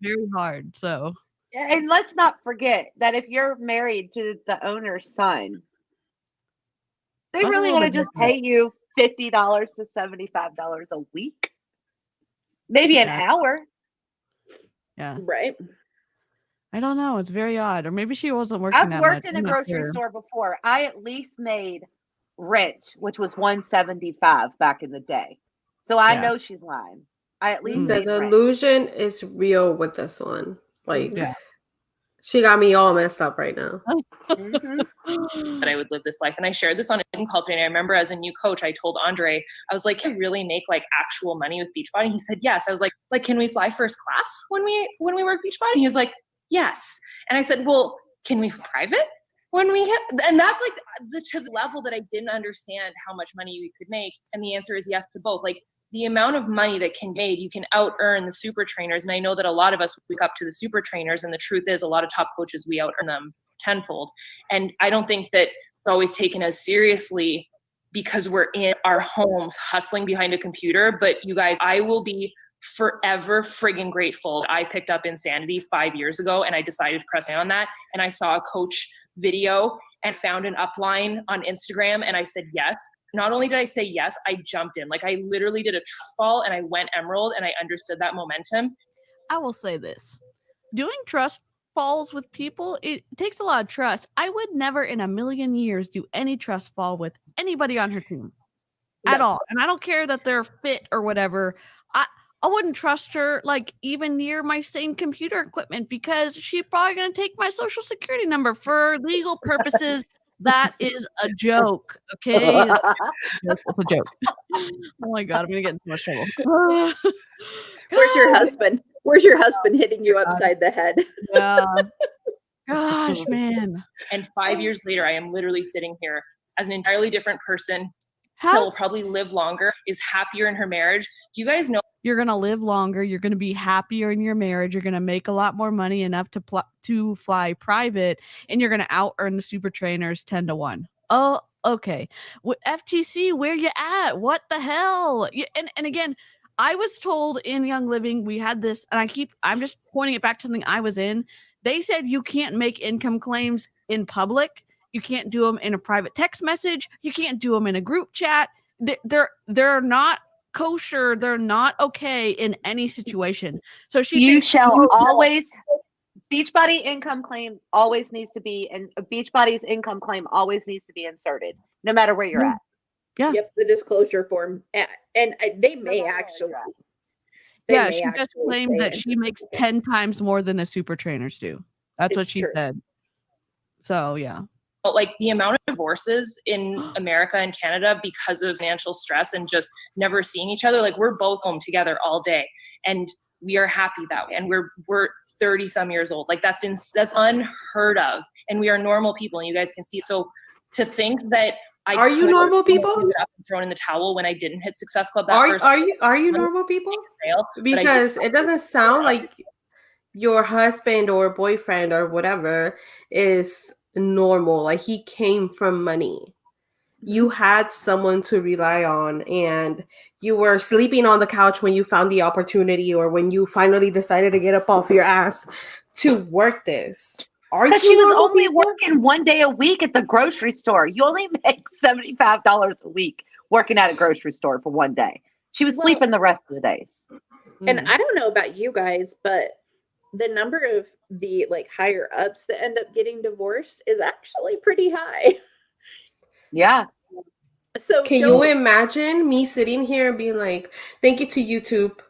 very hard. So, and let's not forget that if you're married to the owner's son, They That's a really little want to bit just different. pay you $50 to $75 a week, maybe an Yeah. hour. Yeah. Right. I don't know. It's very odd. Or maybe she wasn't working I've that worked much. in I'm a not grocery sure. store before. I at least made rent, which was $175 back in the day. So I Yeah. know she's lying. I at least The made rent. delusion is real with this one. Like, Yeah. she got me all messed up right now. Mhm. That I would live this life. And I shared this on a call today. And I remember as a new coach, I told Andre, I was like, can you really make like actual money with Beachbody? And he said, yes. I was like, can we fly first class when we work Beachbody? He was like, yes. And I said, well, can we fly private when we hit? And that's like to the level that I didn't understand how much money we could make. And the answer is yes to both. Like the amount of money that can be made, you can out earn the super trainers. And I know that a lot of us look up to the super trainers. And the truth is a lot of top coaches, we out earn them tenfold. And I don't think that it's always taken as seriously because we're in our homes hustling behind a computer. But you guys, I will be forever friggin' grateful. I picked up Insanity 5 years ago and I decided to press on that. And I saw a coach video and found an upline on Instagram and I said yes. Not only did I say yes, I jumped in. Like I literally did a trust fall and I went emerald and I understood that momentum. I will say this. Doing trust falls with people, it takes a lot of trust. I would never in a million years do any trust fall with anybody on her team at all. And I don't care that they're fit or whatever. I wouldn't trust her like even near my same computer equipment because she's probably going to take my social security number for legal purposes. That is a joke. Okay. It's a joke. Oh my God. I'm going to get in so much trouble. Where's your husband? Where's your husband hitting you upside the head? Yeah. Gosh, man. And 5 years later, I am literally sitting here as an entirely different person. That How will probably live longer, is happier in her marriage. Do you guys know? you're going to live longer, you're going to be happier in your marriage, you're going to make a lot more money enough to fly private, and you're going to out earn the super trainers 10-1. Oh, okay. FTC, where you at? What the hell? And again, I was told in Young Living we had this, and I'm just pointing it back to something I was in. They said you can't make income claims in public. You can't do them in a private text message. You can't do them in a group chat. They're not kosher. They're not okay in any situation. So You shall always, Beachbody income claim always needs to be, and Beachbody's income claim always needs to be inserted, no matter where you're at. Yeah. Yep, the disclosure form. And they may actually. Yeah, she just claimed that she makes 10 times more than the super trainers do. That's what she said. So, yeah. But like the amount of divorces in America and Canada because of financial stress and just never seeing each other, like we're both home together all day and we are happy that way. And we're 30 some years old. Like that's unheard of. And we are normal people and you guys can see. So to think that are you normal people? Thrown in the towel when I didn't hit Success Club. Are you normal people? Because it doesn't sound like your husband or boyfriend or whatever is normal. Like he came from money. You had someone to rely on, and you were sleeping on the couch when you found the opportunity, or when you finally decided to get up off your ass to work this. Because she was only working 1 day a week at the grocery store. You only make $75 a week working at a grocery store for 1 day. She was sleeping the rest of the days. And I don't know about you guys, but the number of the like higher ups that end up getting divorced is actually pretty high. Yeah. So can you imagine me sitting here and being like, thank you to YouTube,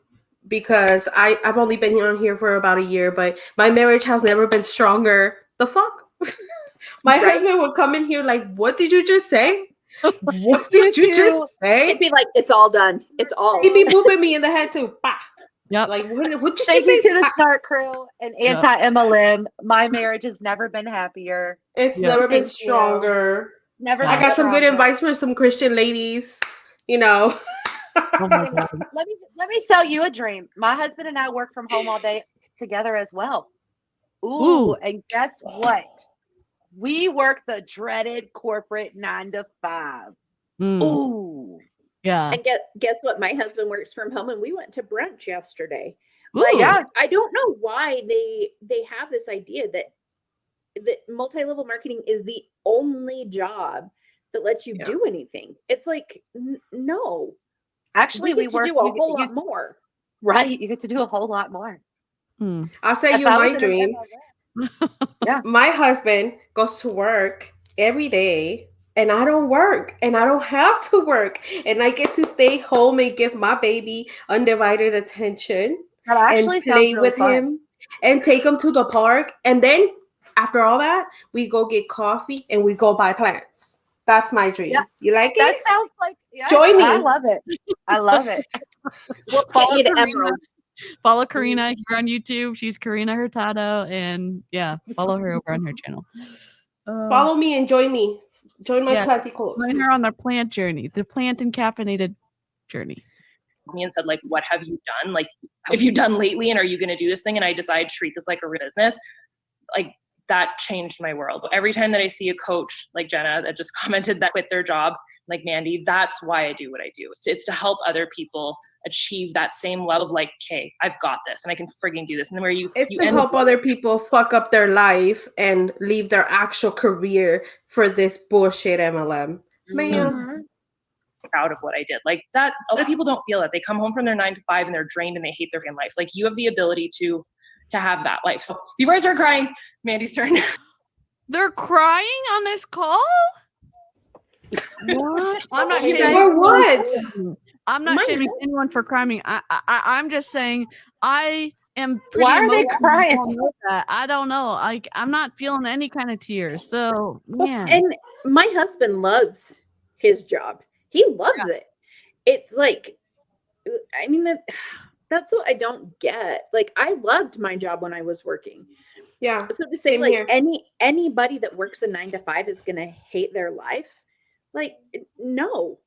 because I've only been on here for about a year, but my marriage has never been stronger. The fuck? My husband would come in here like, what did you just say? What did you just say? It'd be like, it's all done. It's all. He'd be booping me in the head too. Bah. Yep. Like, what did you Thank say? you to the Snark crew and anti-MLM. My marriage has never been happier. It's never been stronger. Never. I got some good advice for some Christian ladies, you know. Let me sell you a dream. My husband and I work from home all day together as well. Ooh. And guess what? We work the dreaded corporate 9 to 5. Ooh. Yeah. And guess what? My husband works from home, and we went to brunch yesterday. Ooh. Like, I don't know why they have this idea that multi-level marketing is the only job that lets you Yeah. do anything. It's like, no. Actually, we get to do a whole lot more. Right. You get to do a whole lot more. I'll say If you I my was in an dream. Yeah. My husband goes to work every day and I don't work and I don't have to work and I get to stay home and give my baby undivided attention That actually and sounds play really with fun. him and take him to the park. And then after all that, we go get coffee and we go buy plants. That's my dream. Yeah. You like That it? sounds like, yeah, Join me. I love it. I love it. We'll Follow get you to Karina. Emerald. Follow Karina here on YouTube. She's Karina Hurtado, and yeah, follow her over on her channel. Follow me and join me. Join my Yeah. planty club. Join her on the plant journey, the plant and caffeinated journey. Me and said, like, what have you done? Like, have you done lately? And are you going to do this thing? And I decided to treat this like a real business. Like, that changed my world. Every time that I see a coach like Jenna that just commented that quit their job, like Mandy, that's why I do what I do. It's to help other people achieve that same level of like, okay, I've got this and I can frigging do this. And then where It's you to help other people fuck up their life and leave their actual career for this bullshit MLM. Ma'am. proud of what I did. Like that, a lot of people don't feel that. They come home from their 9 to 5 and they're drained and they hate their life. Like you have the ability to have that life. So before I start crying, Mandy's turn. They're crying on this call? What? I'm not shaming For what? I'm not shaming anyone for crying. I'm just saying I am pretty Why are they emotional. crying? I don't know that. I don't know. Like I'm not feeling any kind of tears. So man. And my husband loves his job. He loves it. It's like, I mean, that's what I don't get. Like I loved my job when I was working. Yeah. So to say same like here. anybody that works a 9 to 5 is gonna hate their life. Like no.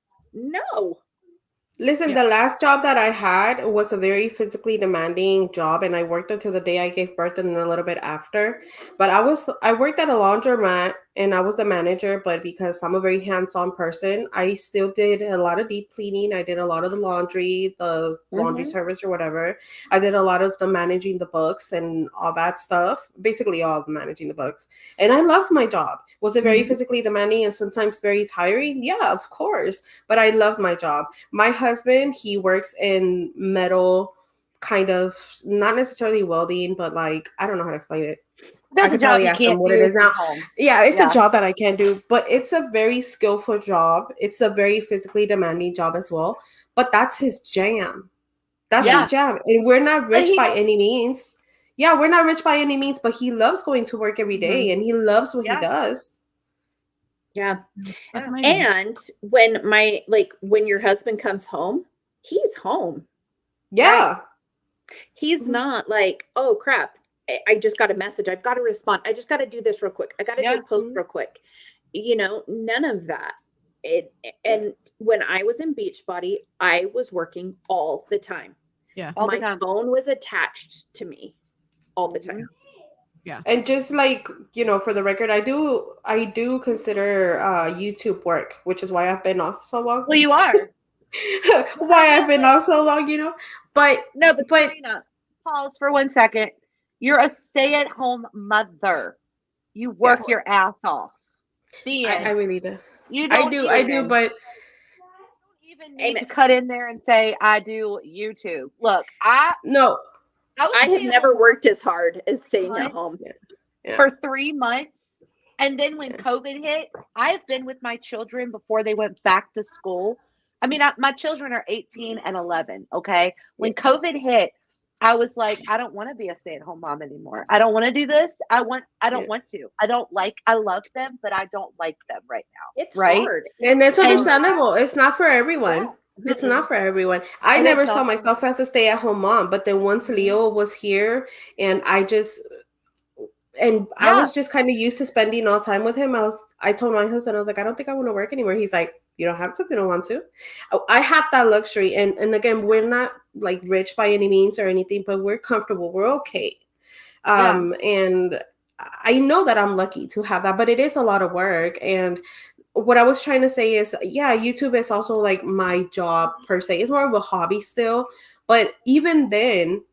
Listen, the last job that I had was a very physically demanding job, and I worked until the day I gave birth and then a little bit after. But I worked at a laundromat and I was the manager, but because I'm a very hands-on person, I still did a lot of deep cleaning. I did a lot of the laundry, the laundry service or whatever. I did a lot of the managing the books and all that stuff, basically all of managing the books. And I loved my job. Was it very physically demanding and sometimes very tiring? Yeah, of course. But I loved my job. My husband, he works in metal, kind of, not necessarily welding, but like, I don't know how to explain it. That's a job you can't what do it is now. from home. Yeah, it's a job that I can't do, but it's a very skillful job. It's a very physically demanding job as well. But that's his jam. That's his jam. And we're not rich by any means. Yeah, we're not rich by any means, but he loves going to work every day and he loves what he does. Yeah. And when your husband comes home, he's home. Yeah. Right? He's not like, oh crap, I just got a message. I've got to respond. I just got to do this real quick. I got to do a post real quick. You know, none of that. And when I was in Beachbody, I was working all the time. Yeah. My phone was attached to me all the time. Yeah. And just like, you know, for the record, I do consider YouTube work, which is why I've been off so long. Well, you are. Why I've been off so long, you know. But Karina, pause for 1 second. You're a stay-at-home mother. You work your ass off. I really do. You I do, but even need to cut in there and say I do YouTube. Look, I have never worked as hard as staying at home for 3 months. And then when COVID hit, I've been with my children before they went back to school. I mean, my children are 18 and 11. Okay. When COVID hit, I was like, I don't want to be a stay-at-home mom anymore. I don't want to do this. I don't want to. I love them, but I don't like them right now. It's hard. And that's understandable. It's not for everyone. It's not for everyone. I never saw myself as a stay-at-home mom, but then once Leo was here and I was just kind of used to spending all time with him. I told my husband, I was like, I don't think I want to work anymore. He's like, you don't have to if you don't want to. I have that luxury. And again, we're not like rich by any means or anything, but we're comfortable. We're okay. And I know that I'm lucky to have that, but it is a lot of work. And what I was trying to say is, YouTube is also like my job per se. It's more of a hobby still. But even then,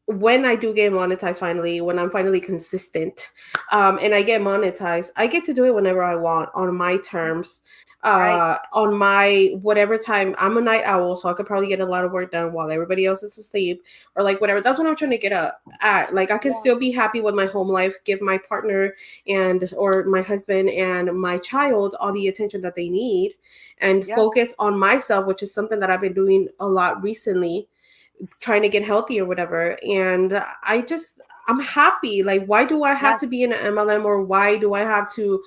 when I do get monetized finally, when I'm finally consistent and I get monetized, I get to do it whenever I want on my terms. on my whatever time. I'm a night owl, so I could probably get a lot of work done while everybody else is asleep or like whatever. That's what I'm trying to get at. Like I can still be happy with my home life, give my partner and or my husband and my child all the attention that they need, and focus on myself, which is something that I've been doing a lot recently, trying to get healthy or whatever. And I'm happy. Like, why do I have to be in an MLM, or why do I have to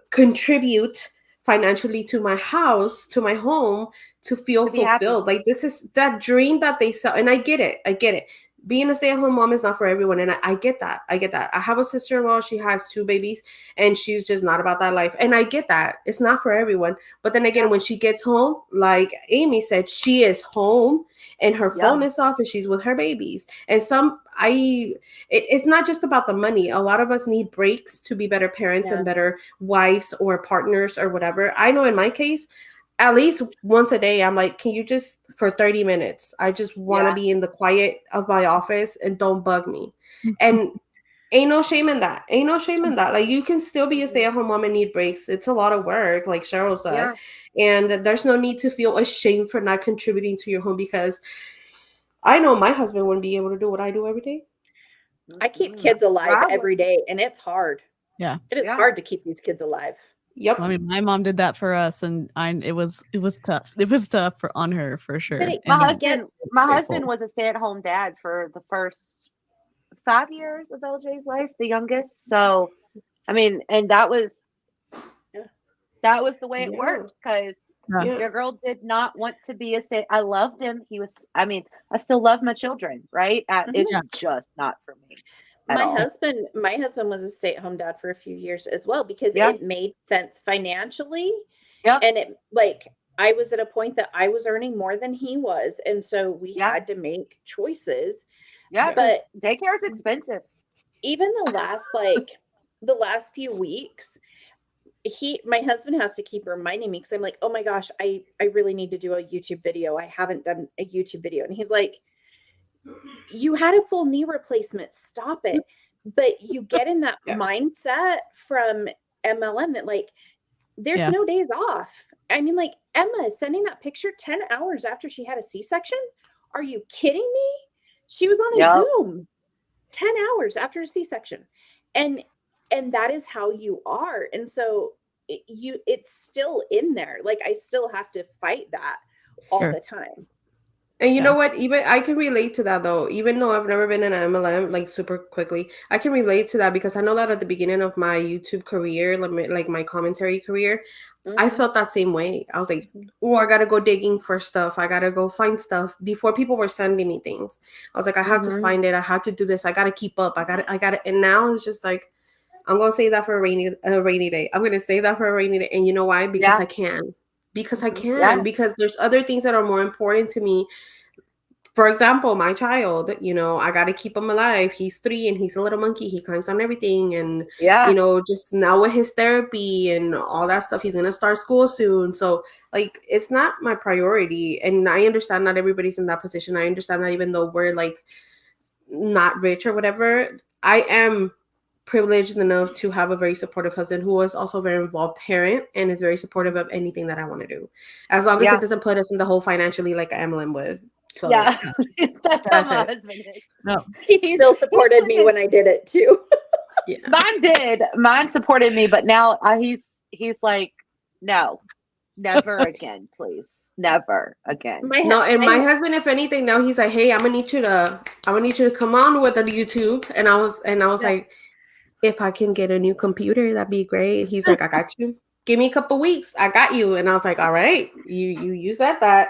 contribute financially to my house, to my home, to feel fulfilled? Like, this is that dream that they sell. And I get it. Being a stay-at-home mom is not for everyone. And I get that. I have a sister-in-law. She has 2 babies and she's just not about that life. And I get that. It's not for everyone. But then again, when she gets home, like Amy said, she is home and her phone is off and she's with her babies. And it's not just about the money. A lot of us need breaks to be better parents and better wives or partners or whatever. I know in my case, at least once a day, I'm like, can you just, for 30 minutes, I just want to be in the quiet of my office and don't bug me. And ain't no shame in that. Like, you can still be a stay-at-home mom and need breaks. It's a lot of work, like Cheryl said. And there's no need to feel ashamed for not contributing to your home, because I know my husband wouldn't be able to do what I do every day. I keep kids alive every day, and it's hard. Yeah. It is hard to keep these kids alive. Yep. I mean, my mom did that for us, and it was tough. It was tough on her for sure. My husband was a stay-at-home dad for the first 5 years of LJ's life, the youngest. So, I mean, and that was the way it worked, because your girl did not want to be I loved him. I still love my children, right? It's just not for me. My husband was a stay-at-home dad for a few years as well, because it made sense financially. And it, like, I was at a point that I was earning more than he was, and so we had to make choices. But daycare is expensive. Even the last few weeks, my husband has to keep reminding me, because I'm like, oh my gosh, I really need to do a YouTube video. I haven't done a YouTube video. And he's like, you had a full knee replacement, stop it. But you get in that mindset from MLM that, like, there's no days off. I mean, like, Emma sending that picture 10 hours after she had a C-section. Are you kidding me? She was on a Zoom 10 hours after a C-section. And that is how you are. And so it's still in there. Like, I still have to fight that all the time. And you know what? Even I can relate to that, though. Even though I've never been in an MLM, like, super quickly, I can relate to that, because I know that at the beginning of my YouTube career, like my commentary career, I felt that same way. I was like, oh, I got to go digging for stuff. I got to go find stuff before people were sending me things. I was like, I have to find it. I have to do this. I got to keep up. I got to. And now it's just like, I'm going to save that for a rainy day. I'm going to save that for a rainy day. And you know why? Because I can. Because I can. Because there's other things that are more important to me. For example, my child, I got to keep him alive. He's 3 and he's a little monkey. He climbs on everything. And, just now with his therapy and all that stuff, he's going to start school soon. So, like, it's not my priority. And I understand not everybody's in that position. I understand that even though we're, like, not rich or whatever, I am privileged enough to have a very supportive husband who is also a very involved parent and is very supportive of anything that I want to do, as long as it doesn't put us in the hole financially like MLM would. So, that's how my husband is. No. He still supported me when I did it too. Mine supported me, but now he's like, no, never again, please, never again. My husband, if anything, now he's like, hey, I'm gonna need you to come on with the YouTube. And I was like, if I can get a new computer, that'd be great. He's like, I got you. Give me a couple weeks. I got you. And I was like, all right, you said that.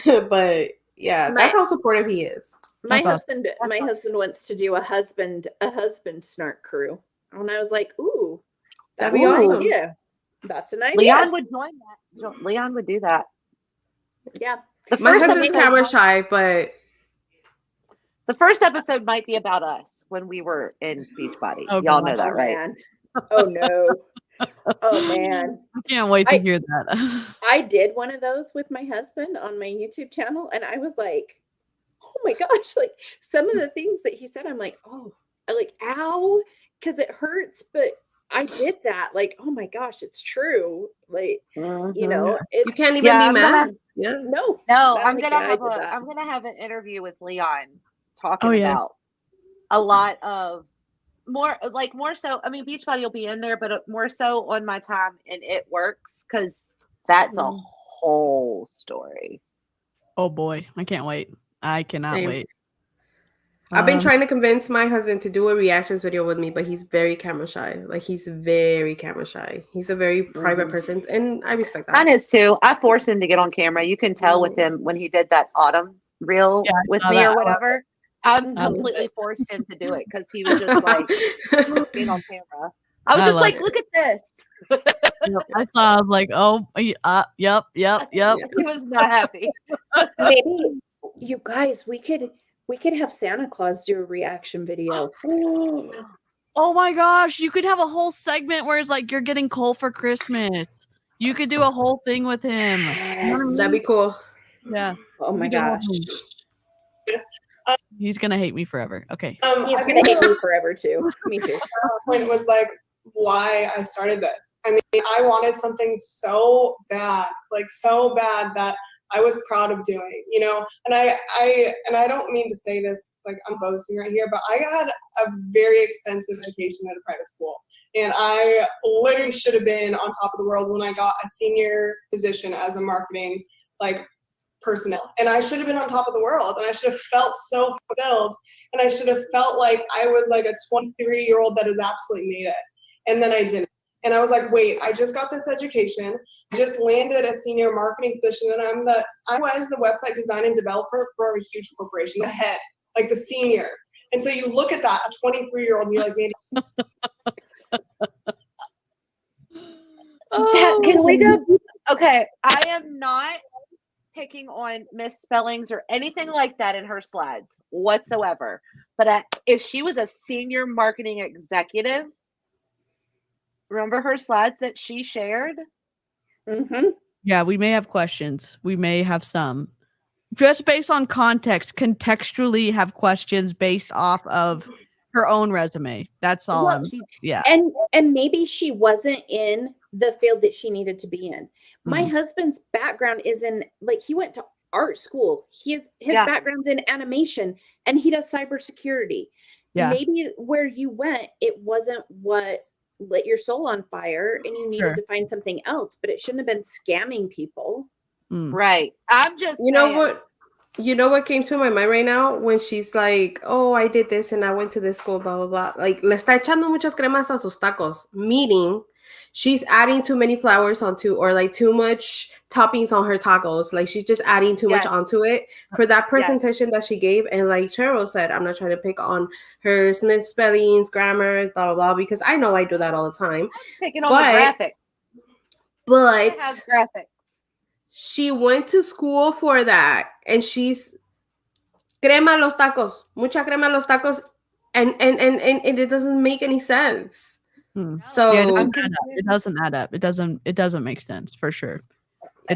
But that's how supportive he is. My husband wants to do a husband snark crew. And I was like, ooh, that'd be awesome. Yeah. That's an idea. Leon would join that. Leon would do that. Yeah. My husband's camera shy, but the first episode might be about us when we were in Beachbody. Oh, y'all know that, right? Man. Oh no. Oh man. I can't wait to hear that. I did one of those with my husband on my YouTube channel, and I was like, oh my gosh, like, some of the things that he said, I'm like, oh, I like, ow, because it hurts, but I did that. Like, oh my gosh, it's true. Like, you Mhm. know, You it's can't even Yeah, be I'm mad. gonna Yeah. no. no, I'm like, yeah, I did that. I'm gonna have an interview with Leon Oh, talking yeah. about a lot of more so. I mean, Beachbody will be in there, but more so on my time and It Works, because that's a Mhm. whole story. Oh boy, I can't wait. I cannot Same. wait. I've been trying to convince my husband to do a reactions video with me, but he's very camera shy. Like, he's very camera shy. He's a very private person, and I respect that. Mine is too. I forced him to get on camera. You can tell with him when he did that autumn reel Yeah, I with saw me that. I or love whatever. I Mhm. completely forced him to do it because he was just like being on camera. I was I just love like, it. look at this. Yep, I saw. I was like, oh, yep. He was not happy. Maybe you guys, we could have Santa Claus do a reaction video. Oh my gosh, you could have a whole segment where it's like you're getting coal for Christmas. You could do a whole thing with him. You know what I Yes. mean? That'd be cool. Yeah. Oh you my could do a whole gosh. thing. Yes. He's gonna hate me forever. Okay. He's I gonna think hate me forever too. Me too. point was like why I started this. I mean, I wanted something so bad, like so bad that I was proud of doing, you know. And I don't mean to say this like I'm boasting right here, but I got a very extensive education at a private school, and I literally should have been on top of the world when I got a senior position as a marketing like personnel, and I should have been on top of the world, and I should have felt so fulfilled, and I should have felt like I was like a 23-year-old that has absolutely made it. And then I didn't. And I was like, wait, I just got this education, just landed a senior marketing position, and I was the website design and developer for a huge corporation, the head, like the senior. And so you look at that, a 23-year-old, and you're like, maybe. Can we go? Okay, I am not picking on misspellings or anything like that in her slides whatsoever. But if she was a senior marketing executive, remember her slides that she shared? Mm-hmm. Yeah, we may have questions. We may have some. Just based on context, contextually have questions based off of her own resume. That's all. Well, yeah. And maybe she wasn't in the field that she needed to be in. My husband's background is in, like, he went to art school. His background's in animation, and he does cybersecurity. Yeah. Maybe where you went, it wasn't what lit your soul on fire, and you needed to find something else, but it shouldn't have been scamming people. Right. I'm just You know what came to my mind right now when she's like, oh, I did this and I went to this school, blah, blah, blah. Like, le está echando muchas cremas a sus tacos, meaning she's adding too many flowers onto, or like too much toppings on her tacos. Like, she's just adding too much onto it for that presentation that she gave. And like Cheryl said, I'm not trying to pick on her misspellings, grammar, blah, blah, blah, because I know I do that all the time. Picking on the graphics. But it has graphics. She went to school for that, and she's crema los tacos, mucha crema los tacos, and it doesn't make any sense. So yeah, it doesn't add up. It doesn't make sense for sure.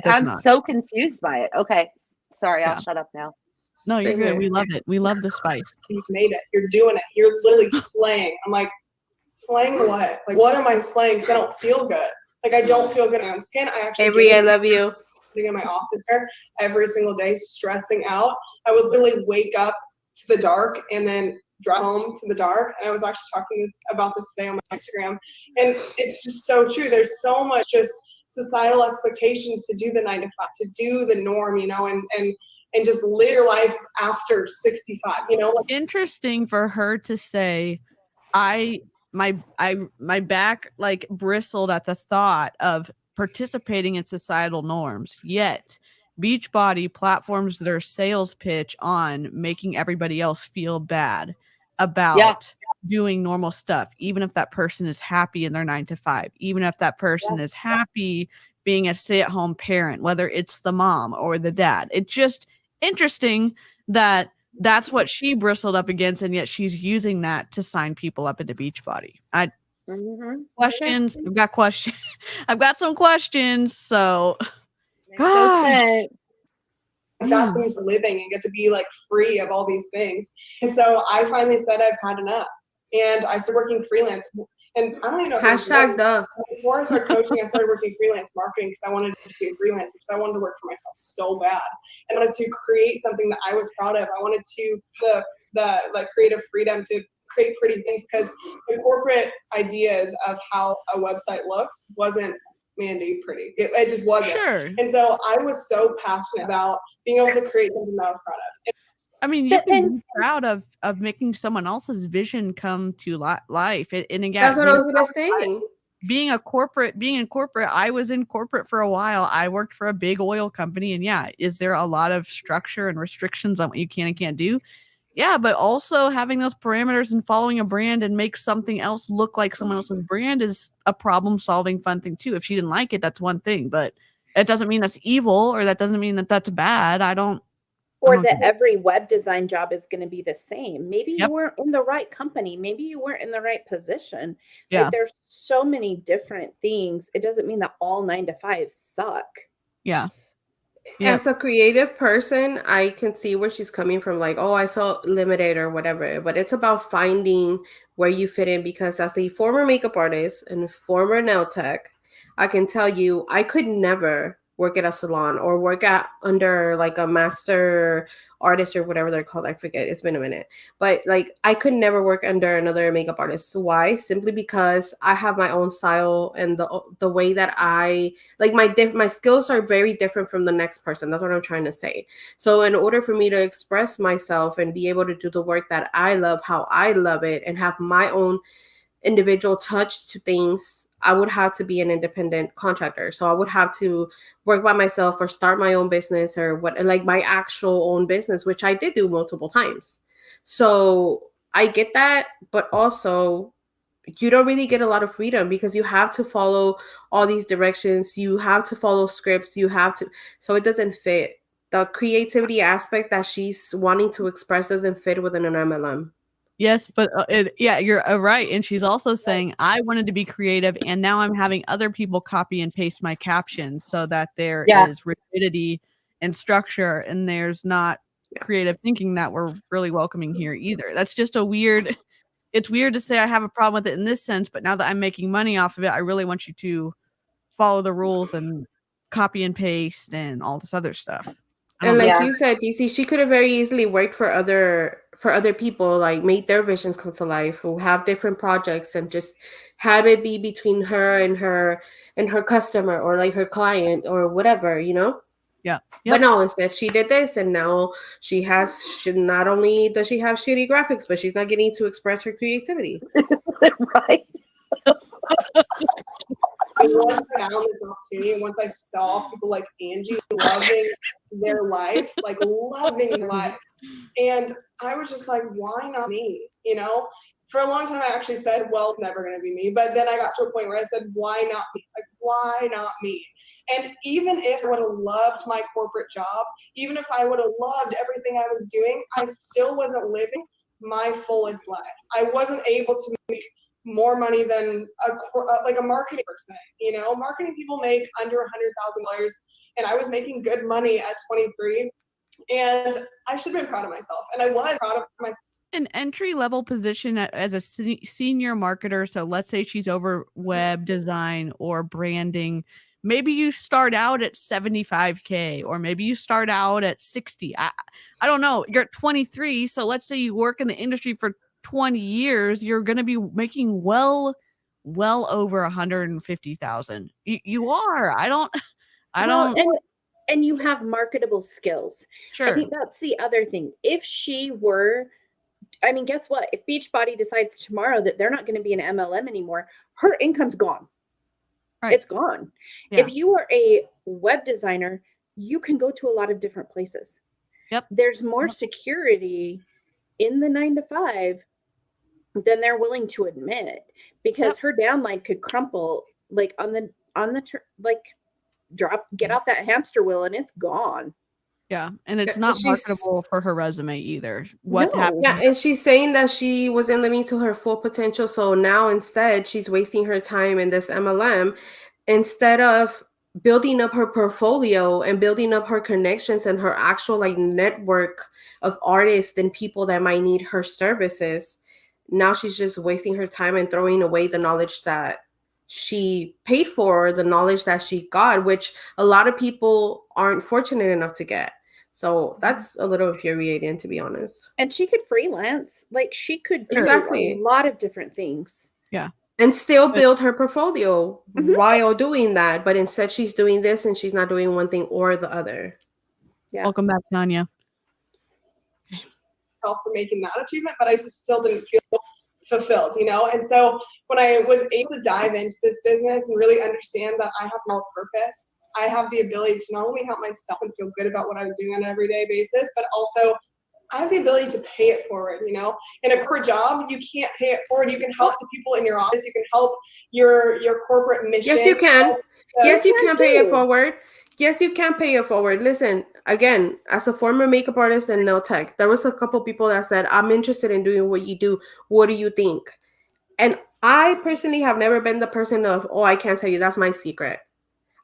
I'm so confused by it. Okay, sorry, I'll shut up now. No, you're good. We love it. We love the spice. You've made it. You're doing it. You're literally slaying. I'm like, slaying what? Like, what am I slaying? Because I don't feel good. Like, I don't feel good on my skin. I actually. Avery, I love you. Sitting in my office here every single day, stressing out. I would literally wake up to the dark and then drive home to the dark. And I was actually talking about this today on my Instagram. And it's just so true. There's so much just societal expectations to do the 9 to 5, to do the norm, you know, and just live your life after 65, you know. Interesting for her to say, my back like bristled at the thought of participating in societal norms, yet Beachbody platforms their sales pitch on making everybody else feel bad about doing normal stuff, even if that person is happy in their 9 to 5, even if that person is happy being a stay-at-home parent, whether it's the mom or the dad. It's just interesting that that's what she bristled up against, and yet she's using that to sign people up into Beachbody. Questions? I've got questions. I've got some questions. So, gosh, that's when you're living and get to be like free of all these things. And so I finally said I've had enough, and I started working freelance. And I don't even know. Hashtag duh. Before I started coaching, I started working freelance marketing because I wanted to just be a freelancer because I wanted to work for myself so bad. I wanted to create something that I was proud of. I wanted to the like creative freedom to create pretty things because the corporate ideas of how a website looked wasn't Mandy pretty. It just wasn't. Sure. And so I was so passionate about being able to create something that I was proud of. I mean, you can be proud of making someone else's vision come to life. And again, That's what I was gonna say. Being in corporate, I was in corporate for a while. I worked for a big oil company, and yeah, is there a lot of structure and restrictions on what you can and can't do? Yeah, but also having those parameters and following a brand and make something else look like someone else's brand is a problem-solving fun thing too. If she didn't like it, that's one thing, but it doesn't mean that's evil, or that doesn't mean that that's bad. Or that every web design job is going to be the same. Maybe Yep. you weren't in the right company. Maybe you weren't in the right position. Yeah. Like, there's so many different things. It doesn't mean that all 9-to-5s suck. Yeah. As a creative person, I can see where she's coming from. Like, oh, I felt limited or whatever. But it's about finding where you fit in, because as a former makeup artist and former nail tech, I can tell you I could never work at a salon or work at under like a master artist or whatever they're called. I forget. It's been a minute. But like, I could never work under another makeup artist. Why? Simply because I have my own style, and the way that I like my skills are very different from the next person. That's what I'm trying to say. So in order for me to express myself and be able to do the work that I love, how I love it, and have my own individual touch to things, I would have to be an independent contractor. So I would have to work by myself or start my own business, or what, like my actual own business, which I did do multiple times. So I get that, but also you don't really get a lot of freedom because you have to follow all these directions. You have to follow scripts. So it doesn't fit. The creativity aspect that she's wanting to express doesn't fit within an MLM. Yes, but you're right. And she's also saying, I wanted to be creative, and now I'm having other people copy and paste my captions so that there is rigidity and structure, and there's not creative thinking that we're really welcoming here either. That's just it's weird to say I have a problem with it in this sense, but now that I'm making money off of it, I really want you to follow the rules and copy and paste and all this other stuff. And like you said, DC, she could have very easily worked for other people, like made their visions come to life, who have different projects, and just have it be between her and her customer, or like her client or whatever, you know? Yeah. But no, instead she did this, and now she not only does she have shitty graphics, but she's not getting to express her creativity. Right. And once I found this opportunity, and once I saw people like Angie loving their life, and I was just like, why not me? You know, for a long time I actually said, well, it's never going to be me. But then I got to a point where I said, why not me? Like, why not me? And even if I would have loved my corporate job, even if I would have loved everything I was doing, I still wasn't living my fullest life. I wasn't able to make more money than a marketing person. You know, marketing people make under $100,000, and I was making good money at 23, and I should have been proud of myself, and I was proud of myself. An entry-level position as a senior marketer, so let's say she's over web design or branding, maybe you start out at $75K, or maybe you start out at 60. I don't know. You're at 23, so let's say you work in the industry for 20 years, you're going to be making well over 150,000. You are. I don't. And you have marketable skills. Sure. I think that's the other thing. If she were, I mean, guess what? If Beachbody decides tomorrow that they're not going to be an MLM anymore, her income's gone. Right. It's gone. Yeah. If you are a web designer, you can go to a lot of different places. Yep. There's more security in the 9-to-5 than they're willing to admit, because her downline could crumple like get off that hamster wheel and it's gone. Yeah, and it's not marketable for her resume either. What happened? Yeah, and she's saying that she wasn't living to her full potential, so now instead she's wasting her time in this MLM instead of building up her portfolio and building up her connections and her actual like network of artists and people that might need her services. now she's just wasting her time and throwing away the knowledge that she paid for, or the knowledge that she got, which a lot of people aren't fortunate enough to get. So that's a little infuriating, to be honest. And she could freelance. Like, she could do Exactly. a lot of different things. Yeah. And still build her portfolio Mhm. while doing that. But instead she's doing this and she's not doing one thing or the other. Yeah. Welcome back, Tanya. For making that achievement, but I just still didn't feel fulfilled, you know? And so when I was able to dive into this business and really understand that I have more purpose, I have the ability to not only help myself and feel good about what I was doing on an everyday basis, but also I have the ability to pay it forward, you know? In a corporate job, you can't pay it forward. You can help the people in your office. You can help your corporate mission. Yes, you can. Yes, you can pay it too. forward. Yes, you can pay it forward. Listen, again, as a former makeup artist and nail tech, there was a couple people that said, I'm interested in doing what you do. What do you think? And I personally have never been the person of, oh, I can't tell you. That's my secret.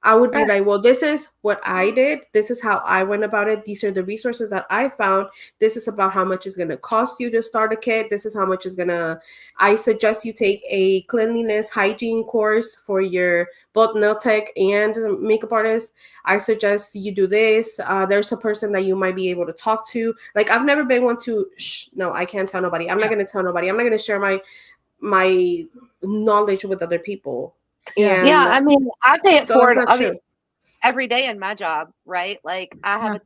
I would be like, well, this is what I did. This is how I went about it. These are the resources that I found. This is about how much it's going to cost you to start a kit. This is how much is going to, I suggest you take a cleanliness hygiene course for your both nail tech and makeup artist. I suggest you do this. There's a person that you might be able to talk to. Like, I've never been one to, no, I can't tell nobody. I'm not going to tell nobody. I'm not going to share my knowledge with other people. Yeah. And Yeah, I mean, I pay it so forward. it's not I mean, true. every day in my job, right? Like, I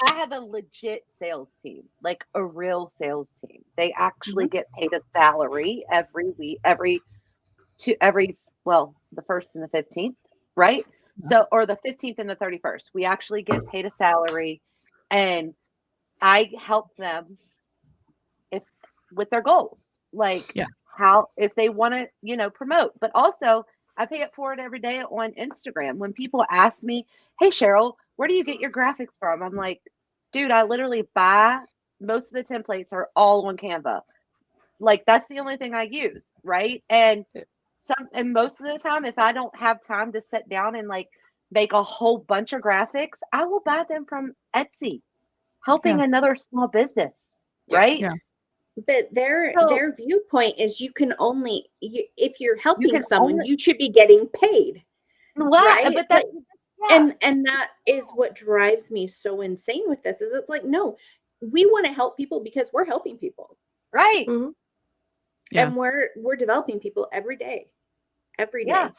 have a legit sales team, like a real sales team. They actually get paid a salary every week, the 1st and the 15th, right? So, or the 15th and the 31st. We actually get paid a salary, and I help them with their goals, like how, if they want to, you know, promote. But also, I pay it forward every day on Instagram. When people ask me, hey, Cheryl, where do you get your graphics from? I'm like, dude, I literally buy, most of the templates are all on Canva. Like, that's the only thing I use, right? And most of the time, if I don't have time to sit down and like make a whole bunch of graphics, I will buy them from Etsy, helping another small business, right? Yeah. But their viewpoint is you can only, if you're helping can someone, only- you should be getting paid. What? Right? But that's And that is what drives me so insane with this, is it's like, no, we want to help people because we're helping people. right. Mhm. Yeah. And we're developing people every day. Every day. Yeah.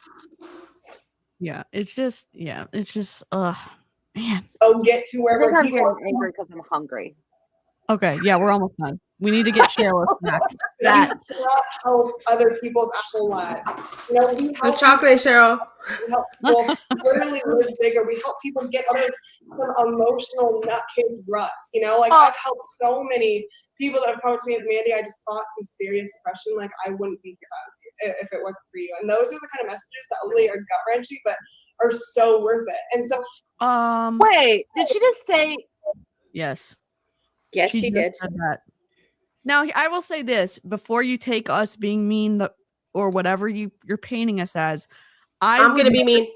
Yeah. It's just, man. Oh, get to I wherever think I'm you getting want. angry because I'm hungry. Okay. Yeah. We're almost done. We need to get Cheryl a snack. That. You cannot help other people's actual lives. You know, we The help chocolate, Cheryl. We help people literally live bigger. We help people get out of some emotional nutcase ruts. You know, like I've helped so many people that have come to me and Mandy, I just fought some serious depression. Like I wouldn't be here if it wasn't for you. And those are the kind of messages that really are gut wrenching, but are so worth it. And so, wait, did she just say? Yes. Yes, she just did. said that. Now, I will say this before you take us being mean or whatever you're painting us as. I'm going to be mean.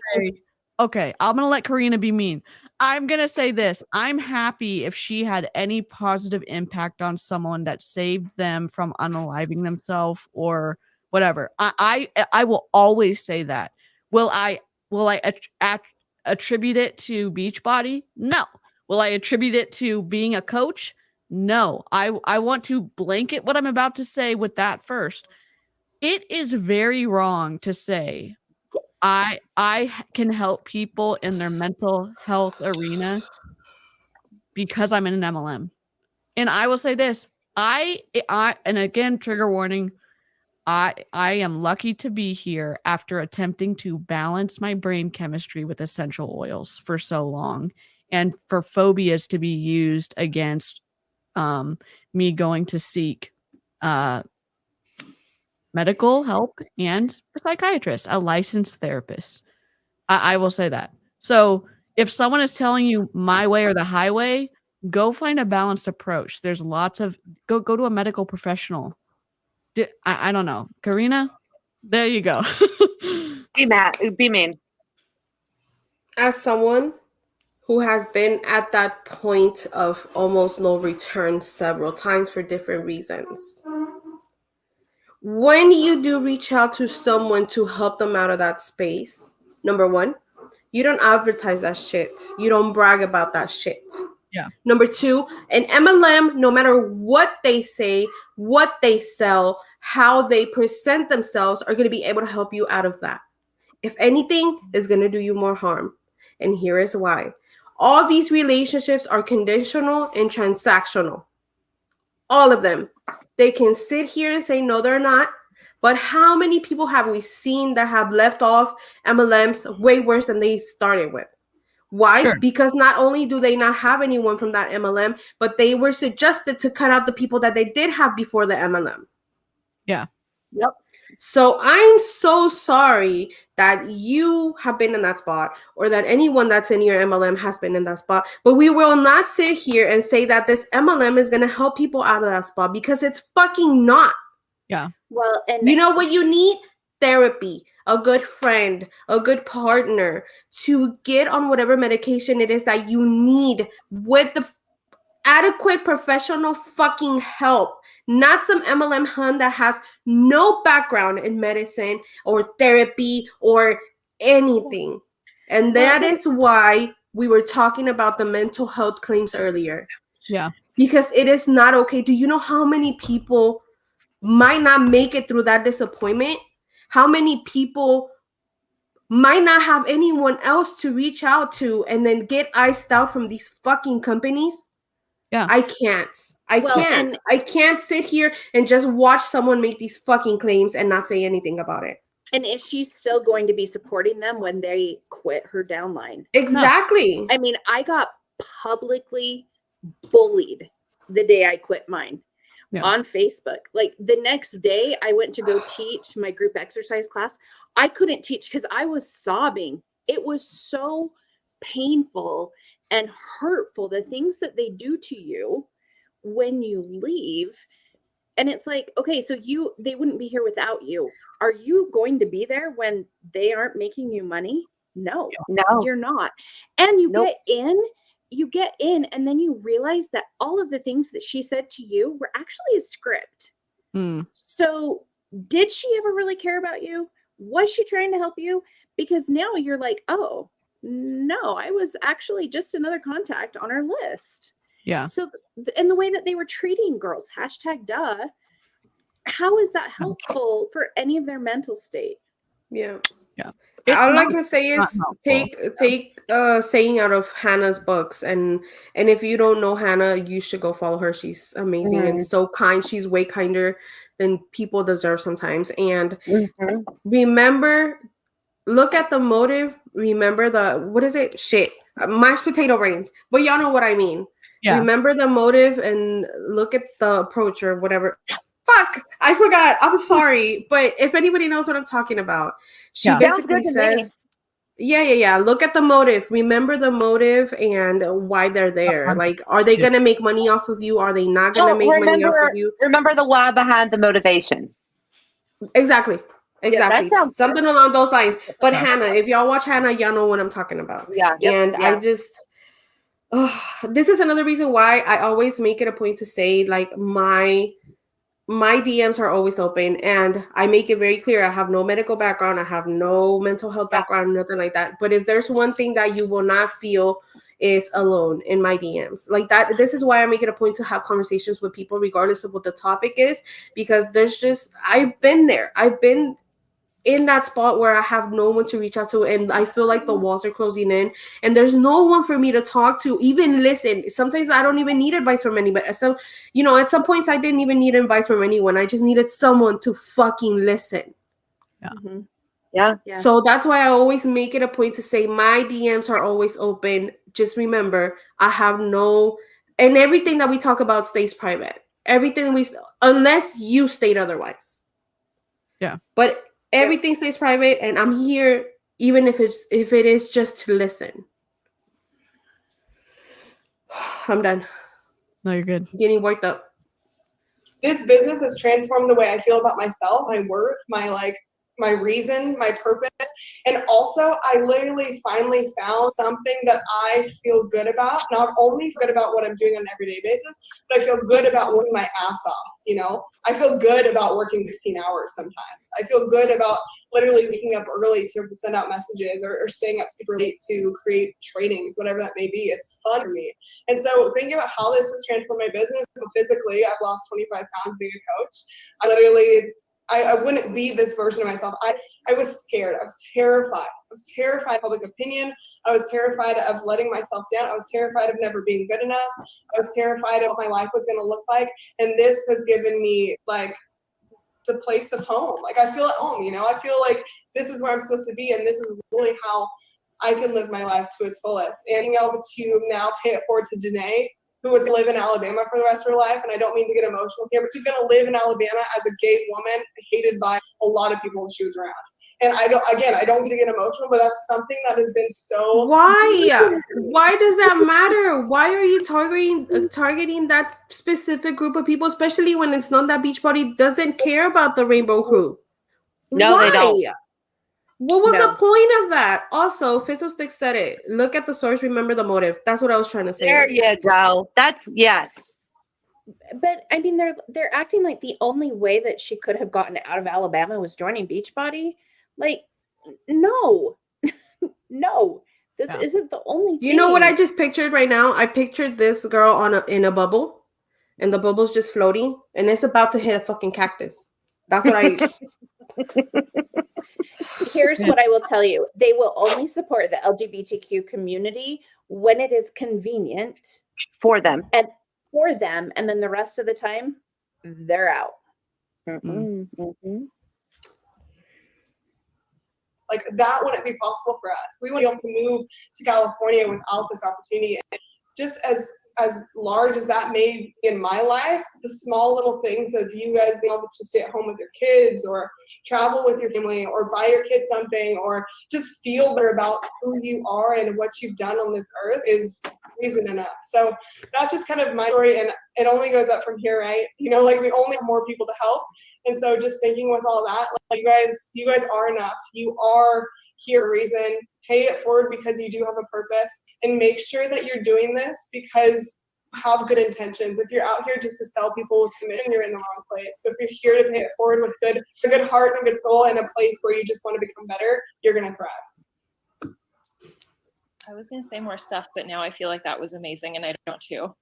Okay, I'm going to let Karina be mean. I'm going to say this. I'm happy if she had any positive impact on someone that saved them from unaliving themselves or whatever. I will always say that. Will I attribute it to Beachbody? No. Will I attribute it to being a coach? No. I want to blanket what I'm about to say with that first. It is very wrong to say I can help people in their mental health arena because I'm in an MLM. And I will say this, I and again, trigger warning, I am lucky to be here after attempting to balance my brain chemistry with essential oils for so long, and for phobias to be used against me going to seek medical help and a psychiatrist, a licensed therapist. I will say that. So if someone is telling you my way or the highway, go find a balanced approach. There's lots of go to a medical professional. I don't know. Karina, there you go. Be mean. As someone who has been at that point of almost no return several times for different reasons, when you do reach out to someone to help them out of that space, number one, you don't advertise that shit. You don't brag about that shit. Yeah. Number two, an MLM, no matter what they say, what they sell, how they present themselves, are going to be able to help you out of that. If anything, is going to do you more harm. And here is why. All these relationships are conditional and transactional. All of them. They can sit here and say, no, they're not. But how many people have we seen that have left off MLMs way worse than they started with? Why? Sure. Because not only do they not have anyone from that MLM, but they were suggested to cut out the people that they did have before the MLM. Yeah. Yep. So I'm so sorry that you have been in that spot, or that anyone that's in your MLM has been in that spot. But we will not sit here and say that this MLM is going to help people out of that spot, because it's fucking not. Yeah. Well, and You know what you need? Therapy, a good friend, a good partner to get on whatever medication it is that you need, with the adequate professional fucking help, not some MLM hun that has no background in medicine or therapy or anything. And that is why we were talking about the mental health claims earlier. Yeah. Because it is not okay. Do you know how many people might not make it through that disappointment? How many people might not have anyone else to reach out to and then get iced out from these fucking companies? Yeah. I can't. and- I can't sit here and just watch someone make these fucking claims and not say anything about it. And is she still going to be supporting them when they quit her downline? Exactly. I mean, I got publicly bullied the day I quit mine on Facebook. Like the next day I went to go teach my group exercise class. I couldn't teach because I was sobbing. It was so painful and hurtful, the things that they do to you when you leave. And it's like, okay, so they wouldn't be here without you. Are you going to be there when they aren't making you money? No, you're not. And you get in and then you realize that all of the things that she said to you were actually a script. So did she ever really care about you? Was she trying to help you? Because now you're like, oh, no, I was actually just another contact on her list. Yeah. So, and the way that they were treating girls, #duh, how is that helpful for any of their mental state? Yeah. Yeah. All I can say is take saying out of Hannah's books, and if you don't know Hannah, you should go follow her. She's amazing and so kind. She's way kinder than people deserve sometimes. And remember, look at the motive. Remember what is it? Shit. Mashed potato brains. But y'all know what I mean. Yeah. Remember the motive and look at the approach or whatever. Fuck, I forgot. I'm sorry. But if anybody knows what I'm talking about, she basically says, yeah. Look at the motive. Remember the motive and why they're there. Like, are they going to make money off of you? Are they not going to make money off of you? Remember the why behind the motivation. Exactly. Yeah, something along those lines. But Hannah, if y'all watch Hannah, y'all know what I'm talking about. Yeah. And I just, this is another reason why I always make it a point to say, like, my DMs are always open, and I make it very clear I have no medical background, I have no mental health background, nothing like that. But if there's one thing that you will not feel is alone in my DMs. Like that, this is why I make it a point to have conversations with people regardless of what the topic is, because there's just, I've been there. I've been in that spot where I have no one to reach out to, and I feel like the walls are closing in and there's no one for me to talk to, even listen. Sometimes I don't even need advice from anybody. At some points I didn't even need advice from anyone. I just needed someone to fucking listen. Yeah. So that's why I always make it a point to say my DMs are always open. Just remember, I have no, and everything that we talk about stays private. Everything unless you state otherwise. Yeah. But everything stays private, and I'm here even if it is just to listen. I'm done. No, you're good. Getting worked up. This business has transformed the way I feel about myself, my worth, my my reason, my purpose. And also I literally finally found something that I feel good about. Not only good about what I'm doing on an everyday basis, but I feel good about working my ass off. You know, I feel good about working 16 hours sometimes. I feel good about literally waking up early to send out messages or staying up super late to create trainings, whatever that may be. It's fun for me. And so thinking about how this has transformed my business, so physically, I've lost 25 pounds being a coach. I literally, I wouldn't be this version of myself. I was scared. I was terrified. I was terrified of public opinion. I was terrified of letting myself down. I was terrified of never being good enough. I was terrified of what my life was going to look like. And this has given me like the place of home. Like I feel at home, you know, I feel like this is where I'm supposed to be. And this is really how I can live my life to its fullest. And being able to now pay it forward to Danae, who was going to live in Alabama for the rest of her life. And I don't mean to get emotional here, but she's going to live in Alabama as a gay woman, hated by a lot of people she was around. And I don't mean to get emotional, but that's something that has been so. Why does that matter? Why are you targeting that specific group of people, especially when it's known that Beachbody doesn't care about the rainbow crew? No, they don't. What was the point of that? Also, Fizzle Stick said it. Look at the source, remember the motive. That's what I was trying to say. There you go. That's yes. But I mean, they're acting like the only way that she could have gotten out of Alabama was joining Beachbody. Like, no, no, this isn't the only thing. You know what I just pictured right now? I pictured this girl in a bubble, and the bubble's just floating, and it's about to hit a fucking cactus. That's what I. Here's what I will tell you. They will only support the LGBTQ community when it is convenient for them. And then the rest of the time, they're out. Mm-hmm. Like that wouldn't be possible for us. We wouldn't be able to move to California without this opportunity. And just as large as that may be in my life, the small little things of you guys being able to stay at home with your kids or travel with your family or buy your kids something or just feel better about who you are and what you've done on this earth is reason enough. So that's just kind of my story, and it only goes up from here, right? You know, like we only have more people to help. And so just thinking with all that, like you guys are enough. You are here for a reason. Pay it forward because you do have a purpose, and make sure that you're doing this because you have good intentions. If you're out here just to sell people with commission, you're in the wrong place. But if you're here to pay it forward with a good heart and a good soul and a place where you just want to become better, you're going to thrive. I was going to say more stuff, but now I feel like that was amazing, and I don't too.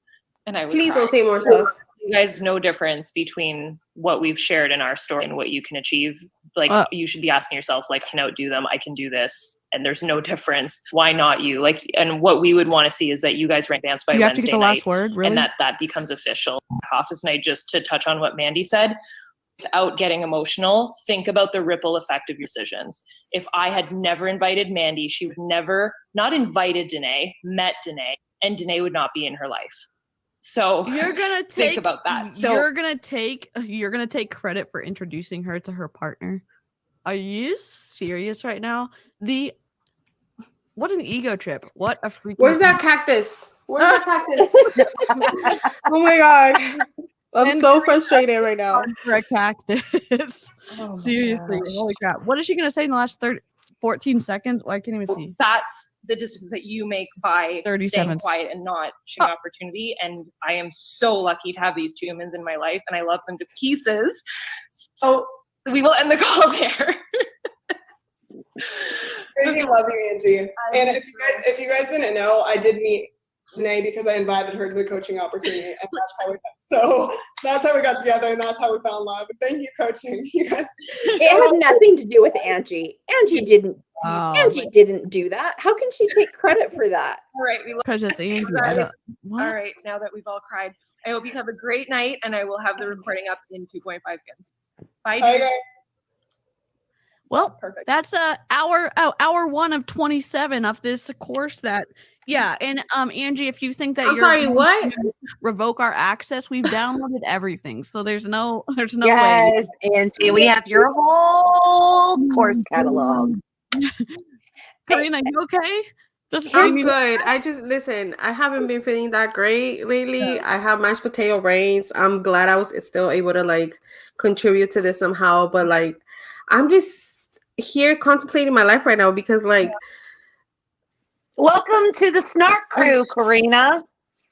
And I would Please cry. don't say more stuff. You guys know difference between what we've shared in our story and what you can achieve. Like you should be asking yourself, like, I can outdo them. I can do this. And there's no difference. Why not you? Like, and what we would want to see is that you guys rank advance by You have Wednesday to get the night, last word, really? and that becomes official office night. Just to touch on what Mandy said, without getting emotional, think about the ripple effect of your decisions. If I had never invited Mandy, she would never not invited Danae, met Danae, and Danae would not be in her life. So you're gonna think about that. So you're gonna take credit for introducing her to her partner. Are you serious right now? What an ego trip. What a freaking. Where's that cactus? Where's that cactus? Oh my god. I'm so frustrated right now. For a cactus. Oh Seriously. Holy crap. What is she gonna say in the last 14 seconds? Oh, I can't even see. That's the decisions that you make by 30 staying seconds. quiet and not sharing opportunity. And I am so lucky to have these two humans in my life, and I love them to pieces. So we will end the call there. I love you, Angie. And if you guys didn't know, I did meet Danae because I invited her to the coaching opportunity, and that's how we got together, and that's how we found love. Thank you, coaching. You guys. It had nothing to do with Angie. Angie didn't do that. How can she take credit for that? All right, because it's Angie. All right, now that we've all cried, I hope you have a great night, and I will have the recording up in 2.5 seconds. Bye, guys. Well, perfect. That's hour 1 of 27 of this course. And Angie, if you think that what? Revoke our access, we've downloaded everything, so there's no way. Yes, Angie, we have your whole course catalog. Karina, you okay? I'm good. I haven't been feeling that great lately. I have mashed potato brains. I'm glad I was still able to like contribute to this somehow, but like I'm just here contemplating my life right now because, like, Welcome to the Snark crew, Karina.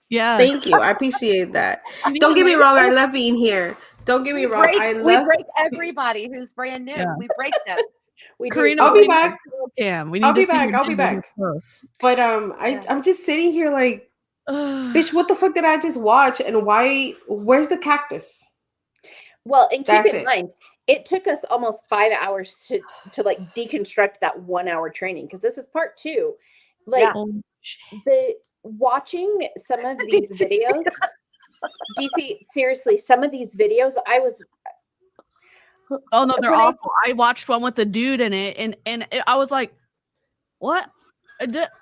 Yeah. thank you. I appreciate that. You Don't get me need- wrong. I love being here. Don't get me wrong. I We love. break everybody who's brand new. Yeah. We break them. We do. Karina, I'll we be need back. a cam. We need I'll to be see back. your I'll be digital back. post. But I'm just sitting here like, bitch, what the fuck did I just watch? And why? Where's the cactus? Well, and keep That's in it. mind, it took us almost 5 hours to like deconstruct that 1 hour training because this is part 2. Like Yeah. Oh, the watching some of these videos, DC, seriously, some of these videos, I was oh no, they're when I- awful. I watched one with a dude in it, and I was like, "What?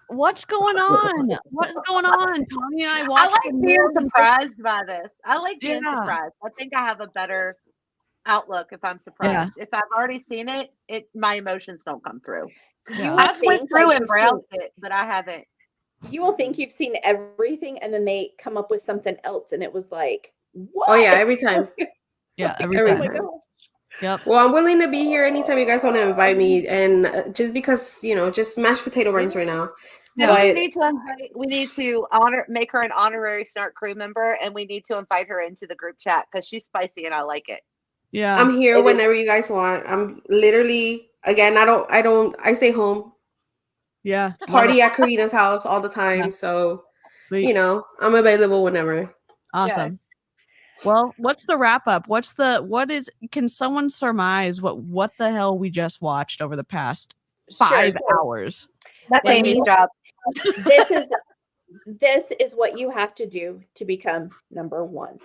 What's going on? What's going on?" Tommy and I I watched. like the being movie. surprised by this. I like being Yeah. surprised. I think I have a better outlook if I'm surprised. If I've already seen it, my emotions don't come through. you Yeah. will I've went think through like and you've seen- browsed it, but I haven't. you will think you've seen everything, and then they come up with something else, and it was like, what? Oh yeah, every time. Yeah, every Every Oh time. my time. God. Yep. Well, I'm willing to be here anytime you guys want to invite me, and just because just mashed potato brains right now. No, But we need to make her an honorary Snark crew member, and we need to invite her into the group chat because she's spicy and I like it. Yeah. I'm here It is- whenever you guys want. I'm literally, again, I stay home, Yeah. party at Karina's house all the time. Yeah. So, Sweet. I'm available whenever. Awesome. Well, what's the wrap up? Can someone surmise what the hell we just watched over the past 5 Sure. hours? That's Let Amy's me- job. This is what you have to do to become number 1.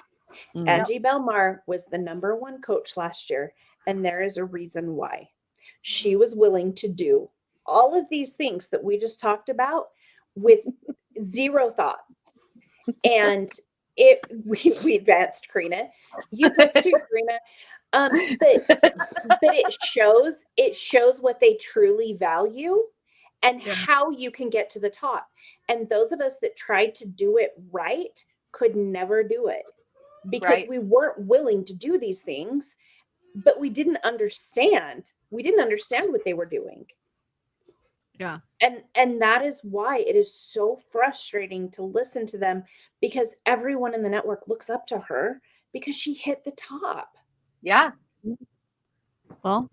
Mm. Angie Bellemare was the number 1 coach last year, and there is a reason why. She was willing to do all of these things that we just talked about with zero thought. And we advanced, Karina. You both too, Karina. But it shows what they truly value and how you can get to the top. And those of us that tried to do it right could never do it because we weren't willing to do these things, but we didn't understand. We didn't understand what they were doing. Yeah. And that is why it is so frustrating to listen to them, because everyone in the network looks up to her because she hit the top. Yeah. Well,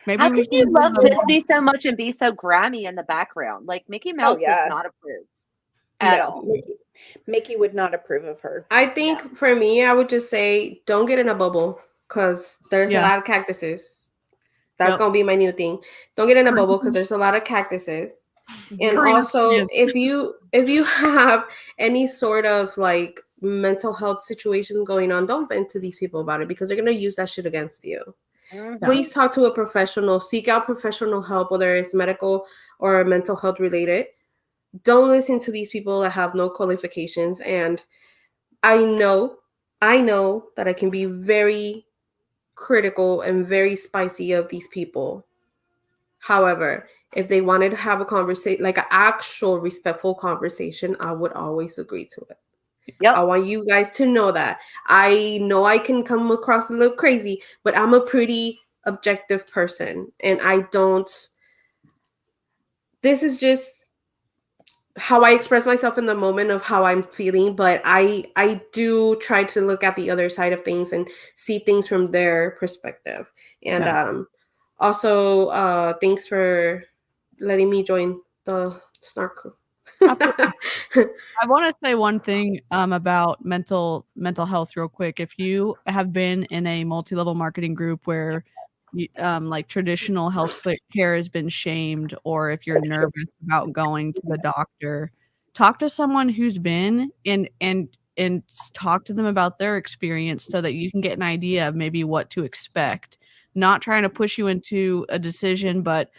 maybe How we can you can love give them- Disney so much and be so grimy in the background? Like Mickey Mouse yeah. does not approve at No, all. Mickey would not approve of her. I think for me, I would just say, don't get in a bubble because there's a lot of cactuses. That's going to be my new thing. Don't get in a bubble because there's a lot of cactuses. And also, if you have any sort of like mental health situation going on, don't vent to these people about it because they're going to use that shit against you. Please talk to a professional. Seek out professional help, whether it's medical or mental health related. Don't listen to these people that have no qualifications. And I know that I can be very critical and very spicy of these people. However, if they wanted to have a conversation, like an actual respectful conversation, I would always agree to it. Yep. I want you guys to know that. I know I can come across a little crazy, but I'm a pretty objective person. And this is just how I express myself in the moment of how I'm feeling. But I do try to look at the other side of things and see things from their perspective. And also, thanks for letting me join the Snark crew. I want to say one thing about mental health real quick. If you have been in a multi-level marketing group where like traditional health care has been shamed, or if you're nervous about going to the doctor, talk to someone who's been and talk to them about their experience so that you can get an idea of maybe what to expect. Not trying to push you into a decision, but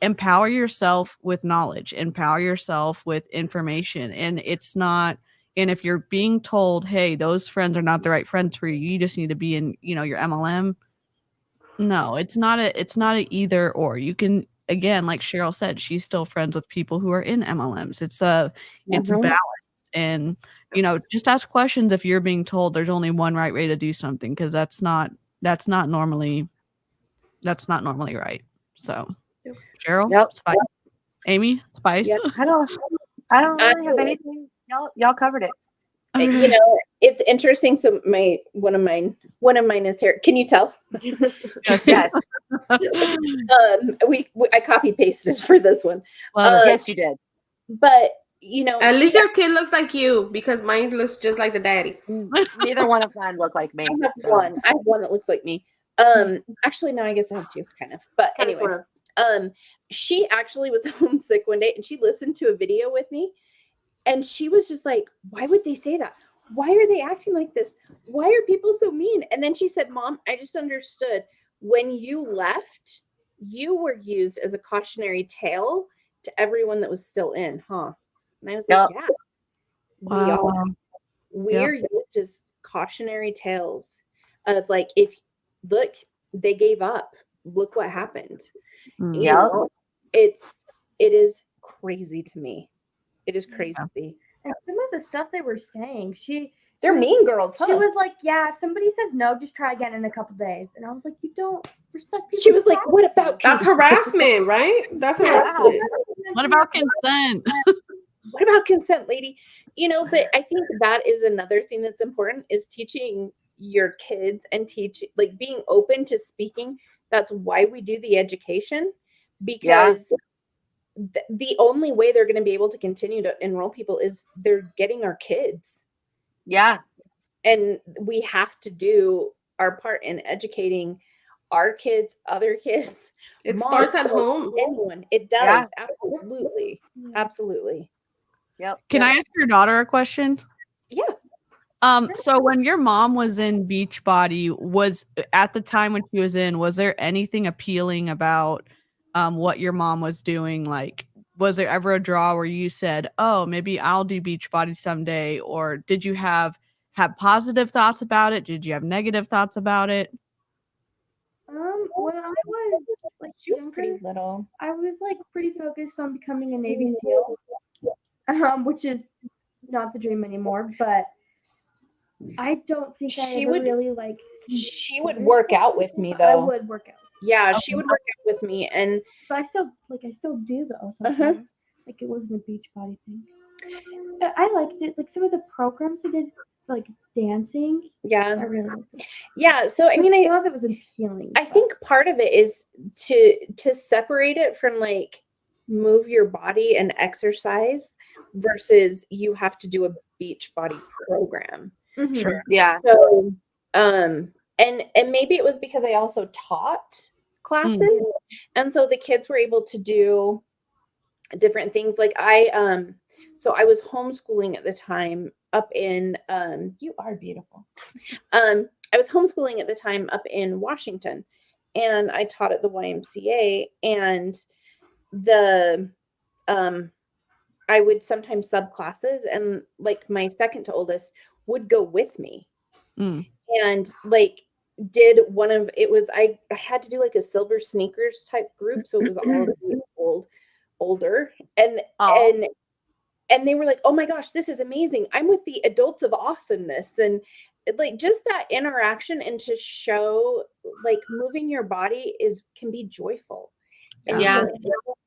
empower yourself with knowledge, empower yourself with information. And if you're being told, hey, those friends are not the right friends for you, you just need to be in, your MLM. No, it's not a either or. You can, again, like Cheryl said, she's still friends with people who are in MLMs. It's balanced. And, just ask questions if you're being told there's only one right way to do something, because that's not normally right. So, Cheryl, Yep. Spice. Amy, Spice. Yep. I don't really have anything. Y'all covered it. You know, it's interesting. So one of mine is here. Can you tell? Yes. I copy pasted for this one. Yes, you did. But you know, At least your kid looks like you, because mine looks just like the daddy. Neither one of mine look like me. I have so. one. I have one that looks like me. Actually, no, I guess I have two, kind of. But Kind of, anyway, sort of. she actually was homesick one day, and she listened to a video with me, and she was just like, "Why would they say that? Why are they acting like this? Why are people so mean?" And then she said, "Mom, I just understood. When you left, you were used as a cautionary tale to everyone that was still in, huh?" And I was like, "Yeah, Wow. we're used as cautionary tales of like, if look, they gave up. Look what happened." You know, it is crazy to me. It is crazy. And some of the stuff they were saying, They're mean girls. She was like, "Yeah, if somebody says no, just try again in a couple days." And I was like, "You don't respect people." She was like, "What about That's harassment, right? That's harassment. What about consent? What about consent, lady? You know, but I think that is another thing that's important, is teaching your kids and like being open to speaking. That's why we do the education, because the only way they're going to be able to continue to enroll people is they're getting our kids. Yeah. And we have to do our part in educating our kids, other kids. It starts at home. Anyone. It does. Yeah. Absolutely. Absolutely. Yep. Can I ask your daughter a question? Yeah. So when your mom was in Beachbody, was at the time when she was in, was there anything appealing about what your mom was doing? Like, was there ever a draw where you said, "Oh, maybe I'll do Beachbody someday"? Or did you have positive thoughts about it? Did you have negative thoughts about it? When I was like She was pretty little. I was like pretty focused on becoming a Navy SEAL, which is not the dream anymore. But I don't think She I would- really like. She would work out with me, I though. would work out, Yeah, she would work out with me. And but I still do though. Sometimes. Like it wasn't a beach body thing. But I liked it. Like some of the programs they did, like dancing. I yeah. really liked it. Yeah. So, I mean, Some of it was appealing. I think part of it is to separate it from like move your body and exercise versus you have to do a beach body program. Mhm. Sure. Yeah. So, and maybe it was because I also taught classes, and so the kids were able to do different things. Like so I was homeschooling at the time up in you are beautiful. I was homeschooling at the time up in Washington, and I taught at the YMCA, and I would sometimes sub classes, and like my second to oldest would go with me. And like did one of it was I had to do like a silver sneakers type group, so it was all of the older, and they were like, "Oh my gosh, this is amazing, I'm with the adults of awesomeness." And like just that interaction, and to show like moving your body can be joyful and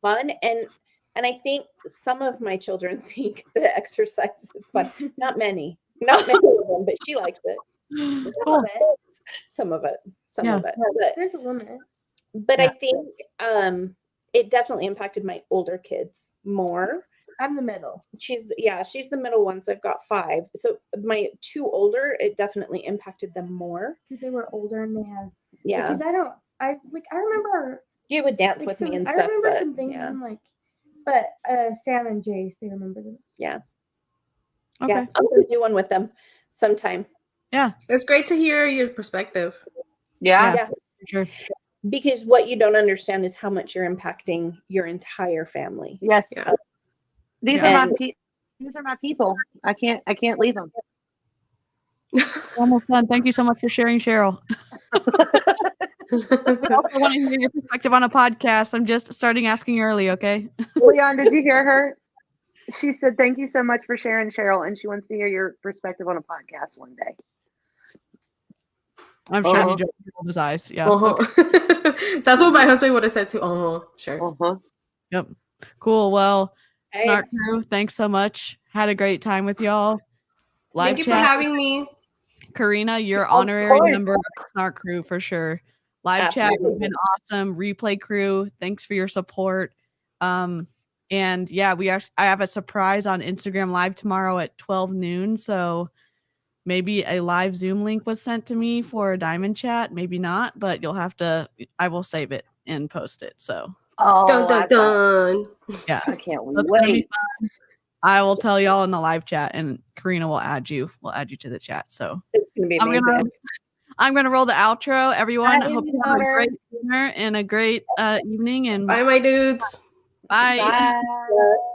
fun. And I think some of my children think that exercise is fun. Not many of them, but she likes it. Cool. Some of it. Yeah. But There's a limit. I think it definitely impacted my older kids more. I'm the middle. She's the middle one, so I've got 5. So my 2 older, it definitely impacted them more Because they were older and they had. Yeah. Because I remember. You would dance Like with some, me and I stuff. remember But, some things yeah. and like, but Sam and Jace, they remember them. Yeah. Okay. Yeah. I'm gonna do one with them sometime. Yeah. It's great to hear your perspective. Yeah. Sure. Because what you don't understand is how much you're impacting your entire family. Yes. Yeah. These are my people. I can't leave them. Almost done. Thank you so much for sharing, Cheryl. I also want to hear your perspective on a podcast. I'm just starting asking early, okay? Leon, did you hear her? She said, "Thank you so much for sharing, Cheryl," and she wants to hear your perspective on a podcast one day. I'm sure you don't roll his eyes. Yeah. Uh-huh. Okay. That's what my husband would have said too. Sure. Yep. Cool. Well, Hey. Snark crew, thanks so much. Had a great time with y'all. Live Thank you for chat. having me. Karina, you're Of honorary course. member of Snark crew for sure. Live chat has been awesome. Replay crew, thanks for your support. And yeah, I have a surprise on Instagram Live tomorrow at 12 noon. So maybe a live Zoom link was sent to me for a diamond chat. Maybe not, but I will save it and post it. So Dun dun dun. yeah, I can't that's gonna be wait. fun. I will tell y'all in the live chat, and Karina will add you. We'll add you to the chat. So It's gonna be amazing. I'm gonna roll the outro. Everyone, Bye, hope you have a great dinner and a great evening. And Bye, my dudes. bye. Bye.